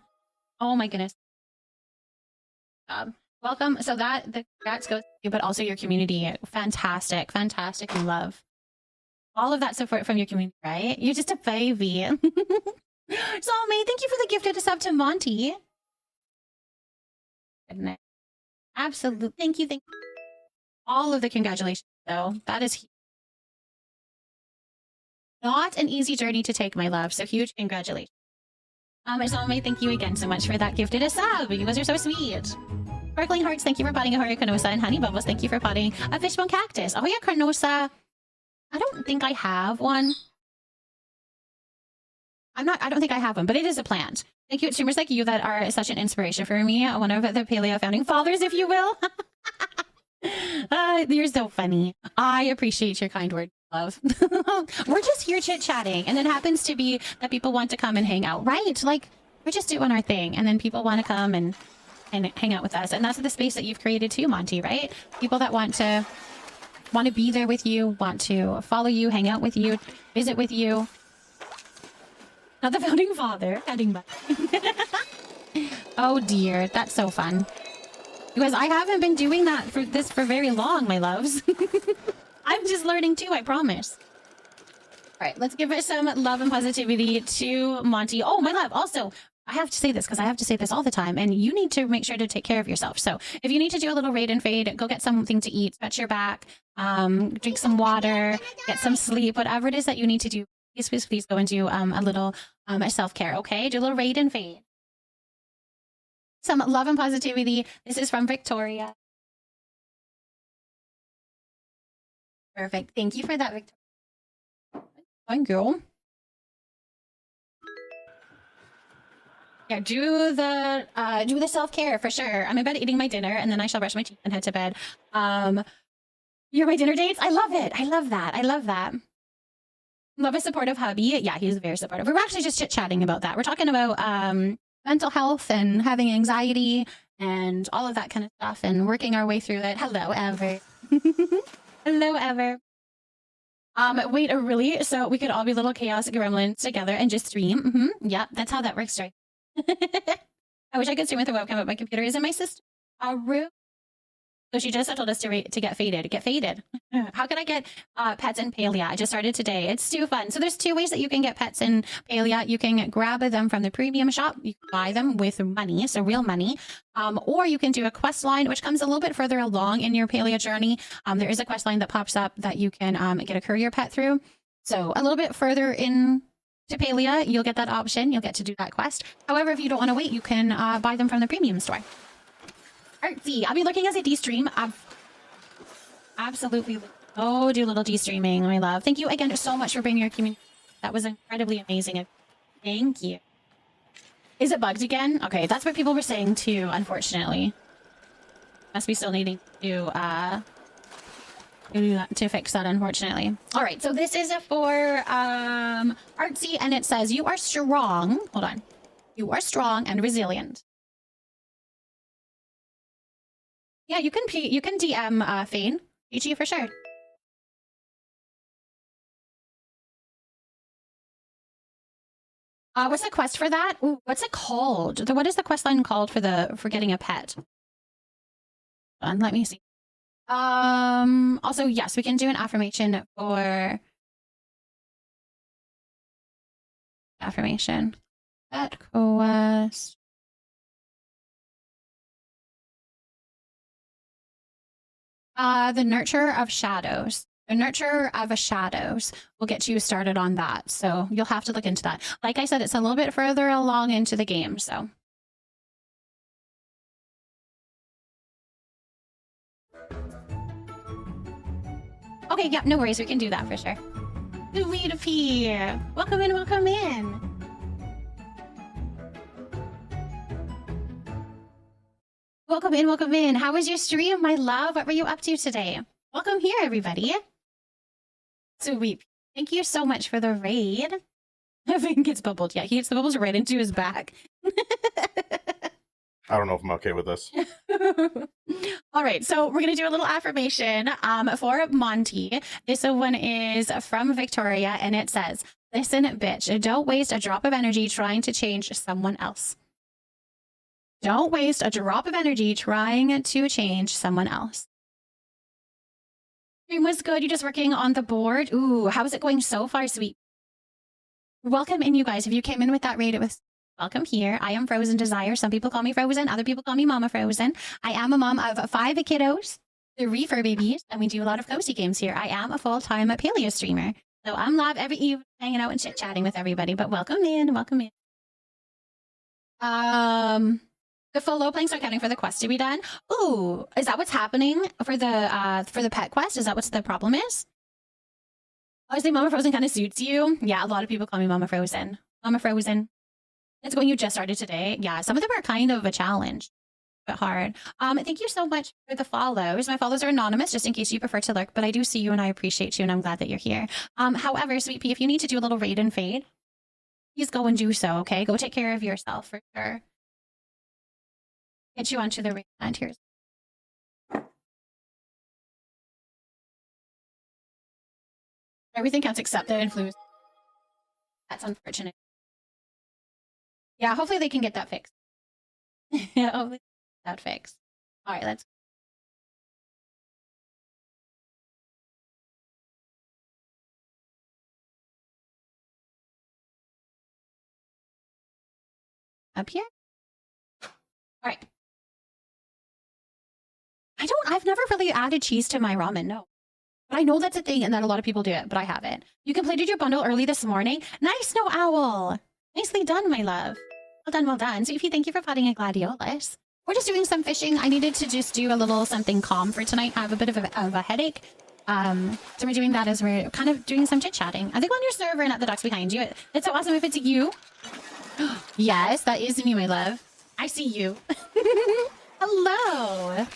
Oh my goodness. Welcome. So the congrats goes to you, but also your community. Fantastic. Fantastic. Love. All of that support from your community, right? You're just a baby. Soulmate, thank you for the gifted sub to Monty. Goodness. Absolutely. Thank you. All of the congratulations, though. That is huge. Not an easy journey to take, my love. So huge congratulations. 𝔹𝕃ℂ𝔻, thank you again so much for that gifted a sub. You guys are so sweet. Sparkling Hearts, thank you for potting a Horia Carnosa. And Honey Bubbles, thank you for potting a Fishbone Cactus. A Horia Carnosa, I don't think I have one. I don't think I have one, but it is a plant. Thank you, streamers like you that are such an inspiration for me. One of the paleo founding fathers, if you will. You're so funny. I appreciate your kind word, love. We're just here chit-chatting, and it happens to be that people want to come and hang out, right? Like, we're just doing our thing, and then people want to come and hang out with us. And that's the space that you've created too, Monty, right? People that want to be there with you, want to follow you, hang out with you, visit with you. Not the founding father. Founding mother. Oh dear, that's so fun. Because I haven't been doing that for very long, my loves. I'm just learning too, I promise. All right, let's give it some love and positivity to Monty. Oh, my love. Also, I have to say this because I have to say this all the time, and you need to make sure to take care of yourself. So if you need to do a little raid and fade, go get something to eat, stretch your back, drink some water, get some sleep, whatever it is that you need to do. Please, please, please go and do a little self-care, okay? Do a little raid and fade. Some love and positivity. This is from Victoria. Perfect. Thank you for that, Victoria. Fine, girl. Yeah, do the self-care for sure. I'm in bed eating my dinner, and then I shall brush my teeth and head to bed. You're my dinner dates? I love it. I love that. I love that. Love a supportive hubby. Yeah, he's very supportive. We were actually just chit-chatting about that. We're talking about mental health and having anxiety and all of that kind of stuff and working our way through it. Hello, Ever. Hello, Ever. Wait, really? So we could all be little chaos gremlins together and just stream? Yeah, that's how that works, right? I wish I could stream with a webcam, but my computer isn't my sister. Rude. So she just told us to get faded. Get faded. How can I get pets in Palia? I just started today. It's too fun. So there's two ways that you can get pets in Palia. You can grab them from the premium shop. You can buy them with money, so real money. Or you can do a quest line, which comes a little bit further along in your Palia journey. There is a quest line that pops up that you can get a courier pet through. So a little bit further in to Palia, you'll get that option. You'll get to do that quest. However, if you don't want to wait, you can buy them from the premium store. Artsy, I'll be looking as a D-stream. Absolutely. Oh, do a little D-streaming, my love. Thank you again so much for bringing your community. That was incredibly amazing. Thank you. Is it bugged again? Okay, that's what people were saying too, unfortunately. Must be still needing to fix that, unfortunately. All right, so this is for Artsy, and it says, you are strong. Hold on. You are strong and resilient. Yeah, you can DM Fane, PG for sure. What's the quest for that? Ooh, what's it called? What is the quest line called for getting a pet? Let me see. Also, yes, we can do an affirmation for affirmation. Pet quest. The Nurture of Shadows. The Nurture of Shadows will get you started on that. So you'll have to look into that. Like I said, it's a little bit further along into the game, so. Okay, yeah, no worries. We can do that for sure. Sweet P. Welcome in, welcome in. Welcome in, welcome in. How was your stream, my love? What were you up to today? Welcome here, everybody. Sweet. Thank you so much for the raid. Evan gets bubbled. Yeah, he gets the bubbles right into his back. I don't know if I'm okay with this. All right, so we're going to do a little affirmation for Monty. This one is from Victoria, and it says, listen, bitch, don't waste a drop of energy trying to change someone else. Don't waste a drop of energy trying to change someone else. Stream was good. You're just working on the board. Ooh, how is it going so far, sweet? Welcome in, you guys. If you came in with that raid, it was welcome here. I am Frozen Desire. Some people call me Frozen. Other people call me Mama Frozen. I am a mom of 5 kiddos, 3 fur babies, and we do a lot of cozy games here. I am a full-time paleo streamer. So I'm live every evening, hanging out and chit-chatting with everybody. But welcome in, welcome in. The full low planks are counting for the quest to be done. Ooh, is that what's happening for the pet quest? Is that what the problem is? Honestly, Mama Frozen kind of suits you. Yeah, a lot of people call me Mama Frozen. Mama Frozen. It's when you just started today. Yeah, some of them are kind of a challenge, but hard. Thank you so much for the follows. My follows are anonymous, just in case you prefer to lurk, but I do see you and I appreciate you and I'm glad that you're here. However, Sweet Pea, if you need to do a little raid and fade, please go and do so, okay? Go take care of yourself for sure. Get you onto the raid and here's everything counts except the influence. That's unfortunate. Yeah, hopefully they can get that fixed. Yeah, hopefully that fixed. All right, let's. Up here. All right. I've never really added cheese to my ramen, no. But I know that's a thing and that a lot of people do it, but I haven't. You completed your bundle early this morning. Nice, Snow Owl. Nicely done, my love. Well done, well done. So if you thank you for potting a gladiolus. We're just doing some fishing. I needed to just do a little something calm for tonight. I have a bit of a headache. So we're doing that as we're kind of doing some chit-chatting. I think on your server and at the docks behind you. It's so awesome if it's you. Yes, that is me, my love. I see you. Hello.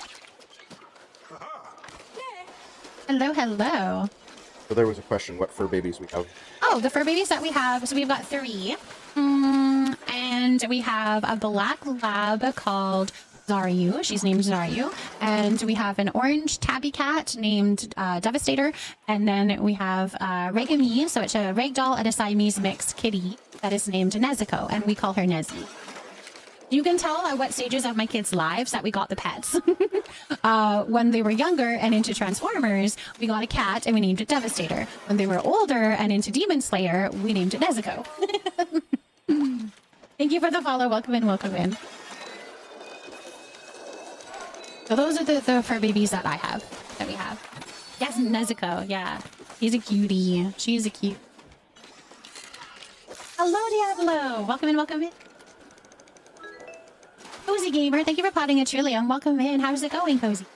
Hello, hello. So there was a question, what fur babies we have? Oh, the fur babies that we have. So we've got 3. And we have a black lab called Zaryu. She's named Zaryu. And we have an orange tabby cat named Devastator. And then we have Regami. So it's a ragdoll and a Siamese mixed kitty that is named Nezuko. And we call her Nezzy. You can tell at what stages of my kids' lives that we got the pets. When they were younger and into Transformers, we got a cat and we named it Devastator. When they were older and into Demon Slayer, we named it Nezuko. Thank you for the follow. Welcome in, welcome in. So those are the fur babies that I have, that we have. Yes, Nezuko, yeah. He's a cutie. She's a cute. Hello, Diablo. Welcome in, welcome in. Cozy Gamer, thank you for potting a trillium. Welcome in. How's it going, Cozy?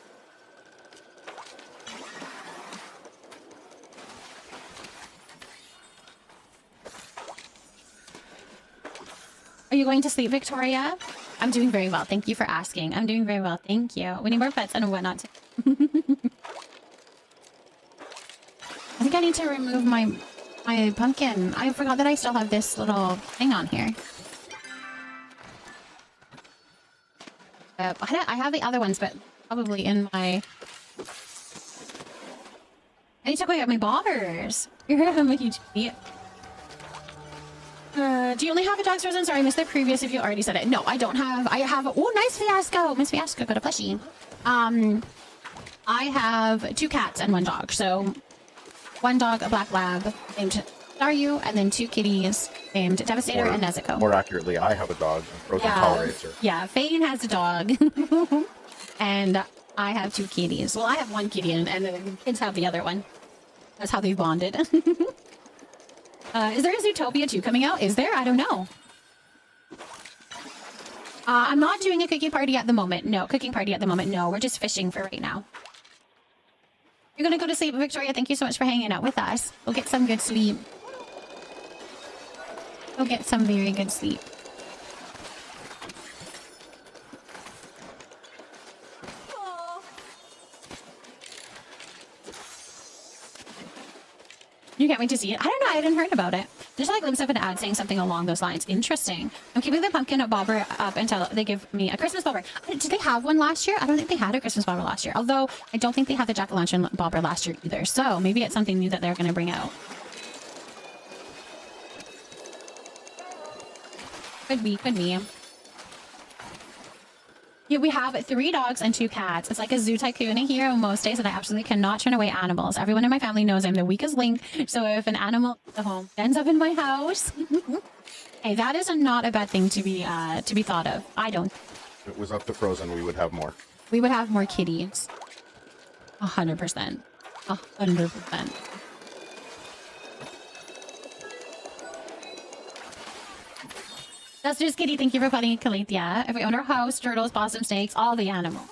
Are you going to sleep, Victoria? I'm doing very well. Thank you for asking. I'm doing very well. Thank you. We need more pets and whatnot. I think I need to remove my pumpkin. I forgot that I still have this little thing on here. I have the other ones, but probably in my... I need to go get my bobbers. I'm a huge idiot. Do you only have a dog's frozen? Sorry, I missed the previous if you already said it. No, I don't have. I have... Oh, nice Fiasco. Miss Fiasco got a plushie. I have 2 cats and 1 dog. So 1 dog, a black lab named Zaryu, and then 2 kitties named Devastator and Nezuko. More accurately, I have a dog, and Frozen tolerates her. Yeah, Fane has a dog. And I have 2 kitties. Well, I have 1 kitty, and the kids have the other one. That's how they bonded. Is there a Zootopia 2 coming out? Is there? I don't know. I'm not doing a cookie party at the moment. No, cooking party at the moment. No, we're just fishing for right now. You're going to go to sleep, Victoria. Thank you so much for hanging out with us. We'll get some good sleep. We'll get some very good sleep. You can't wait to see it? I don't know. I hadn't heard about it. There's like a glimpse of an ad saying something along those lines. Interesting. I'm keeping the pumpkin bobber up until they give me a Christmas bobber. Did they have one last year? I don't think they had a Christmas bobber last year. Although I don't think they had the jack-o'-lantern bobber last year either. So maybe it's something new that they're going to bring out. Could be, could be. Yeah, we have 3 dogs and 2 cats. It's like a zoo tycoon here on most days, and I absolutely cannot turn away animals. Everyone in my family knows I'm the weakest link, so if an animal at home ends up in my house, hey, that is not a bad thing to be thought of. I don't. If it was up to Frozen, we would have more. We would have more kitties. 100%. 100%. That's just Kitty. Thank you for putting Calathea. If we owned our house, turtles, possum, snakes, all the animals.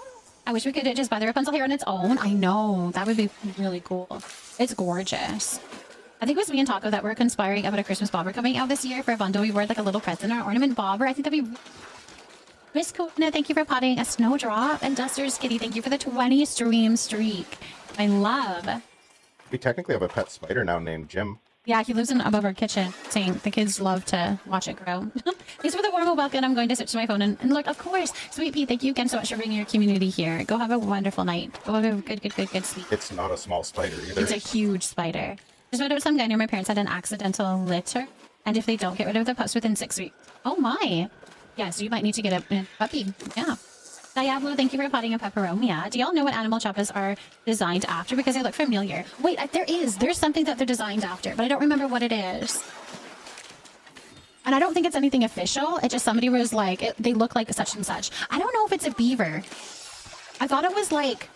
I wish we could just buy the Rapunzel hair on its own. I know. That would be really cool. It's gorgeous. I think it was me and Taco that were conspiring about a Christmas bobber coming out this year for a bundle. We wore like a little present or ornament bobber. I think that'd be... Miss Kona, thank you for potting a snowdrop. And Dusters Kitty, thank you for the 20 stream streak. I love. We technically have a pet spider now named Jim. Yeah, he lives in above our kitchen, saying the kids love to watch it grow. Thanks for the warm welcome. I'm going to switch to my phone and look, of course. Sweet Pea, thank you again so much for bringing your community here. Go have a wonderful night. Go have a good sleep. It's not a small spider either. It's a huge spider. Just found out some guy near my parents had an accidental litter, and if they don't get rid of the pups within 6 weeks. Oh my. Yeah, so you might need to get a puppy. Yeah. Diablo, thank you for potting a pepperomia. Do y'all know what animal choppas are designed after? Because they look familiar. Wait, there's something that they're designed after, but I don't remember what it is. And I don't think it's anything official. It's just somebody was like, they look like such and such. I don't know if it's a beaver. I thought it was like...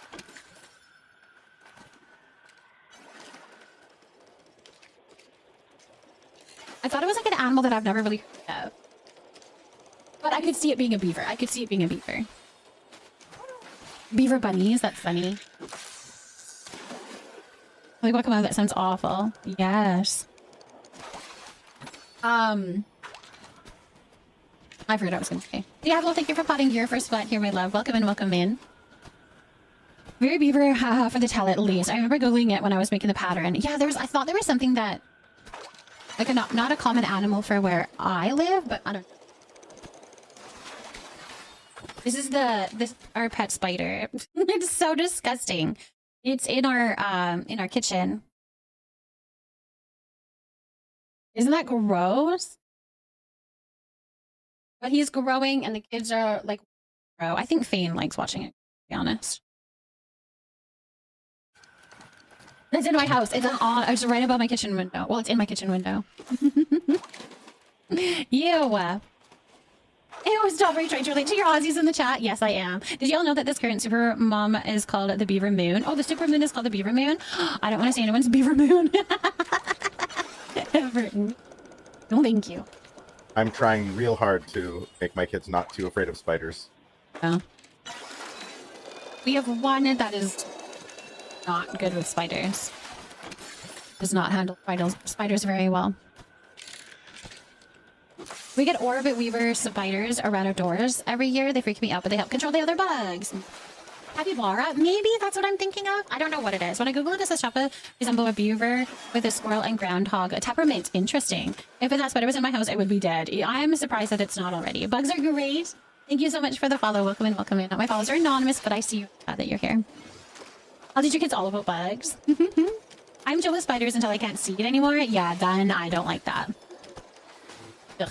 I thought it was like an animal that I've never really heard of. But I could see it being a beaver. Beaver bunnies, that's funny. Like, what come out? That sounds awful. Yes. I forgot what I was going to say. Diablo, thank you for potting your first flat here, my love. Welcome in, welcome in. Very beaver for the tail at least. I remember Googling it when I was making the pattern. Yeah, I thought there was something that, like, not a common animal for where I live, but I don't know. This is our pet spider. It's so disgusting. It's in our kitchen. Isn't that gross? But he's growing and the kids are like, grow. I think Fane likes watching it, to be honest. It's in my house. It's right above my kitchen window. Well, it's in my kitchen window. Ew. Ew, Strawberry trying to relate to your Aussies in the chat. Yes, I am. Did y'all know that this current super mom is called the Beaver Moon? Oh, the super moon is called the Beaver Moon? I don't want to say anyone's Beaver Moon. Everton. No, thank you. I'm trying real hard to make my kids not too afraid of spiders. Oh. We have one that is not good with spiders. Does not handle spiders very well. We get orbit weaver spiders around our doors every year. They freak me out, but they help control the other bugs. Capybara? Maybe that's what I'm thinking of. I don't know what it is. When I Google it, it says choppa resemble a beaver with a squirrel and groundhog. A peppermint. Interesting. If that spider was in my house, it would be dead. I'm surprised that it's not already. Bugs are great. Thank you so much for the follow. Welcome in, welcome in. My follows are anonymous, but I see that you're here. I'll teach your kids all about bugs. I'm chill with spiders until I can't see it anymore. Yeah, then I don't like that. Ugh.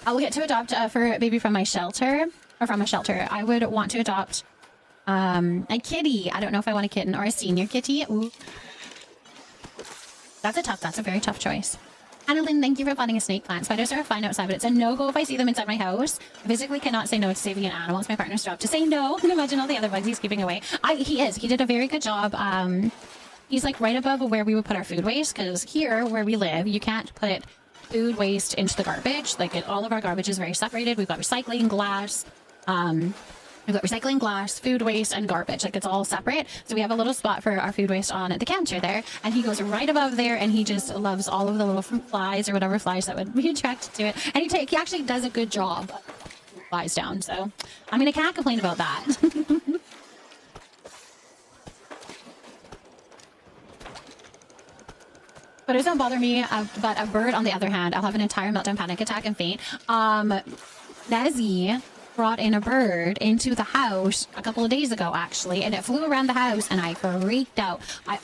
I'll get to adopt for a baby from my shelter, or from a shelter. I would want to adopt a kitty. I don't know if I want a kitten or a senior kitty. Ooh. That's a very tough choice. Annalyn, thank you for planting a snake plant. Spiders are fine outside, but it's a no-go if I see them inside my house. I physically cannot say no to saving an animal. It's my partner's job to say no. And imagine all the other bugs he's keeping away. He did a very good job. He's like right above where we would put our food waste, because here where we live, you can't put food waste into the garbage. Like all of our garbage is very separated. We've got recycling, glass, food waste, and garbage. Like it's all separate. So we have a little spot for our food waste on the counter there, and he goes right above there, and he just loves all of the little fruit flies or whatever flies that would be attracted to it. And he actually does a good job of flies down. So I mean, I can't complain about that. But it doesn't bother me, but a bird, on the other hand, I'll have an entire meltdown, panic attack, and faint. Desi brought in a bird into the house a couple of days ago, actually, and it flew around the house, and I freaked out. I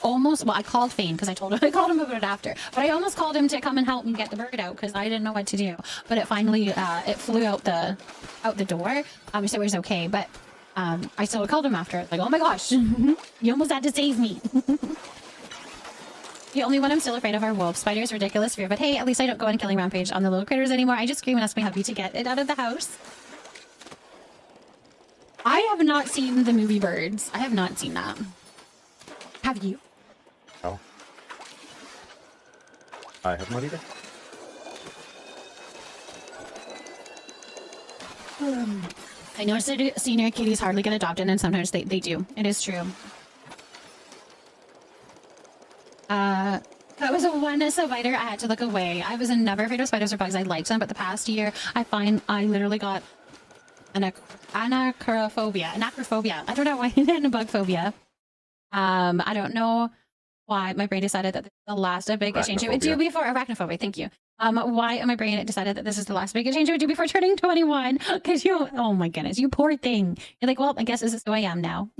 called Fane, because I called him about it after, but I almost called him to come and help me get the bird out, because I didn't know what to do. But it finally, it flew out the door, so it was okay, but I still called him after, like, oh my gosh, you almost had to save me. The only one I'm still afraid of are wolf spiders. Ridiculous fear, but hey, at least I don't go on killing rampage on the little critters anymore. I just scream and ask my hubby to get it out of the house. I have not seen the movie Birds. I have not seen that. Have you? No. I have not either. I know senior kitties hardly get adopted, and sometimes they do. It is true. That was one spider I had to look away. I was never afraid of spiders or bugs. I liked them, but the past year I find I literally got anacrophobia. I don't know why. And a bug phobia. I don't know why my brain decided that this is the last big change it would do before arachnophobia. Thank you. Why my brain decided that this is the last big change it would do before turning 21? Because oh my goodness, you poor thing. You're like, well, I guess this is who I am now.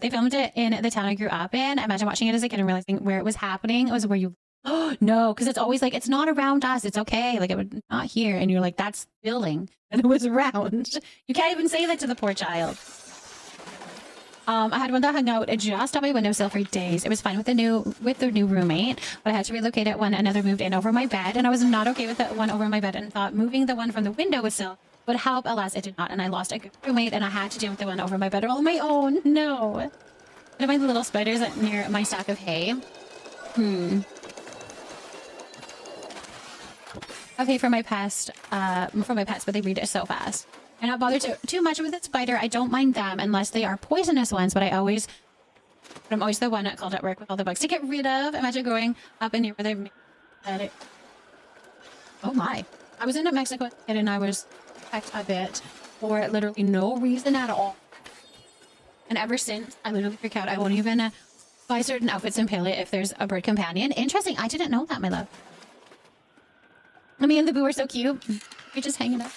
They filmed it in the town I grew up in. I imagine watching it as a kid and realizing where it was happening. It was where you, oh no, because it's always like, it's not around us. It's okay. Like, it would not here. And you're like, that's building. And it was around. You can't even say that to the poor child. I had one that hung out just on my windowsill for days. It was fine with the new roommate, but I had to relocate it when another moved in over my bed, and I was not okay with the one over my bed and thought moving the one from the windowsill would help. Alas, it did not, and I lost a good roommate, and I had to deal with the one over my bed all on my own. No. One of my little spiders near my stack of hay. Okay, for my pets, but they read it so fast. I'm not bothered too much with a spider. I don't mind them unless they are poisonous ones, but I'm always the one called at work with all the bugs to get rid of. Imagine growing up in near where they oh my. I was in Mexico and I was attacked a bit for literally no reason at all. And ever since, I literally freak out. I won't even buy certain outfits and pale it if there's a bird companion. Interesting. I didn't know that, my love. Me and the boo are so cute. We're just hanging out.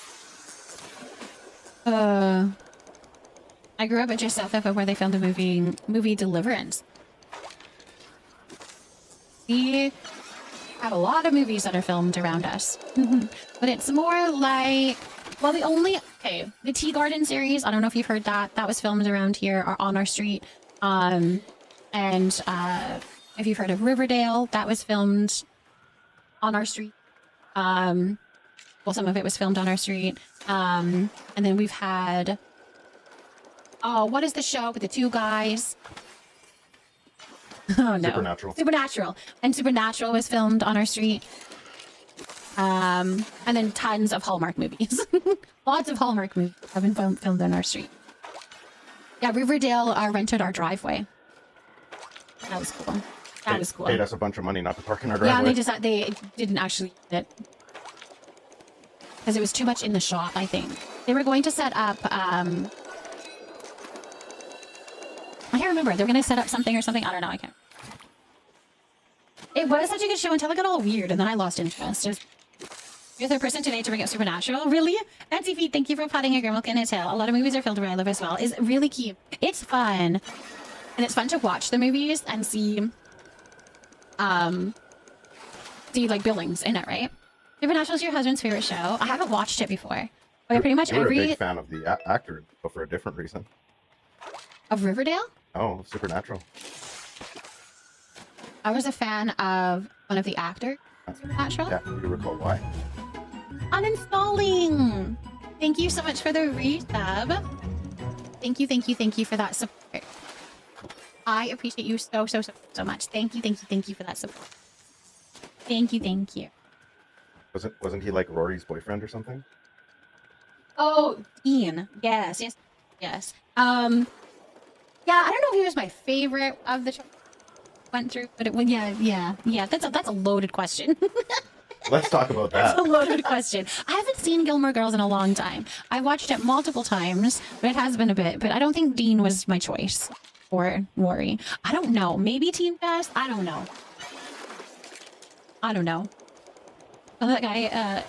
I grew up just south of where they filmed the movie Deliverance. We have a lot of movies that are filmed around us. But it's more like, well, the Tea Garden series, I don't know if you've heard that. That was filmed around here or on our street. And if you've heard of Riverdale, that was filmed on our street. Well, some of it was filmed on our street. And then we've had, oh, what is the show with the two guys? Oh no. Supernatural. And Supernatural was filmed on our street. And then tons of Hallmark movies. Lots of Hallmark movies have been filmed on our street. Yeah, Riverdale rented our driveway. That was cool. That was cool. Paid us a bunch of money not to park in our driveway. Yeah, and they didn't actually use it. Because it was too much in the shop, I think. They were going to set up, I can't remember. They were going to set up something or something. I don't know. I can't. It was such a good show until it got all weird, and then I lost interest. You're the person today to bring up Supernatural. Really? Nancy Feet, thank you for potting your girl milk in a tail. A lot of movies are filmed where I live as well. It's really cute. It's fun. And it's fun to watch the movies and see like buildings in it, right? Supernatural is your husband's favorite show. I haven't watched it before. But pretty much You're a big fan of the actor, but for a different reason. Of Riverdale? Oh, Supernatural. I was a fan of one of the actors in Supernatural. Yeah, you recall why? Uninstalling! Thank you so much for the resub. Thank you for that support. I appreciate you so much. Thank you for that support. Thank you. Wasn't he like Rory's boyfriend or something? Oh, Dean. Yes. Yeah, I don't know if he was my favorite of the show went through, but yeah. That's a loaded question. Let's talk about that. That's a loaded question. I haven't seen Gilmore Girls in a long time. I watched it multiple times, but it has been a bit. But I don't think Dean was my choice or Rory. I don't know. Maybe Team Fast. I don't know. Oh, that guy.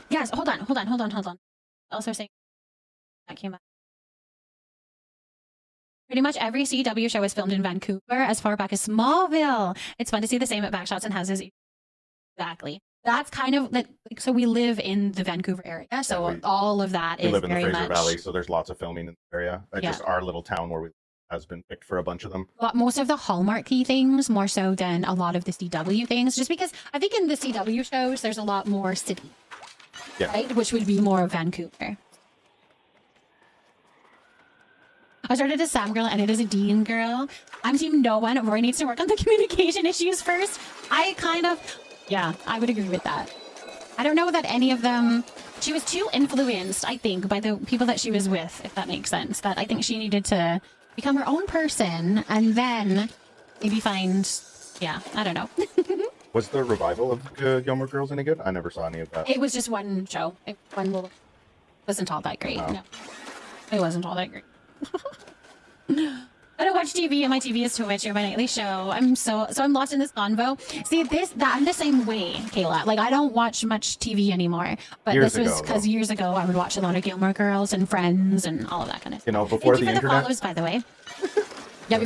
Yes. Hold on. Also saying that came up. Pretty much every CW show is filmed in Vancouver as far back as Smallville. It's fun to see the same at backshots and houses. Exactly. That's kind of like, so we live in the Vancouver area. So all of that is very much. We live in the Fraser Valley, so there's lots of filming in the area. Just our little town where we has been picked for a bunch of them. But most of the Hallmark-y things, more so than a lot of the CW things, just because I think in the CW shows, there's a lot more city, right? Which would be more of Vancouver. I started as Sam girl and it is a Dean girl. I'm team no one. Rory needs to work on the communication issues first. I would agree with that. I don't know that any of them... She was too influenced, I think, by the people that she was with, if that makes sense. That I think she needed to become her own person and then maybe find... Yeah, I don't know. Was the revival of Gilmore Girls any good? I never saw any of that. It was just one show. It wasn't all that great. Oh. No, it wasn't all that great. I don't watch TV, and my TV is Twitch or my nightly show. I'm lost in this convo. See, I'm the same way, Kayla. Like, I don't watch much TV anymore. But this was because years ago I would watch a lot of Gilmore Girls and Friends and all of that kind of stuff. You know, before the internet. Thank you for the follows, by the way. Yeah,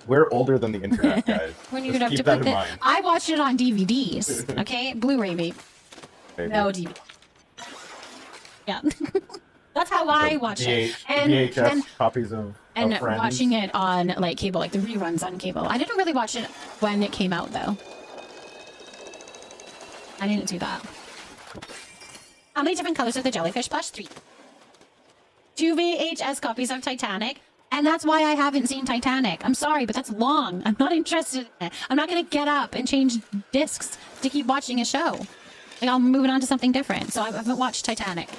we're older than the internet, guys. When you have to put it, I watched it on DVDs. Okay, Blu-ray, maybe. No DVD. Yeah. That's how I watch it. And VHS copies of and Friends. Watching it on like cable, like the reruns on cable. I didn't really watch it when it came out though. I didn't do that. How many different colors of the jellyfish plush? 3. 2 VHS copies of Titanic. And that's why I haven't seen Titanic. I'm sorry, but that's long. I'm not interested in it. I'm not going to get up and change discs to keep watching a show. Like, I'll move it on to something different. So I haven't watched Titanic.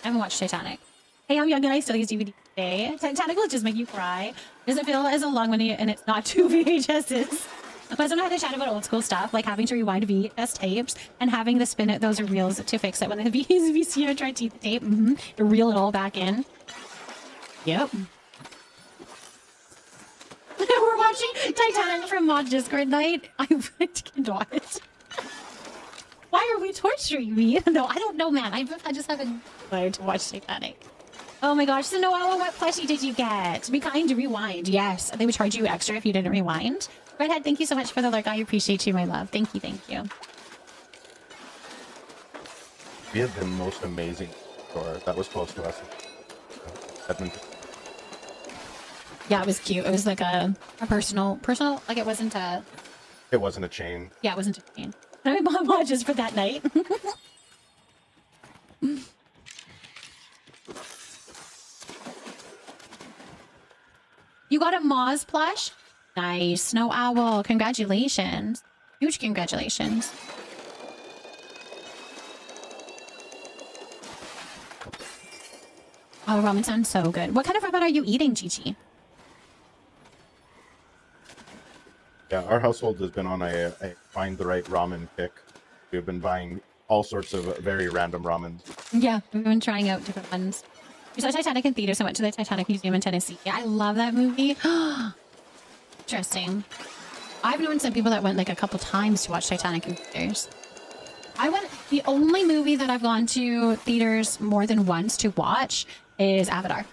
Hey, I'm young and I still use DVD today. Titanic will just make you cry. Doesn't feel as a long one and it's not 2 VHSs. But sometimes I had to chat about old school stuff, like having to rewind VHS tapes and having to spin it those reels to fix it when the VCR tried to eat the tape. To reel it all back in. Yep. We're watching Titanic from Mod Discord night. I cannot. Why are we torturing me? No, I don't know, man. I just haven't learned to watch Titanic. Oh my gosh. So Noella, what plushie did you get? Be kind to rewind. Yes. They would charge you extra if you didn't rewind. Redhead, thank you so much for the lurk. I appreciate you, my love. Thank you, thank you. We had the most amazing store that was close to us. Edmonton. Yeah, it was cute. It was like a personal, like it wasn't a... It wasn't a chain. Yeah, it wasn't a chain. I bought watches for that night. You got a Moz plush? Nice. Snow Owl. Congratulations. Huge congratulations. Oh, ramen sounds so good. What kind of ramen are you eating, Gigi? Yeah, our household has been on a find the right ramen kick. We've been buying all sorts of very random ramens. Yeah, we've been trying out different ones. We saw Titanic in theaters. I went to the Titanic Museum in Tennessee. Yeah, I love that movie. Interesting. I've known some people that went like a couple times to watch Titanic in theaters. The only movie that I've gone to theaters more than once to watch is Avatar.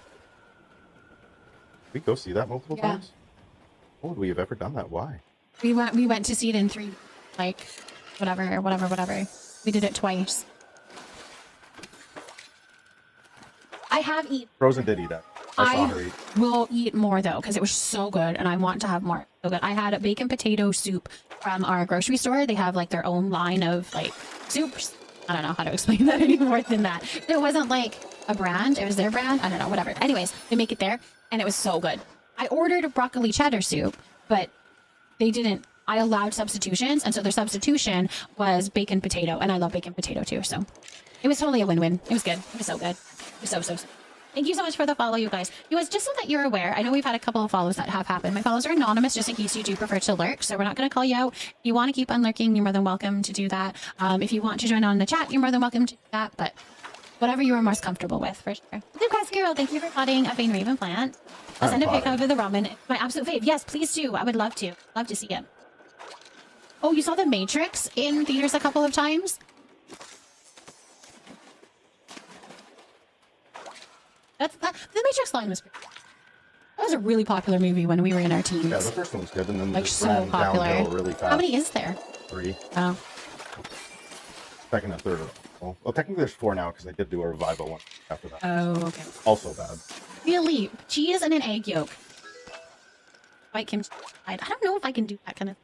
We go see that multiple times? Oh, would we have ever done that? Why? We went to see it in 3, like, whatever. We did it twice. I have eaten. Frozen did eat it. I saw her eat. Will eat more though, because it was so good, and I want to have more. So good. I had a bacon potato soup from our grocery store. They have like their own line of like soups. I don't know how to explain that any more than that. It wasn't like a brand. It was their brand. I don't know, whatever. Anyways, they make it there, and it was so good. I ordered a broccoli cheddar soup, but they didn't. I allowed substitutions, and so their substitution was bacon potato, and I love bacon potato too, so it was totally a win-win. It was good. It was so good. It was so. Thank you so much for the follow, you guys. You guys, just so that you're aware, I know we've had a couple of follows that have happened. My follows are anonymous, just in case you do prefer to lurk, so we're not going to call you out. If you want to keep on lurking, you're more than welcome to do that. If you want to join on the chat, you're more than welcome to do that, but whatever you are most comfortable with, for sure. Lucas Girl, thank you for potting a Bane Raven plant. I'll send a pic of the ramen. It's my absolute fave. Yes, please do. I would love to. Love to see it. Oh, you saw The Matrix in theaters a couple of times? The Matrix line was pretty good. That was a really popular movie when we were in our teens. Yeah, the first one was good, and then like just so ran popular. downhill really fast. How many is there? 3. Oh. Second and third. Well, technically there's 4 now because I did do a revival one after that. Oh, okay. Also bad. Really? Cheese and an egg yolk. White kimchi. I don't know if I can do that kind of.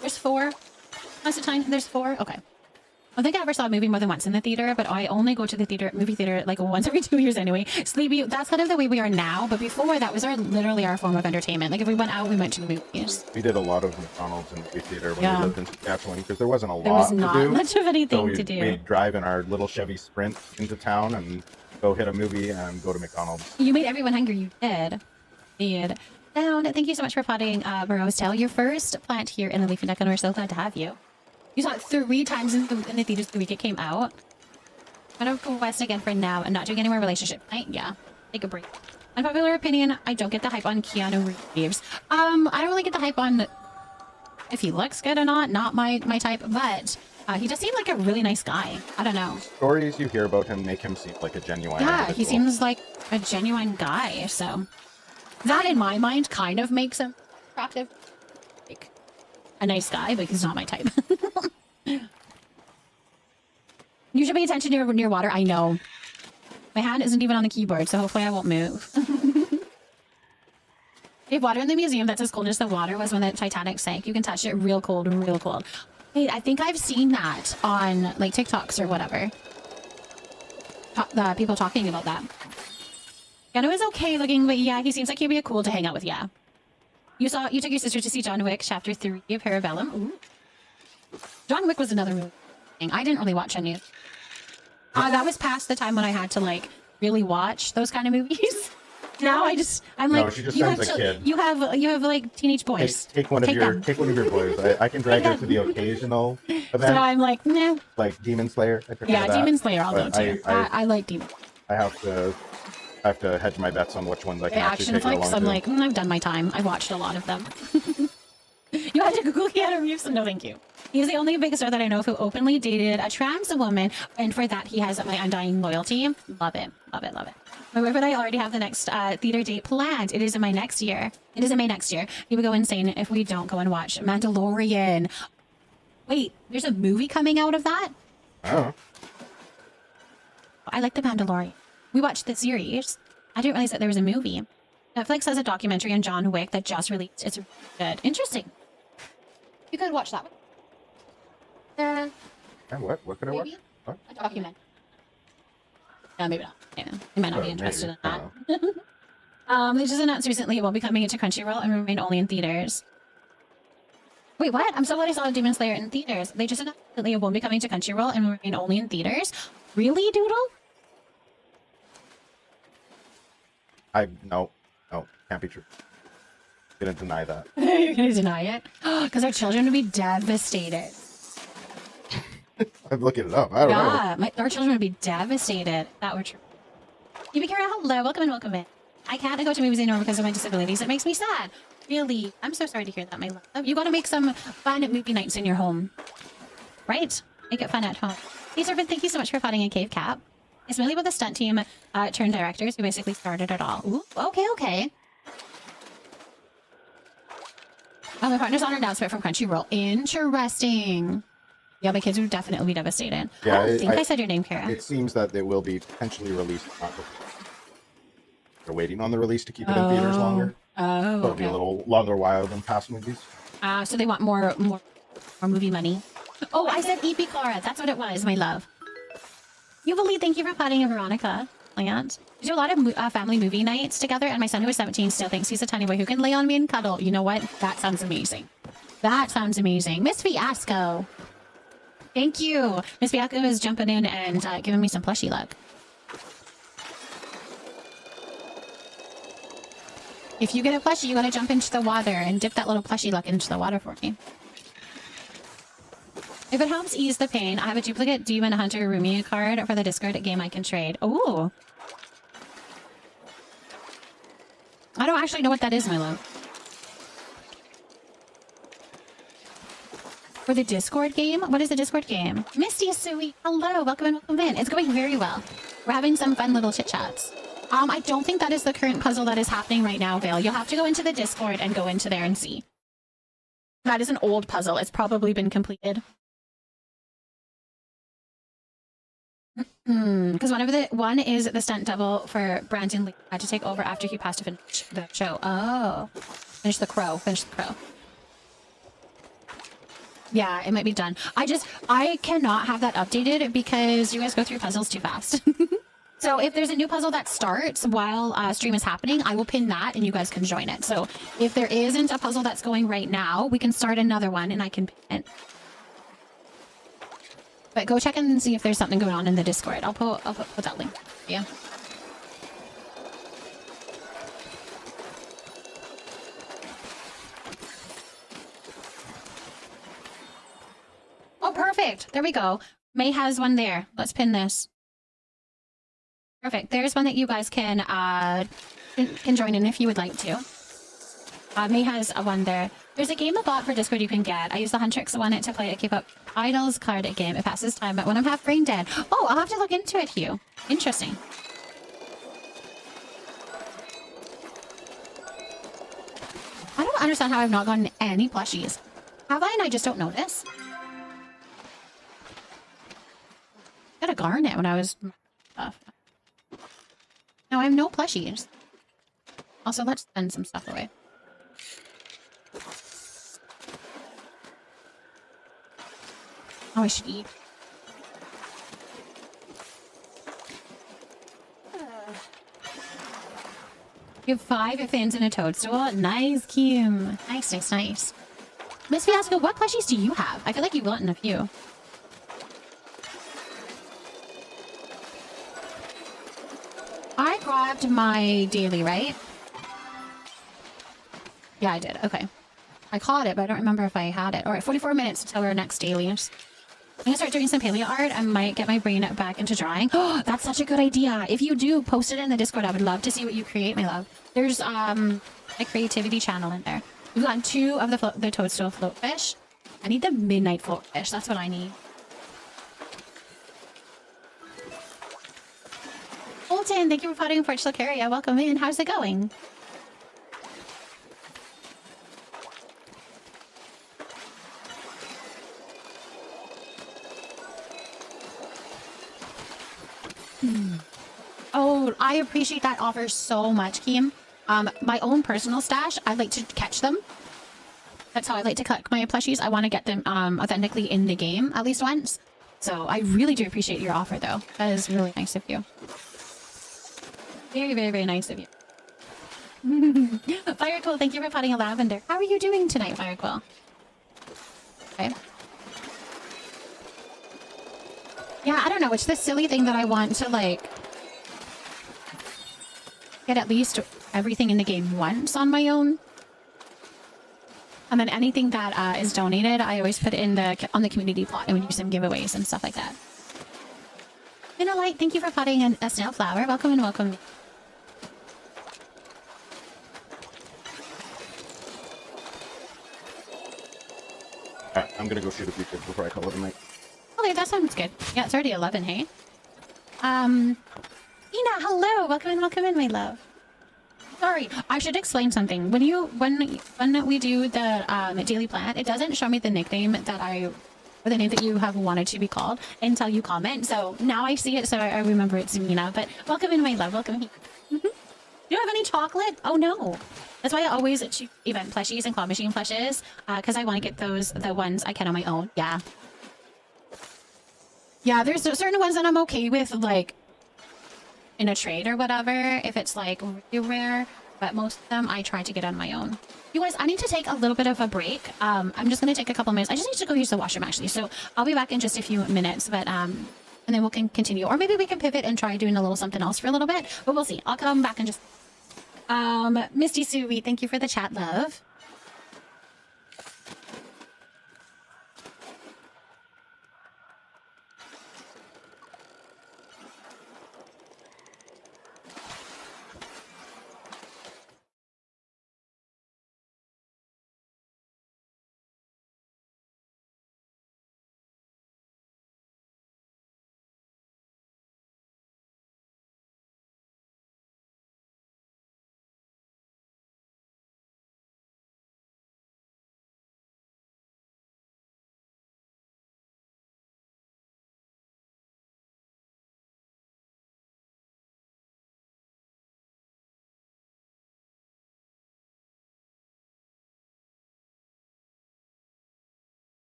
There's 4. Constantine, there's 4. Okay. I think I ever saw a movie more than once in the theater, but I only go to the movie theater like once every 2 years anyway. Sleepy, that's kind of the way we are now, but before that was literally our form of entertainment. Like if we went out, we went to the movies. We did a lot of McDonald's in the movie theater when we lived in Saskatchewan because there wasn't a lot There was to not do. much of anything to do. We'd drive in our little Chevy Sprint into town and go hit a movie and go to McDonald's. You made everyone hungry. You did. Down. Thank you so much for potting Burrow's Tail. Your first plant here in the Leafy Deck, and we're so glad to have you. You saw it 3 times in the theaters the week it came out. I'm gonna go west again for now and not doing any more relationship night. Yeah, take a break. Unpopular opinion, I don't get the hype on Keanu Reeves. I don't really get the hype on if he looks good or not. Not my type, but he just seemed like a really nice guy. I don't know. Stories you hear about him make him seem like a genuine Yeah, he individual. seems like a genuine guy. So that, in my mind, kind of makes him attractive. Like a nice guy, but he's not my type. You should pay attention near water. I know. My hand isn't even on the keyboard, so hopefully I won't move. They have water in the museum that's as cold as the water was when the Titanic sank. You can touch it real cold, real cold. Hey, I think I've seen that on like TikToks or whatever. People talking about that. Keanu is okay looking, but yeah, he seems like he'd be cool to hang out with. Yeah. You took your sister to see John Wick Chapter 3 of Parabellum. Ooh. John Wick was another really thing. I didn't really watch any. That was past the time when I had to like really watch those kind of movies. Now I'm like, she just sounds like a kid. You have like teenage boys. Take one of your boys. I can drag her to the occasional event. So I'm like, no. Like Demon Slayer. Yeah, Demon Slayer. I'll go too. I like Demon. I have to hedge my bets on which ones I can actually take her along I'm to. like, I've done my time. I've watched a lot of them. You had to Google Keanu Reeves? No, thank you. He's the only big star that I know who openly dated a trans woman, and for that he has my undying loyalty. Love it, love it, love it. My boyfriend and I already have the next theater date planned. It is in May next year. He would go insane if we don't go and watch Mandalorian. Wait, there's a movie coming out of that? Oh. I like the Mandalorian. We watched the series. I didn't realize that there was a movie. Netflix has a documentary on John Wick that just released. It's really good. Interesting. You could watch that one. And what? What could I watch? Maybe What? a documentary. Maybe not. Yeah, you might not be interested in that. They just announced recently it won't be coming into Crunchyroll and will remain only in theaters. Wait, what? I'm so glad I saw Demon Slayer in theaters. They just announced recently it won't be coming to Crunchyroll and will remain only in theaters. Really, Doodle? No, can't be true. Gonna deny that. You're gonna deny it? Because our children would be devastated. I'm looking it up. I don't know. Our children would be devastated. That were true. Yubikira, hello, welcome in, welcome in. I can't go to movies anymore because of my disabilities. It makes me sad. Really, I'm so sorry to hear that, my love. You gotta make some fun movie nights in your home, right? Make it fun at home. Hey, Serpent, thank you so much for fighting a cave cap. It's really with the stunt team turned directors who basically started it all. Ooh, okay. My partner's on an announcement from Crunchyroll. Interesting. Yeah, my kids would definitely be devastated. Yeah, I think I said your name, Kara. It seems that they will be potentially released. They're waiting on the release to keep it in theaters longer. Oh, It'll be a little longer while than past movies. So they want more movie money. Oh, I said EP Clara. That's what it was, my love. Yuvalee, thank you for potting in Veronica. Land. We do a lot of family movie nights together, and my son, who is 17, still thinks he's a tiny boy who can lay on me and cuddle. You know what? That sounds amazing. That sounds amazing. Miss Fiasco. Thank you. Miss Fiasco is jumping in and giving me some plushie luck. If you get a plushie, you gotta jump into the water and dip that little plushie luck into the water for me. If it helps ease the pain, I have a duplicate Demon Hunter Rumia card for the Discord game I can trade. Ooh. I don't actually know what that is, my love. For the Discord game? What is the Discord game? Misty is sweet. Hello, welcome in, welcome in. It's going very well. We're having some fun little chit-chats. I don't think that is the current puzzle that is happening right now, Vale. You'll have to go into the Discord and go into there and see. That is an old puzzle. It's probably been completed. Because one is the stunt double for Brandon Lee had to take over after he passed to finish the show. Oh, finish the crow. Yeah, it might be done. I cannot have that updated because you guys go through puzzles too fast. So if there's a new puzzle that starts while stream is happening, I will pin that and you guys can join it. So if there isn't a puzzle that's going right now, we can start another one and I can pin it. But go check and see if there's something going on in the Discord. I'll put that link. Yeah. Oh, perfect. There we go. May has one there. Let's pin this. Perfect. There's one that you guys can join in if you would like to. May has a one there. There's a game bot for Discord you can get. I use the Huntrix one to play to keep up Idle's card game. It passes time, but when I'm half brain dead. Oh, I'll have to look into it, Hugh. Interesting. I don't understand how I've not gotten any plushies. Have I and I just don't notice? Got a garnet when I was... No, I have no plushies. Also, let's send some stuff away. Oh, I should eat. You have 5 fans and a toadstool. Nice, Kim. Nice, nice, nice. Miss Fiasco, what plushies do you have? I feel like you've gotten a few. I grabbed my daily, right? Yeah, I did. Okay. I caught it, but I don't remember if I had it. All right, 44 minutes until our next daily. I'm gonna start doing some paleo art. I might get my brain back into drawing. Oh, that's such a good idea. If you do, post it in the Discord. I would love to see what you create, my love. There's a creativity channel in there. We've gotten 2 of the toadstool float fish. I need the midnight float fish. That's what I need. Colton, thank you for potting for Chilcaria. Welcome in. How's it going? Oh, I appreciate that offer so much, Kim. My own personal stash, I like to catch them. That's how I like to collect my plushies. I want to get them authentically in the game at least once. So I really do appreciate your offer, though. That is really nice of you. Very, very, very nice of you. Firequill, thank you for potting a lavender. How are you doing tonight, Firequill? Okay. Yeah, I don't know. It's this silly thing that I want to, like, get at least everything in the game once on my own. And then anything that is donated, I always put in on the community plot and we do some giveaways and stuff like that. Light, thank you for potting a snail flower. Welcome and welcome. Alright, I'm gonna go shoot a few kids before I call it a night. Okay, that sounds good. Yeah, it's already 11, hey? Ina, hello! Welcome in, my love. Sorry, I should explain something. When we do the daily plant, it doesn't show me the nickname or the name that you have wanted to be called until you comment. So now I see it, so I remember it's Mina. But welcome in, my love. Welcome in. Do you have any chocolate? Oh no. That's why I always choose event plushies and claw machine plushes, because I want to get the ones I can on my own. Yeah. Yeah, there's certain ones that I'm okay with, like, in a trade or whatever, if it's, like, really rare. But most of them I try to get on my own. You guys, I need to take a little bit of a break. I'm just going to take a couple minutes. I just need to go use the washroom, actually. So I'll be back in just a few minutes, but, and then we can continue. Or maybe we can pivot and try doing a little something else for a little bit. But we'll see. I'll come back and just... Misty Sui, thank you for the chat, love.